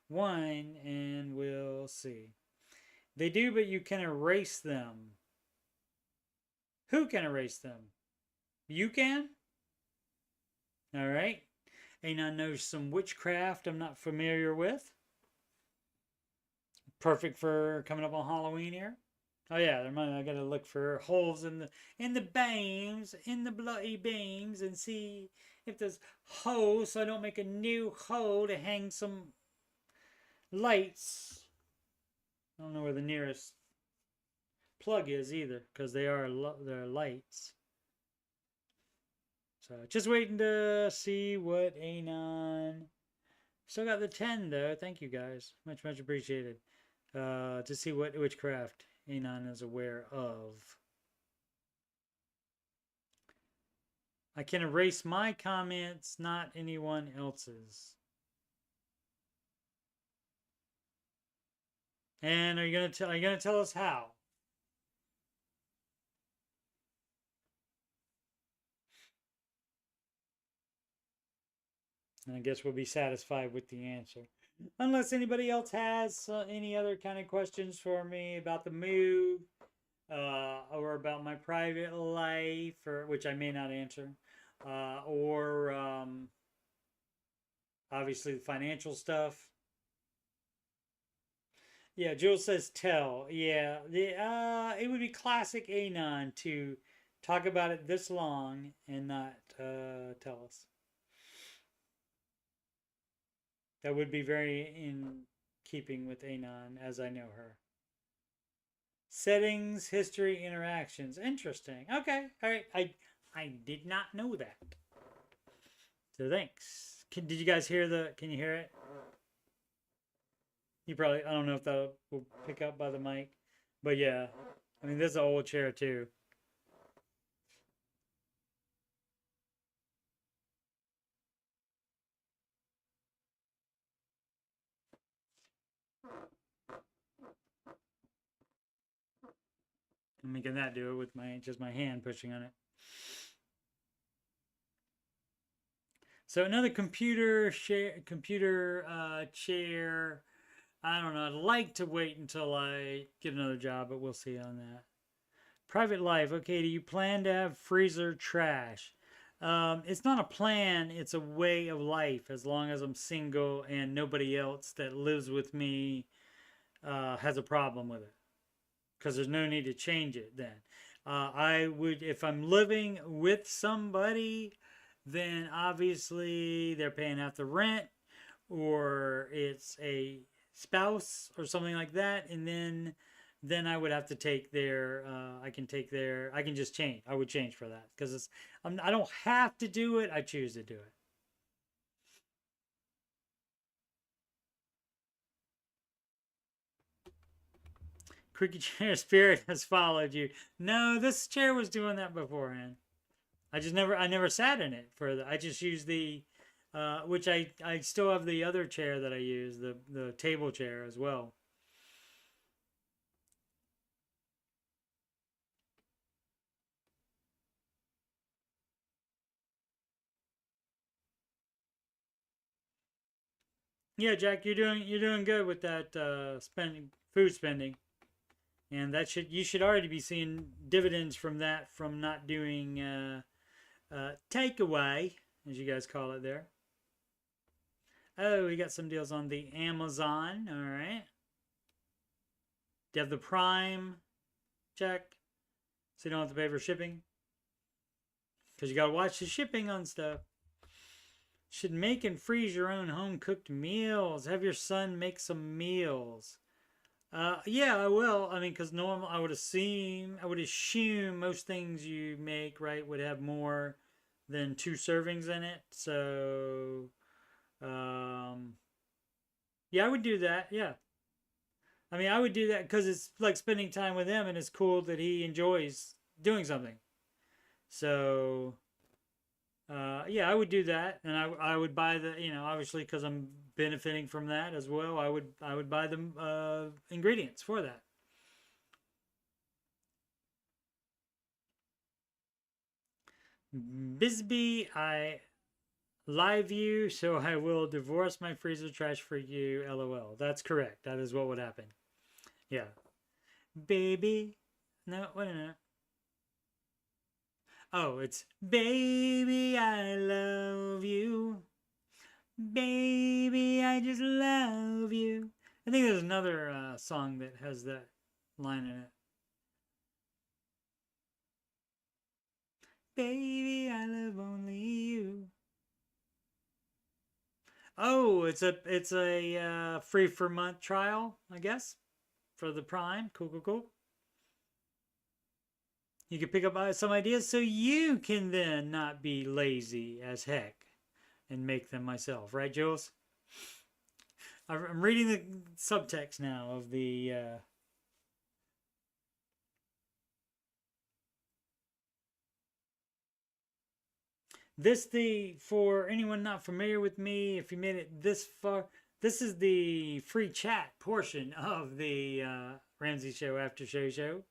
Speaker 1: one, and we'll see. They do, but you can erase them. Who can erase them? You can? All right. Anon knows some witchcraft I'm not familiar with. Perfect for coming up on Halloween here. Oh yeah, I gotta look for holes in the beams, in the bloody beams, and see if there's holes, so I don't make a new hole to hang some lights. I don't know where the nearest plug is either, because they're lights. So just waiting to see what Anon. Still got the 10 though. Thank you guys. Much appreciated. To see what witchcraft Anon is aware of. I can erase my comments, not anyone else's. And are you gonna tell us how? And I guess we'll be satisfied with the answer. Unless anybody else has any other kind of questions for me about the move, or about my private life, or which I may not answer, or obviously the financial stuff. Yeah, Jules says tell. Yeah, it would be classic Anon to talk about it this long and not tell us. That would be very in keeping with Anon as I know her. Settings, history, interactions. Interesting. Okay, all right. I did not know that. So thanks. Did you guys hear can you hear it? You probably, I don't know if that will pick up by the mic. But yeah, I mean, this is an old chair too. I'm making that do it with just my hand pushing on it. So another computer chair. I don't know. I'd like to wait until I get another job, but we'll see on that. Private life. Okay, do you plan to have freezer trash? It's not a plan, it's a way of life as long as I'm single and nobody else that lives with me has a problem with it. Because there's no need to change it then. I would, if I'm living with somebody, then obviously they're paying half the rent, or it's a spouse or something like that, and then I would have to take their I can just change. I would change for that because I don't have to do it. I choose to do it. Creaky chair spirit has followed you. No, this chair was doing that beforehand. I never sat in it I just used the which I still have the other chair that I use, the table chair as well. Yeah, Jack, you're doing good with that food spending, and you should already be seeing dividends from that from not doing takeaway, as you guys call it there. Oh, we got some deals on the Amazon. All right. Do you have the Prime, Jack? So you don't have to pay for shipping? Because you got to watch the shipping on stuff. Should make and freeze your own home cooked meals. Have your son make some meals. Yeah, I will. I mean, because normal, I would assume most things you make, right, would have more than 2 servings in it. So, yeah, I would do that. Yeah. I mean, I would do that because it's like spending time with him, and it's cool that he enjoys doing something. So, yeah, I would do that, and I would buy obviously because I'm benefiting from that as well. I would buy the ingredients for that. Bisbee, I live you, so I will divorce my freezer trash for you. LOL. That's correct. That is what would happen. Yeah. Baby. No, wait a minute. Oh, it's baby, I love you. Baby, I just love you. I think there's another song that has that line in it. Baby, I love only you. Oh, it's a free for month trial, I guess, for the Prime. Cool, cool, cool. You can pick up some ideas so you can then not be lazy as heck and make them myself. Right, Jules? I'm reading the subtext now of the... for anyone not familiar with me, if you made it this far, this is the free chat portion of the Ramsey Show Aftershow show.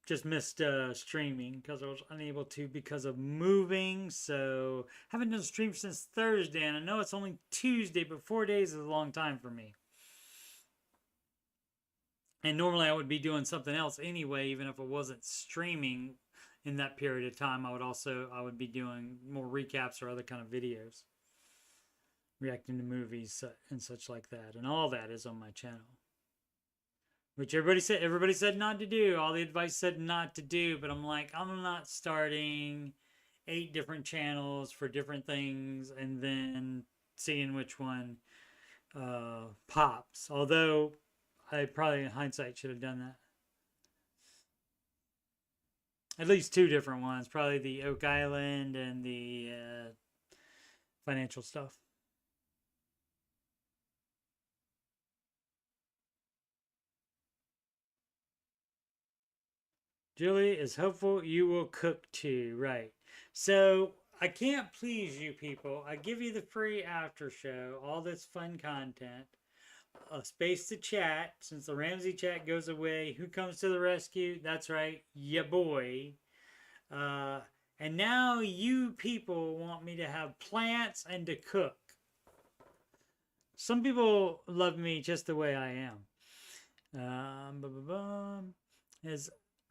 Speaker 1: Just missed streaming because I was unable to because of moving. So haven't done a stream since Thursday, and I know it's only Tuesday, but 4 days is a long time for me. And normally I would be doing something else anyway, even if it wasn't streaming in that period of time. I would be doing more recaps or other kind of videos, reacting to movies and such like that, and all that is on my channel. Which everybody said not to do. All the advice said not to do, but I'm like, I'm not starting 8 different channels for different things and then seeing which one pops. Although I probably in hindsight should have done that. At least 2 different ones, probably the Oak Island and the financial stuff. Julie is hopeful you will cook too, right? So I can't please you people. I give you the free after show, all this fun content, a space to chat. Since the Ramsey chat goes away, who comes to the rescue? That's right, ya boy. And now you people want me to have plants and to cook. Some people love me just the way I am.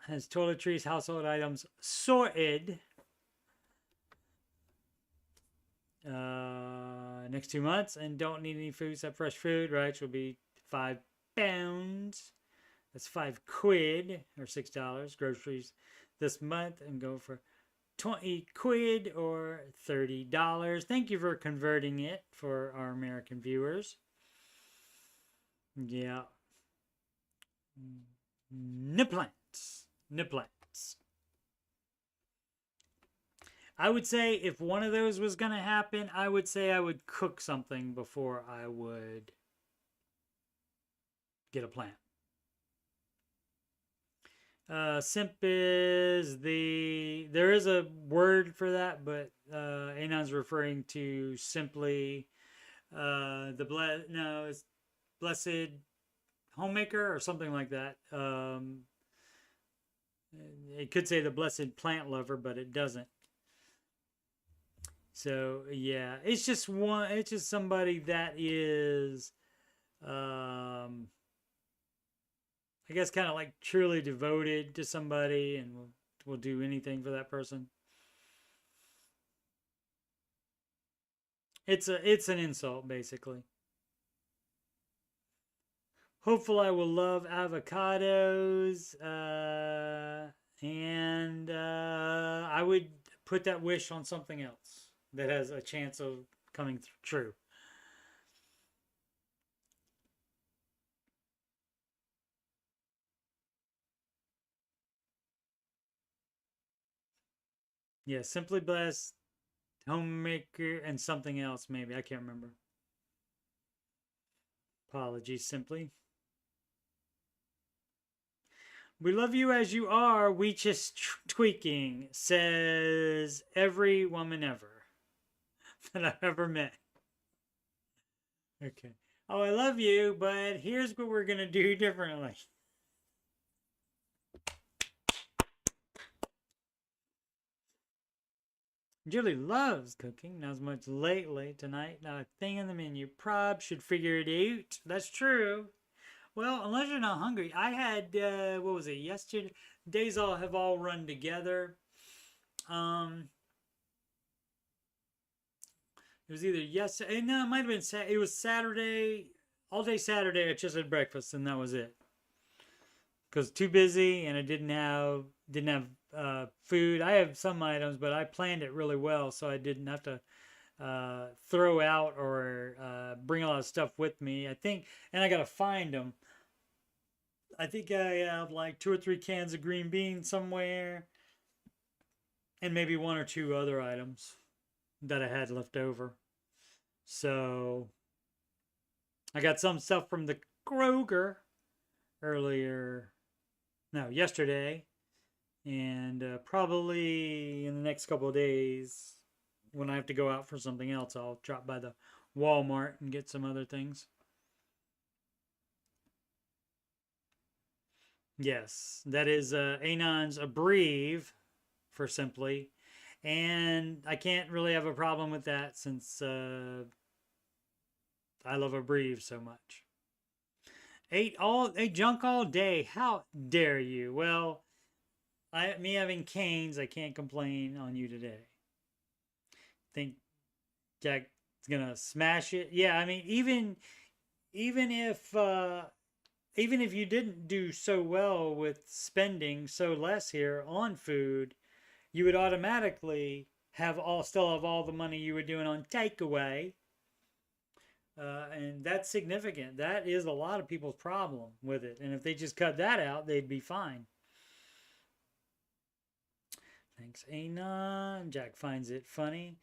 Speaker 1: Has toiletries, household items sorted. Next 2 months and don't need any food except fresh food, right? Which will be £5. That's £5 or $6 groceries this month and go for 20 quid or $30. Thank you for converting it for our American viewers. Yeah. Niplants. I would say if one of those was going to happen, I would say I would cook something before I would get a plant. Simp is there is a word for that, but Anon's referring to simply it's blessed homemaker or something like that. It could say the blessed plant lover, but it doesn't. So yeah, it's just somebody that is I guess kind of like truly devoted to somebody and will do anything for that person. It's an insult basically. Hopefully I will love avocados, and I would put that wish on something else that has a chance of coming true. Yeah, Simply Blessed, Homemaker, and something else maybe. I can't remember. Apologies, Simply. We love you as you are. We just tweaking, says every woman ever that I've ever met. Okay. Oh, I love you, but here's what we're going to do differently. Julie loves cooking, not as much lately. Tonight, not a thing on the menu. Prob should figure it out. That's true. Well, unless you're not hungry. I had, what was it, yesterday? Days have all run together. It was either yesterday, no, it might have been, it was Saturday, all day Saturday I just had breakfast and that was it. Because too busy and I didn't have food. I have some items, but I planned it really well, so I didn't have to throw out or bring a lot of stuff with me. I think, and I got to find them. I think I have like 2 or 3 cans of green beans somewhere, and maybe 1 or 2 other items that I had left over. So I got some stuff from the Kroger yesterday, and probably in the next couple of days, when I have to go out for something else, I'll drop by the Walmart and get some other things. Yes, that is Anon's Abreve for Simply, and I can't really have a problem with that since I love Abreve so much. Ate junk all day. How dare you? Well, me having canes, I can't complain on you today. Think Jack's gonna smash it? Yeah, I mean, even if you didn't do so well with spending so less here on food, you would automatically still have all the money you were doing on takeaway. And that's significant. That is a lot of people's problem with it. And if they just cut that out, they'd be fine. Thanks, Anon. Jack finds it funny.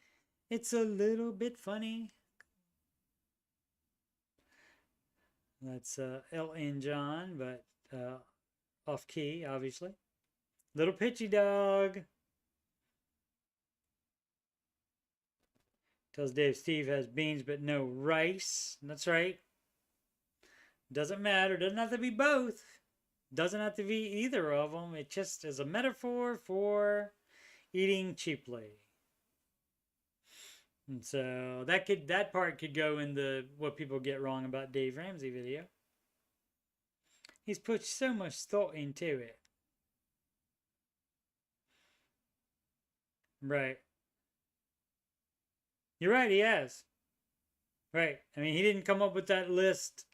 Speaker 1: It's a little bit funny. That's Elton John, but off key, obviously. Little pitchy dog. Tells Dave Steve has beans but no rice. That's right. Doesn't matter. Doesn't have to be both. Doesn't have to be either of them. It just is a metaphor for eating cheaply. And so that part could go in the what people get wrong about Dave Ramsey video. He's put so much thought into it. Right. You're right, he has. Right. I mean, he didn't come up with that list,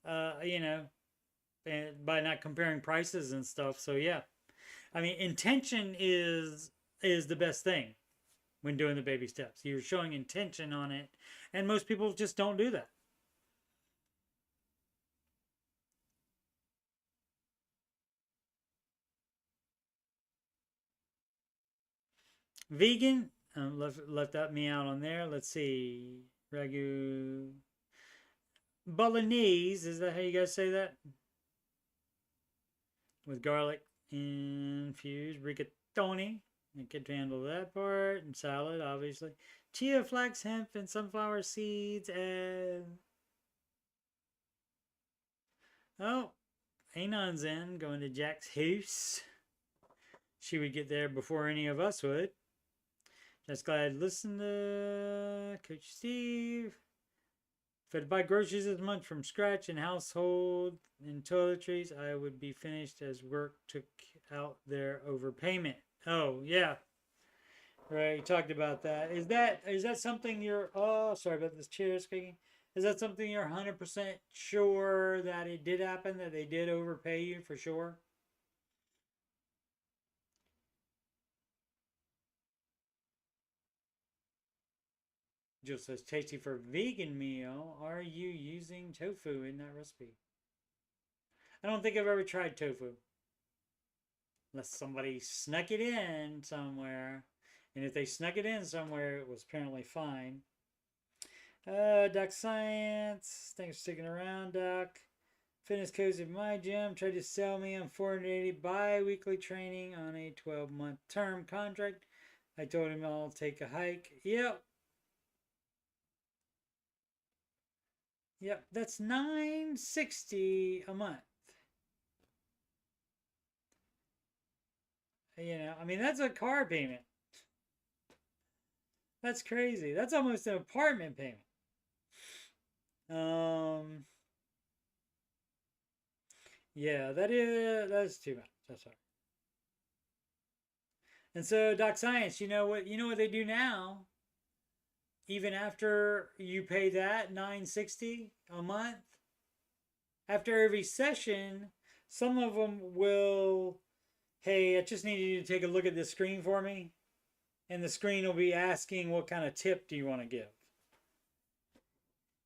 Speaker 1: and by not comparing prices and stuff. So yeah. I mean, intention is the best thing when doing the baby steps. You're showing intention on it, and most people just don't do that. Vegan, left out me out on there. Let's see. Ragu Bolognese, is that how you guys say that? With garlic infused rigatoni. I could handle that part. And salad, obviously. Chia, flax, hemp, and sunflower seeds. And oh, Anon's in, going to Jack's house. She would get there before any of us would. Just glad to listen to Coach Steve. If I'd buy groceries this month from scratch and household and toiletries, I would be finished as work took out their overpayment. Oh, yeah. Right, you talked about that. Is that something you're... Oh, sorry about this chair squeaking. Is that something you're 100% sure that it did happen, that they did overpay you for sure? Just says tasty for vegan meal. Are you using tofu in that recipe? I don't think I've ever tried tofu. Unless somebody snuck it in somewhere. And if they snuck it in somewhere, it was apparently fine. Doc Science. Thanks for sticking around, Doc. Fitness coach at my gym tried to sell me on 480 bi-weekly training on a 12-month term contract. I told him I'll take a hike. Yep. Yep, that's $960 a month. I mean, that's a car payment. That's crazy. That's almost an apartment payment. Yeah, that's too much. That's all. And so, Doc Science, you know what they do now? Even after you pay that $960 a month, after every session, some of them will, hey, I just need you to take a look at this screen for me. And the screen will be asking what kind of tip do you want to give.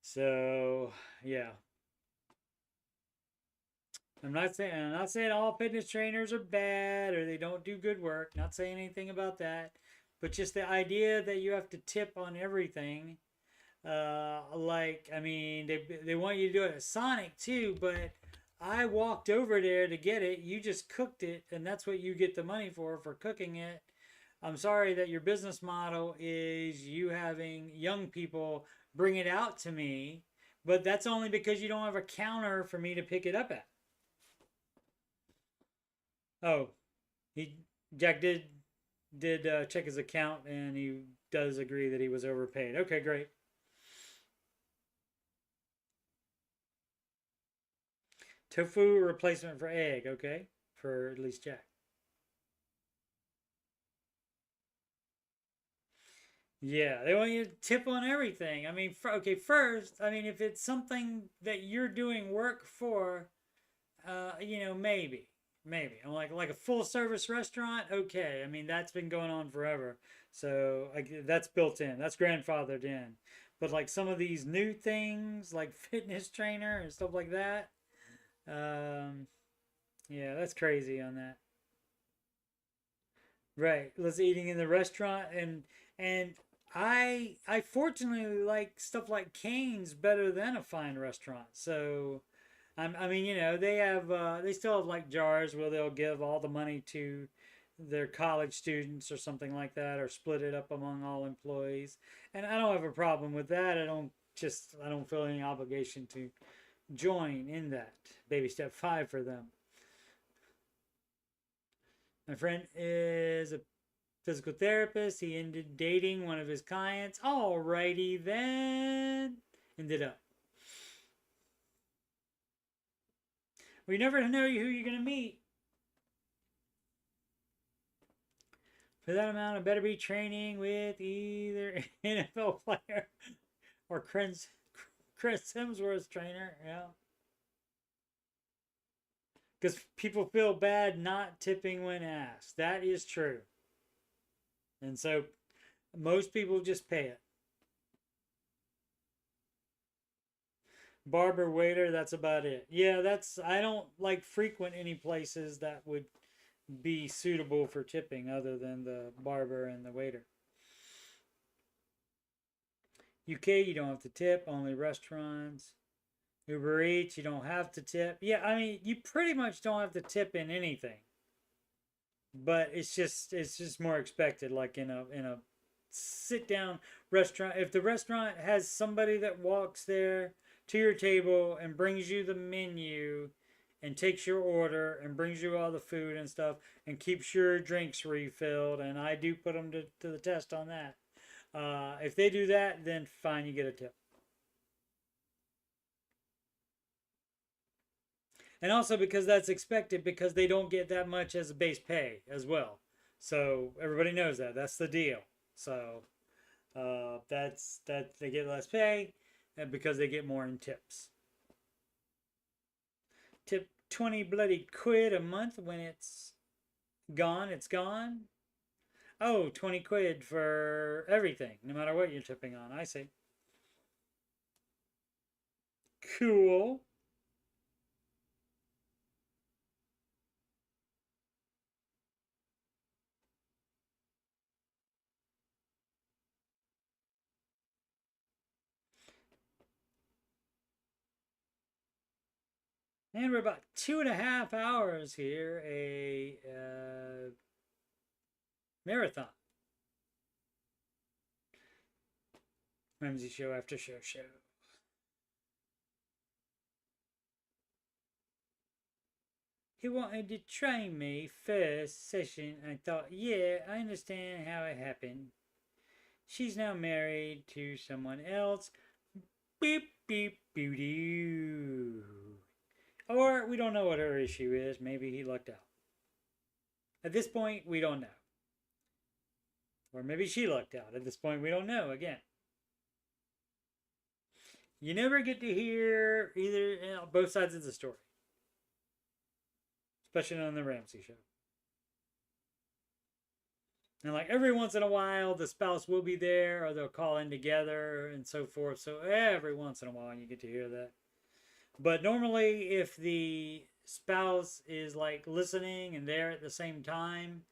Speaker 1: So, yeah. I'm not saying all fitness trainers are bad or they don't do good work. Not saying anything about that, but just the idea that you have to tip on everything. Like, I mean, they want you to do it at Sonic too, but I walked over there to get it. You just cooked it, and that's what you get the money for cooking it. I'm sorry that your business model is you having young people bring it out to me, but that's only because you don't have a counter for me to pick it up at. Oh, he Jack did check his account, and he does agree that he was overpaid. Okay, great. Tofu replacement for egg. Okay, for at least Jack. Yeah, they want you to tip on everything. I mean, okay, first, I mean, if it's something that you're doing work for, maybe, maybe. I'm like a full service restaurant. Okay, I mean that's been going on forever, so like that's built in. That's grandfathered in. But like some of these new things, like fitness trainer and stuff like that, um, yeah, that's crazy on that. Right. Let's eating in the restaurant and I fortunately like stuff like Cane's better than a fine restaurant. So I mean, they still have like jars where they'll give all the money to their college students or something like that, or split it up among all employees. And I don't have a problem with that. I don't feel any obligation to join in that. Baby step 5 for them. My friend is a physical therapist. He ended dating one of his clients. Alrighty then. Ended up. We never know who you're gonna meet. For that amount, I better be training with either NFL player or Chris Hemsworth's trainer. Yeah, because people feel bad not tipping when asked. That is true, and so most people just pay it. Barber, waiter, that's about it. Yeah, that's I don't like frequent any places that would be suitable for tipping other than the barber and the waiter. UK, you don't have to tip, only restaurants. Uber Eats, you don't have to tip. Yeah, I mean, you pretty much don't have to tip in anything, but it's just more expected. Like in a sit down restaurant, if the restaurant has somebody that walks there to your table and brings you the menu and takes your order and brings you all the food and stuff and keeps your drinks refilled, and I do put them to the test on that. If they do that, then fine, you get a tip. And also because that's expected because they don't get that much as a base pay as well. So everybody knows that. That's the deal. So that's that they get less pay because they get more in tips. Tip 20 bloody quid a month when it's gone, it's gone. Oh, 20 quid for everything, no matter what you're tipping on. I see. Cool. And we're about 2.5 hours here, a marathon. Ramsey show after show. He wanted to train me first session. I thought, yeah, I understand how it happened. She's now married to someone else. Beep, beep, boo doo. Or we don't know what her issue is. Maybe he lucked out. At this point, we don't know. Or maybe she lucked out. At this point, we don't know again. You never get to hear both sides of the story, especially on the Ramsey show. And like every once in a while, the spouse will be there, or they'll call in together and so forth. So every once in a while, you get to hear that. But normally, if the spouse is like listening and there at the same time,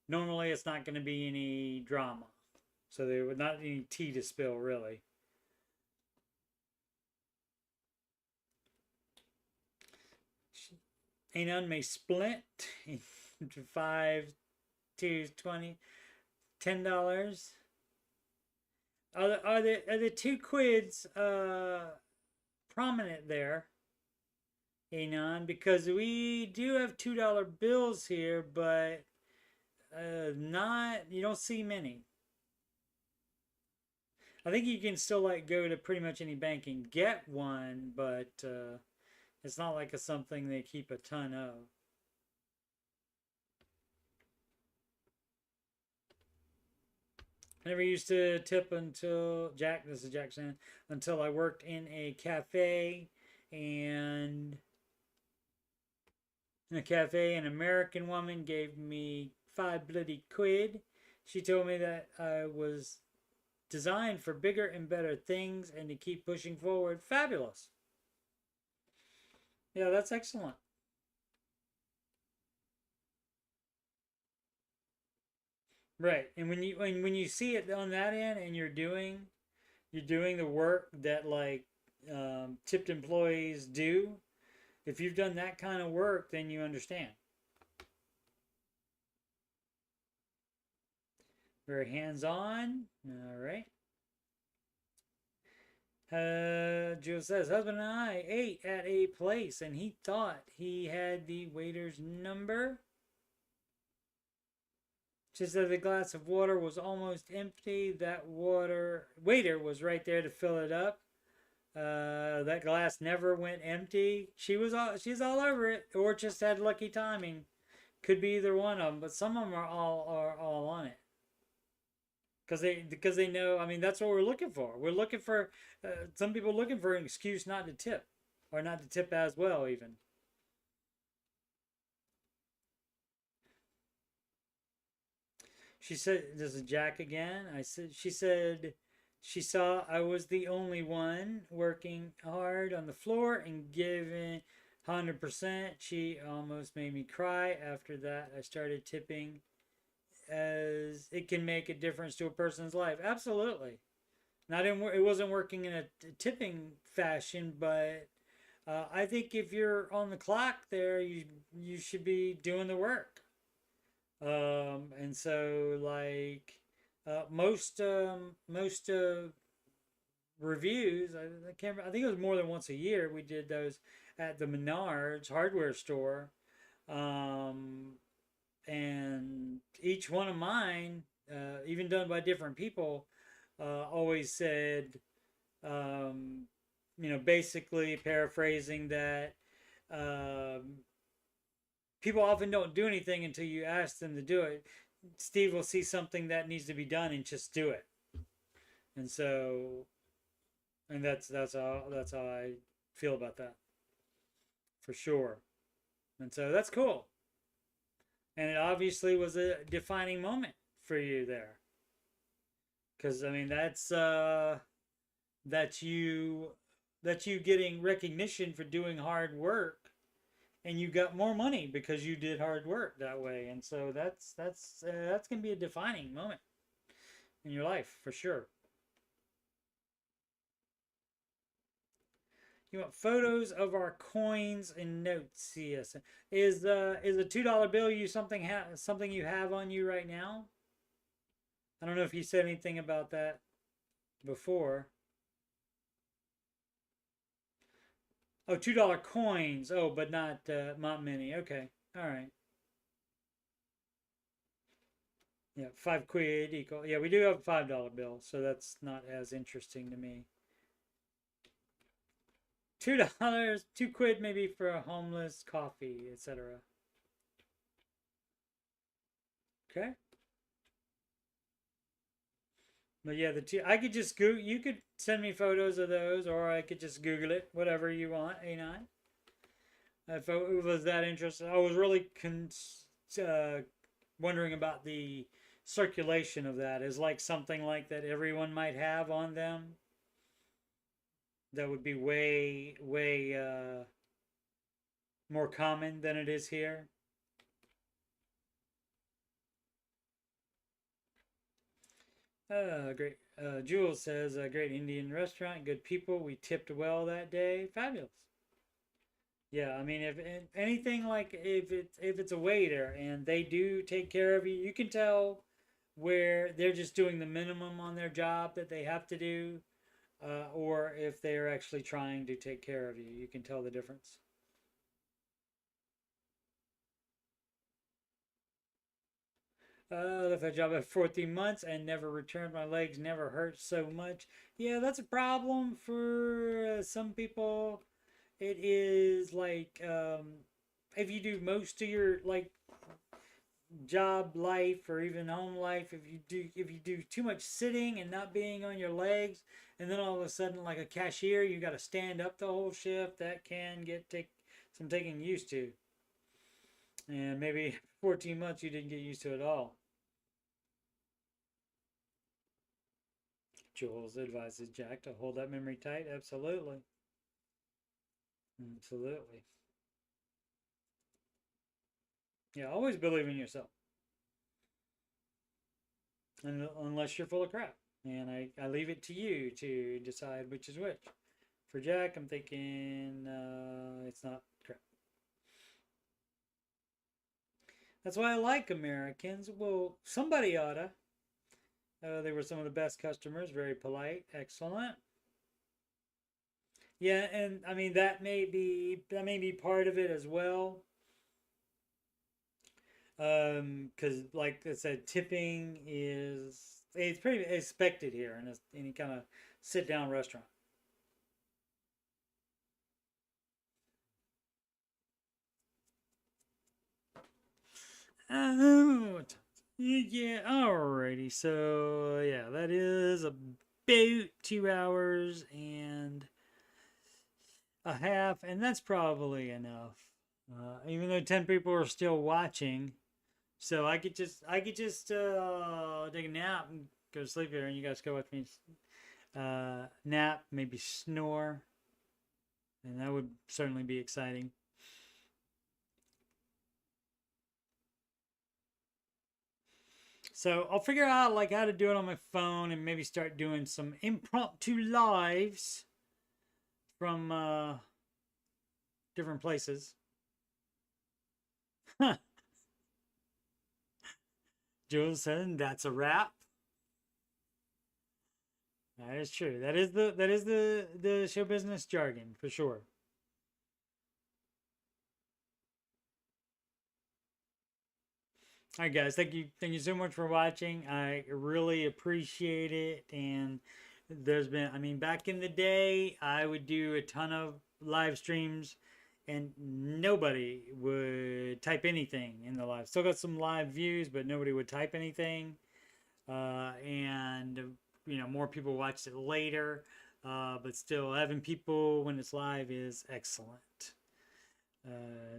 Speaker 1: normally it's not going to be any drama. So there would not any tea to spill, really. A none may split into 5, 2, 20, $10. Are the two quids prominent there, Anon? Because we do have $2 bills here, but not, you don't see many. I think you can still like go to pretty much any bank and get one, but it's not like it's something they keep a ton of. I never used to tip until this is Jackson, until I worked in a cafe, and in a cafe, an American woman gave me 5 bloody quid. She told me that I was designed for bigger and better things and to keep pushing forward. Fabulous. Yeah, that's excellent. Right. And when you see it on that end and you're doing the work that like tipped employees do, if you've done that kind of work, then you understand. Very hands-on. All right. Jill says, husband and I ate at a place and he thought he had the waiter's number. She said the glass of water was almost empty. That waiter was right there to fill it up. That glass never went empty. She's all over it, or just had lucky timing. Could be either one of them, but some of them are all on it. Because they know. I mean, that's what we're looking for. We're looking for some people looking for an excuse not to tip, or not to tip as well, even. She said, "This is Jack again." She said she saw I was the only one working hard on the floor and giving 100%. She almost made me cry. After that, I started tipping, as it can make a difference to a person's life. Absolutely. It wasn't working in a tipping fashion, but I think if you're on the clock there, you should be doing the work. And so like most reviews, I can't remember, I think it was more than once a year we did those at the Menards hardware store. And each one of mine, even done by different people, always said, basically paraphrasing that, people often don't do anything until you ask them to do it. Steve will see something that needs to be done and just do it. And so, and that's how I feel about that, for sure. And so that's cool. And it obviously was a defining moment for you there. Because I mean that's you getting recognition for doing hard work, and you got more money because you did hard work that way. And so that's gonna be a defining moment in your life for sure. You want photos of our coins and notes? Yes. Is a $2 bill something you have on you right now? I don't know if you said anything about that before. Oh, $2 coins. Oh, but not many. Okay. All right. Yeah, 5 quid equal. Yeah, we do have a $5 bill, so that's not as interesting to me. $2, 2 quid maybe for a homeless coffee, etc. Okay. But yeah, the two, I could just Google, you could send me photos of those, or I could just Google it, whatever you want, A9. If it was that interesting, I was really wondering about the circulation of that. Is like something like that everyone might have on them. That would be way more common than it is here. Great. Jules says, a great Indian restaurant, good people. We tipped well that day. Fabulous. Yeah, I mean, if anything like if it's a waiter and they do take care of you, you can tell where they're just doing the minimum on their job that they have to do, or if they are actually trying to take care of you. You can tell the difference. Left that job at 14 months and never returned. My legs never hurt so much. Yeah, that's a problem for some people. It is like if you do most of your like job life or even home life, if you do too much sitting and not being on your legs, and then all of a sudden like a cashier, you got to stand up the whole shift. That can get some taking used to, and maybe 14 months you didn't get used to it all. Jules advises Jack to hold that memory tight. Absolutely. Absolutely. Yeah, always believe in yourself. And unless you're full of crap. And I leave it to you to decide which is which. For Jack, I'm thinking it's not crap. That's why I like Americans. Well, somebody oughta. They were some of the best customers, very polite, excellent. Yeah, and I mean that may be part of it as well. Because like I said, tipping it's pretty expected here in any kind of sit down restaurant. Oh, yeah, alrighty. So yeah, that is about 2 hours and a half, and that's probably enough. Even though 10 people are still watching, so I could just take a nap and go to sleep here, and you guys go with me. Nap, maybe snore, and that would certainly be exciting. So I'll figure out like how to do it on my phone and maybe start doing some impromptu lives from different places. Jules said that's a wrap. That is true. That is the show business jargon for sure. All right, guys. Thank you so much for watching. I really appreciate it. And I mean, back in the day, I would do a ton of live streams, and nobody would type anything in the live. Still got some live views, but nobody would type anything. And more people watched it later. But still, having people when it's live is excellent.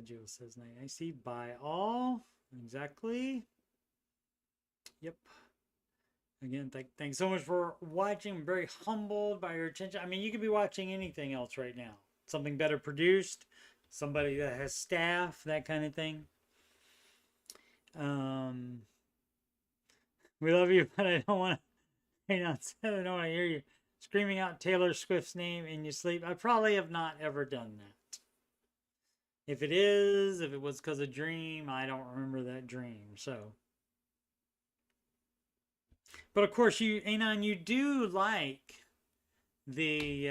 Speaker 1: Jill says, nice. I see. Bye all. Exactly. Yep. Again, thanks so much for watching. I'm very humbled by your attention. I mean, you could be watching anything else right now. Something better produced, somebody that has staff, that kind of thing. Um, we love you, but I don't want to. I don't want to hear you screaming out Taylor Swift's name in your sleep. I probably have not ever done that. If it was because of dream, I don't remember that dream. So, but of course, Anon, you do like the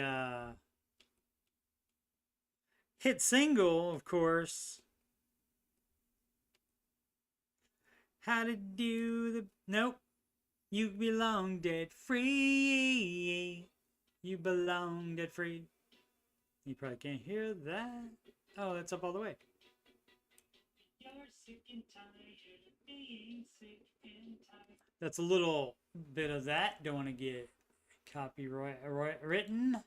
Speaker 1: hit single, of course. How to do the nope. You belong dead free. You belong dead free. You probably can't hear that. Oh, that's up all the way. You're sick and tired of being sick and tired. That's a little bit of that. Don't want to get copyright written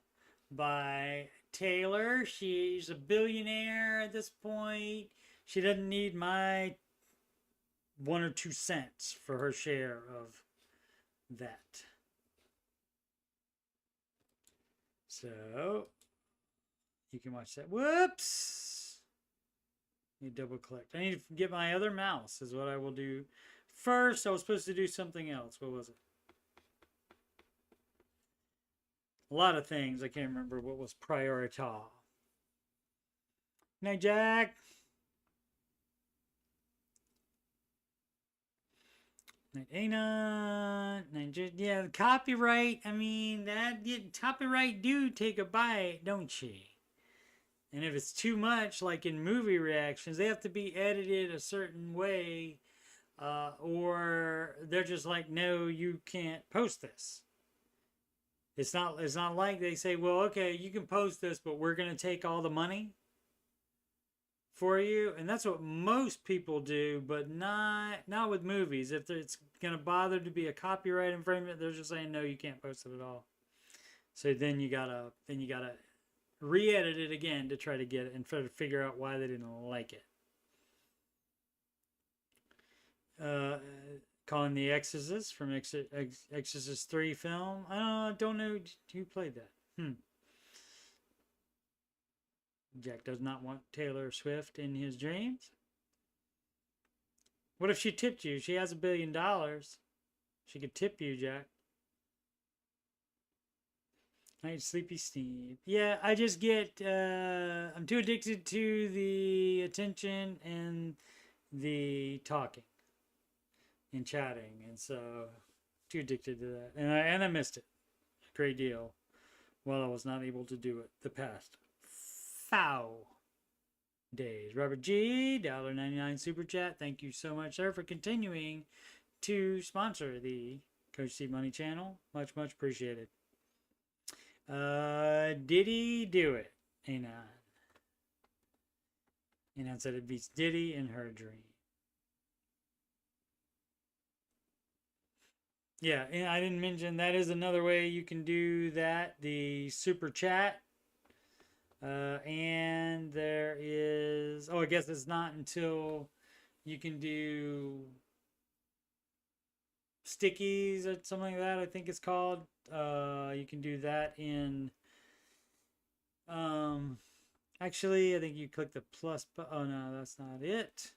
Speaker 1: by Taylor. She's a billionaire at this point. She doesn't need my 1 or 2 cents for her share of that. So you can watch that. Whoops. You double clicked. I need to get my other mouse is what I will do. First, I was supposed to do something else. What was it? A lot of things. I can't remember what was priority. Night, Jack. Night, Ana. Yeah, copyright. I mean, copyright do take a bite, don't she? And if it's too much, like in movie reactions, they have to be edited a certain way, or they're just like, no, you can't post this. It's not like they say, well, okay, you can post this, but we're going to take all the money for you. And that's what most people do, but not with movies. If it's going to bother to be a copyright infringement, they're just saying, no, you can't post it at all. So then you gotta re-edit it again to try to get it and try to figure out why they didn't like it. Calling The Exorcist from Exorcist 3 film. I don't know who played that. Jack does not want Taylor Swift in his dreams. What if she tipped you? She has $1 billion. She could tip you, Jack. Night, Sleepy Steve. Yeah, I just get, I'm too addicted to the attention and the talking and chatting, and so too addicted to that. And I missed it a great deal while I was not able to do it the past foul days. Robert G, $1.99 super chat. Thank you so much, sir, for continuing to sponsor the Coach Steve Money channel. Much appreciated. Did he do it? Anon. Anon said it beats Diddy in her dream. Yeah, and I didn't mention that is another way you can do that, the super chat. And there is, I guess it's not until you can do stickies or something like that, I think it's called. You can do that in, actually, I think you click the plus, oh no, that's not it.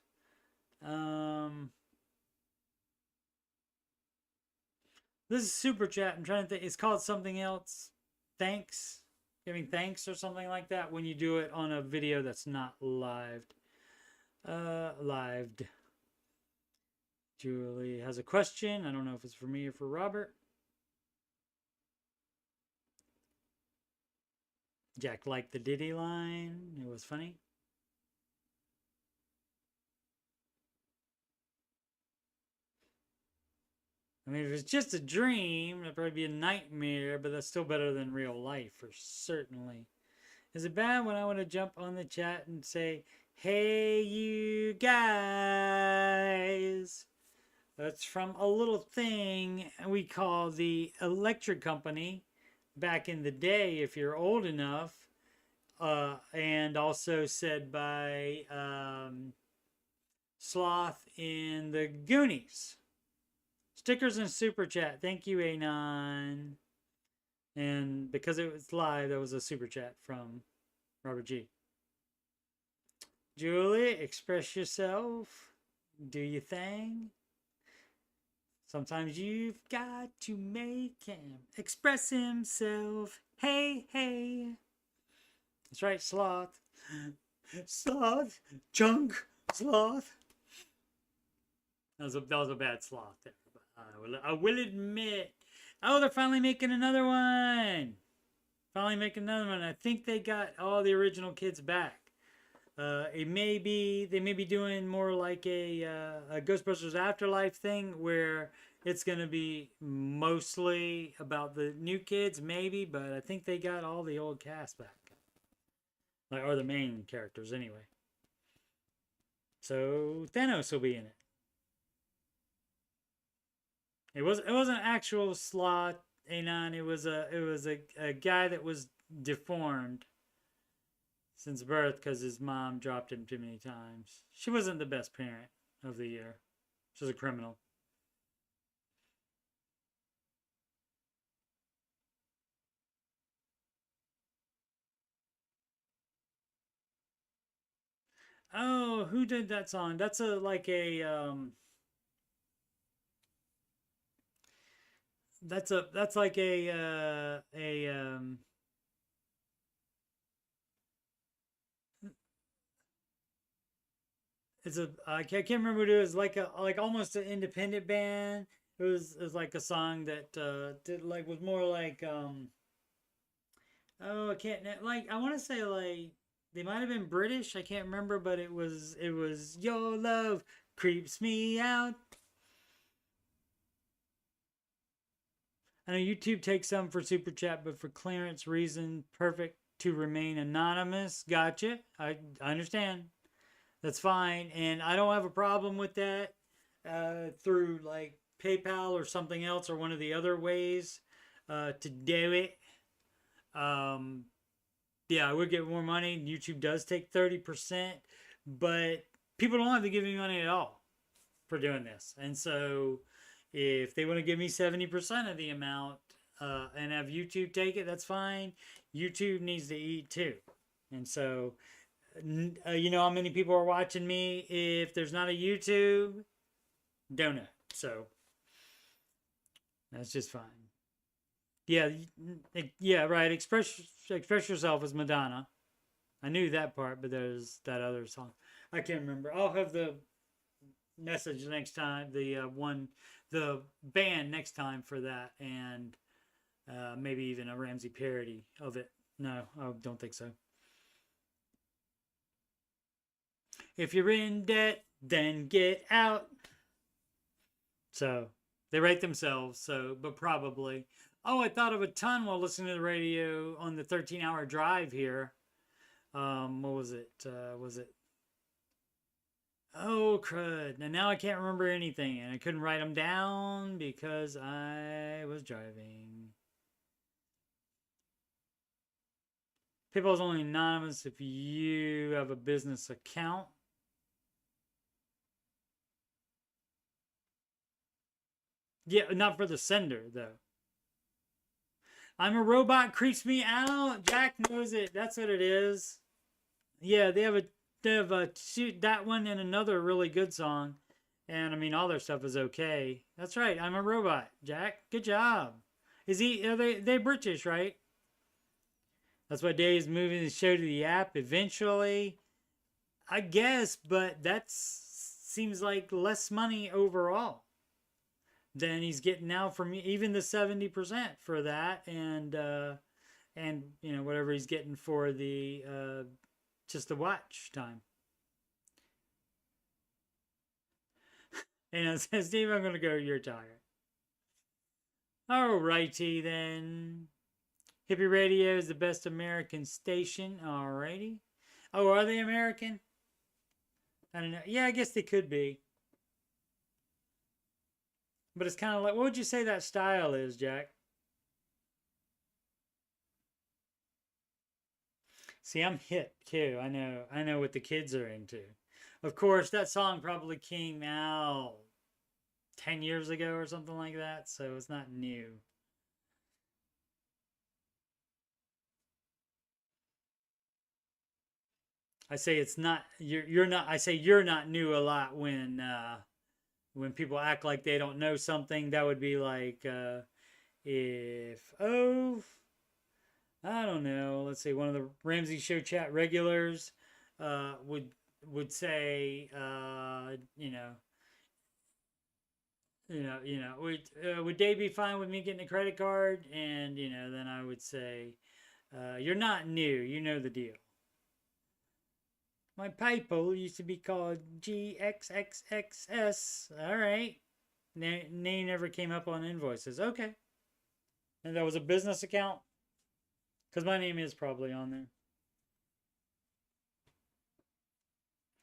Speaker 1: This is super chat. I'm trying to think. It's called something else. Thanks. Giving thanks or something like that when you do it on a video that's not lived. Lived. Julie has a question. I don't know if it's for me or for Robert. Jack liked the Diddy line. It was funny. I mean, if it's just a dream, it'd probably be a nightmare, but that's still better than real life, for certainly. Is it bad when I want to jump on the chat and say, hey, you guys? That's from a little thing we call the electric company back in the day, if you're old enough, and also said by Sloth in the Goonies. Stickers and super chat. Thank you, Anon. And because it was live, that was a super chat from Robert G. Julie, express yourself. Do your thing. Sometimes you've got to make him express himself. Hey, hey. That's right, Sloth. Sloth. Chunk. Sloth. That was a bad sloth there. I will admit. Oh, they're finally making another one. I think they got all the original kids back. They may be doing more like a Ghostbusters Afterlife thing where it's going to be mostly about the new kids, maybe, but I think they got all the old cast back. Or the main characters, anyway. So Thanos will be in it. It wasn't an actual sloth, Anon. It was a guy that was deformed since birth because his mom dropped him too many times. She wasn't the best parent of the year. She was a criminal. Oh, who did that song? That's a like that's like it's a I can't remember what it was, like a like almost an independent band. It was like a song that did like was more like oh, I can't like I want to say like they might have been British. I can't remember, but it was your love creeps me out. I know YouTube takes some for super chat, but for clearance reason, perfect to remain anonymous. Gotcha. I understand. That's fine, and I don't have a problem with that through like PayPal or something else or one of the other ways to do it. Um, yeah, I would get more money. YouTube does take 30%, but people don't have to give me money at all for doing this. And so if they want to give me 70% of the amount and have YouTube take it, that's fine. YouTube needs to eat too. And so, you know how many people are watching me? If there's not a YouTube, donut. So that's just fine. Yeah, yeah, right. Express yourself as Madonna. I knew that part, but there's that other song. I can't remember. I'll have the message next time. The band next time for that, and maybe even a Ramsey parody of it. No, I don't think so. If you're in debt, then get out. So they rate themselves. So, but probably. Oh, I thought of a ton while listening to the radio on the 13-hour drive here. What was it? Was it? Oh, crud. Now I can't remember anything, and I couldn't write them down because I was driving. PayPal is only anonymous if you have a business account. Yeah, not for the sender, though. I'm a robot creeps me out. Jack knows it. That's what it is. Yeah, they have a shoot that one and another really good song. And I mean all their stuff is okay. That's right. I'm a robot, Jack. Good job. Is he are they British, right? That's why Dave's moving the show to the app eventually. I guess, but that seems like less money overall than he's getting now from even the 70% for that, and you know whatever he's getting for the just the watch time. And it says, Steve, I'm gonna go. You're tired. Alrighty then. Hippie Radio is the best American station. Alrighty. Oh, are they American? I don't know. Yeah, I guess they could be. But it's kind of like, what would you say that style is, Jack? See, I'm hip too. I know what the kids are into. Of course, that song probably came out 10 years ago or something like that, so it's not new. I say it's not you're not I say you're not new a lot when people act like they don't know something. That would be like if oh I don't know, let's say one of the Ramsey show chat regulars would say would Dave be fine with me getting a credit card? And then I would say, you're not new, you know the deal. My PayPal used to be called GXXXS. All right. Name never came up on invoices. Okay. And that was a business account? Because my name is probably on there.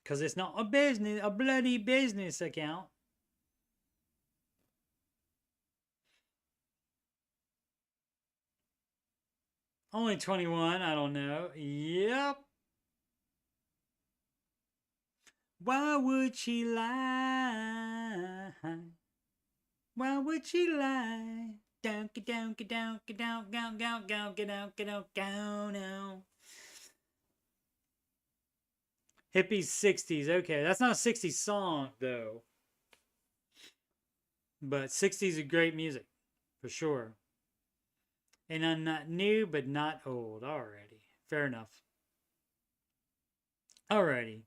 Speaker 1: Because it's not a bloody business account. Only 21, I don't know. Yep. Why would she lie? Why would she lie? Down, get down, get down, get down, down, down, down, get down, get down, down, down. Hippie 60s. Okay, that's not a 60s song, though. But 60s is great music, for sure. And I'm not new, but not old. Alrighty. Fair enough. Alrighty.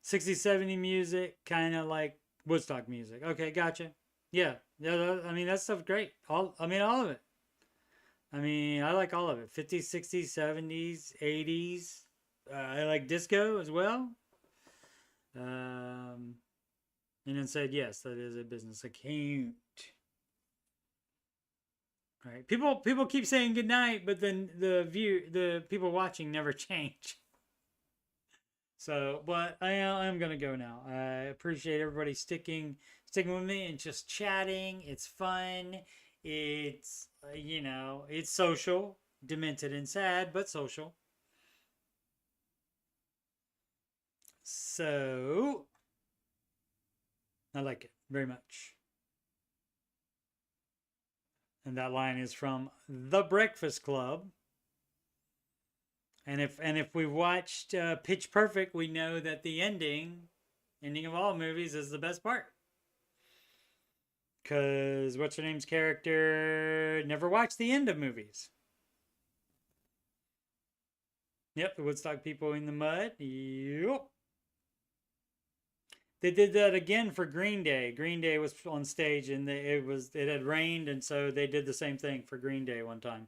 Speaker 1: 60, 70 music, kind of like Woodstock music. Okay, gotcha. Yeah. Yeah, I mean, that stuff's great. All of it. I mean, I like all of it. 50s, 60s, 70s, 80s. I like disco as well. And then said, yes, that is a business account. All right. People keep saying good night, but then the people watching never change. So, but I am gonna go now. I appreciate everybody sticking with me and just chatting. It's fun. It's it's social, demented and sad, but social. So I like it very much. And that line is from The Breakfast Club. And if we've watched Pitch Perfect, we know that the ending of all movies is the best part. Because what's her name's character never watched the end of movies. Yep, the Woodstock people in the mud. Yep. They did that again for Green Day. Green Day was on stage and it had rained, and so they did the same thing for Green Day one time.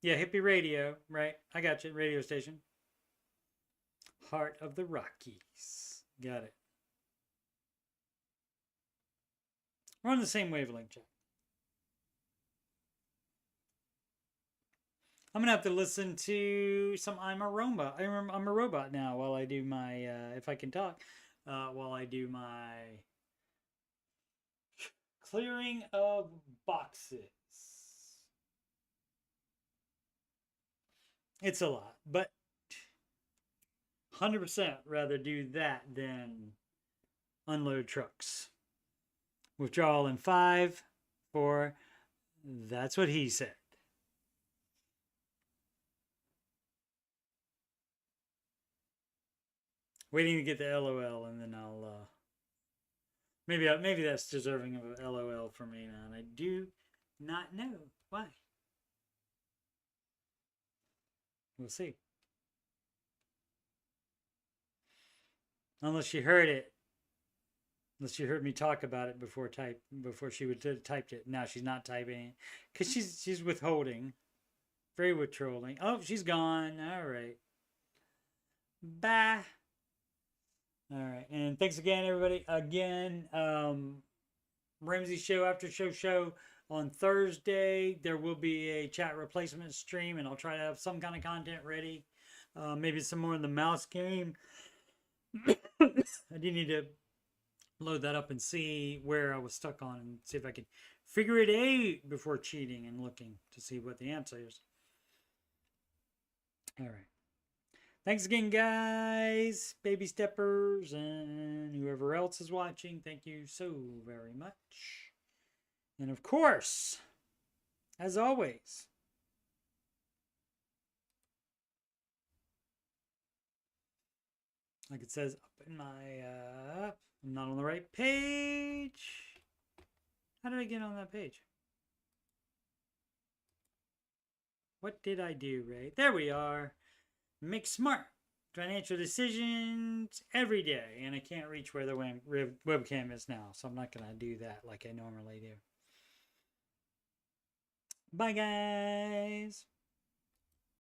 Speaker 1: Yeah, hippie radio, right? I got you. Radio station. Heart of the Rockies. Got it. We're on the same wavelength, Jack. I'm gonna have to listen to some I'm a Robot. I'm a Robot now while I do my if I can talk. While I do my clearing of boxes. It's a lot, but 100% rather do that than unload trucks. Withdrawal in 5, 4. That's what he said. Waiting to get the LOL, and then I'll maybe that's deserving of a LOL for me now, and I do not know why. We'll see. Unless she heard it. Unless she heard me talk about it before she would typed it. Now she's not typing it because she's withholding, very withholding. Oh, she's gone. All right. Bye. All right, and thanks again, everybody. Again, Ramsey show after show on Thursday. There will be a chat replacement stream, and I'll try to have some kind of content ready. Maybe some more in the mouse game. I do need to load that up and see where I was stuck on and see if I can figure it out before cheating and looking to see what the answer is. All right. Thanks again, guys, baby steppers, and whoever else is watching. Thank you so very much. And of course, as always, like it says up in my, I'm not on the right page. How did I get on that page? What did I do, Ray? There we are. Make smart financial decisions every day. And I can't reach where the webcam is now, so I'm not going to do that like I normally do. Bye, guys.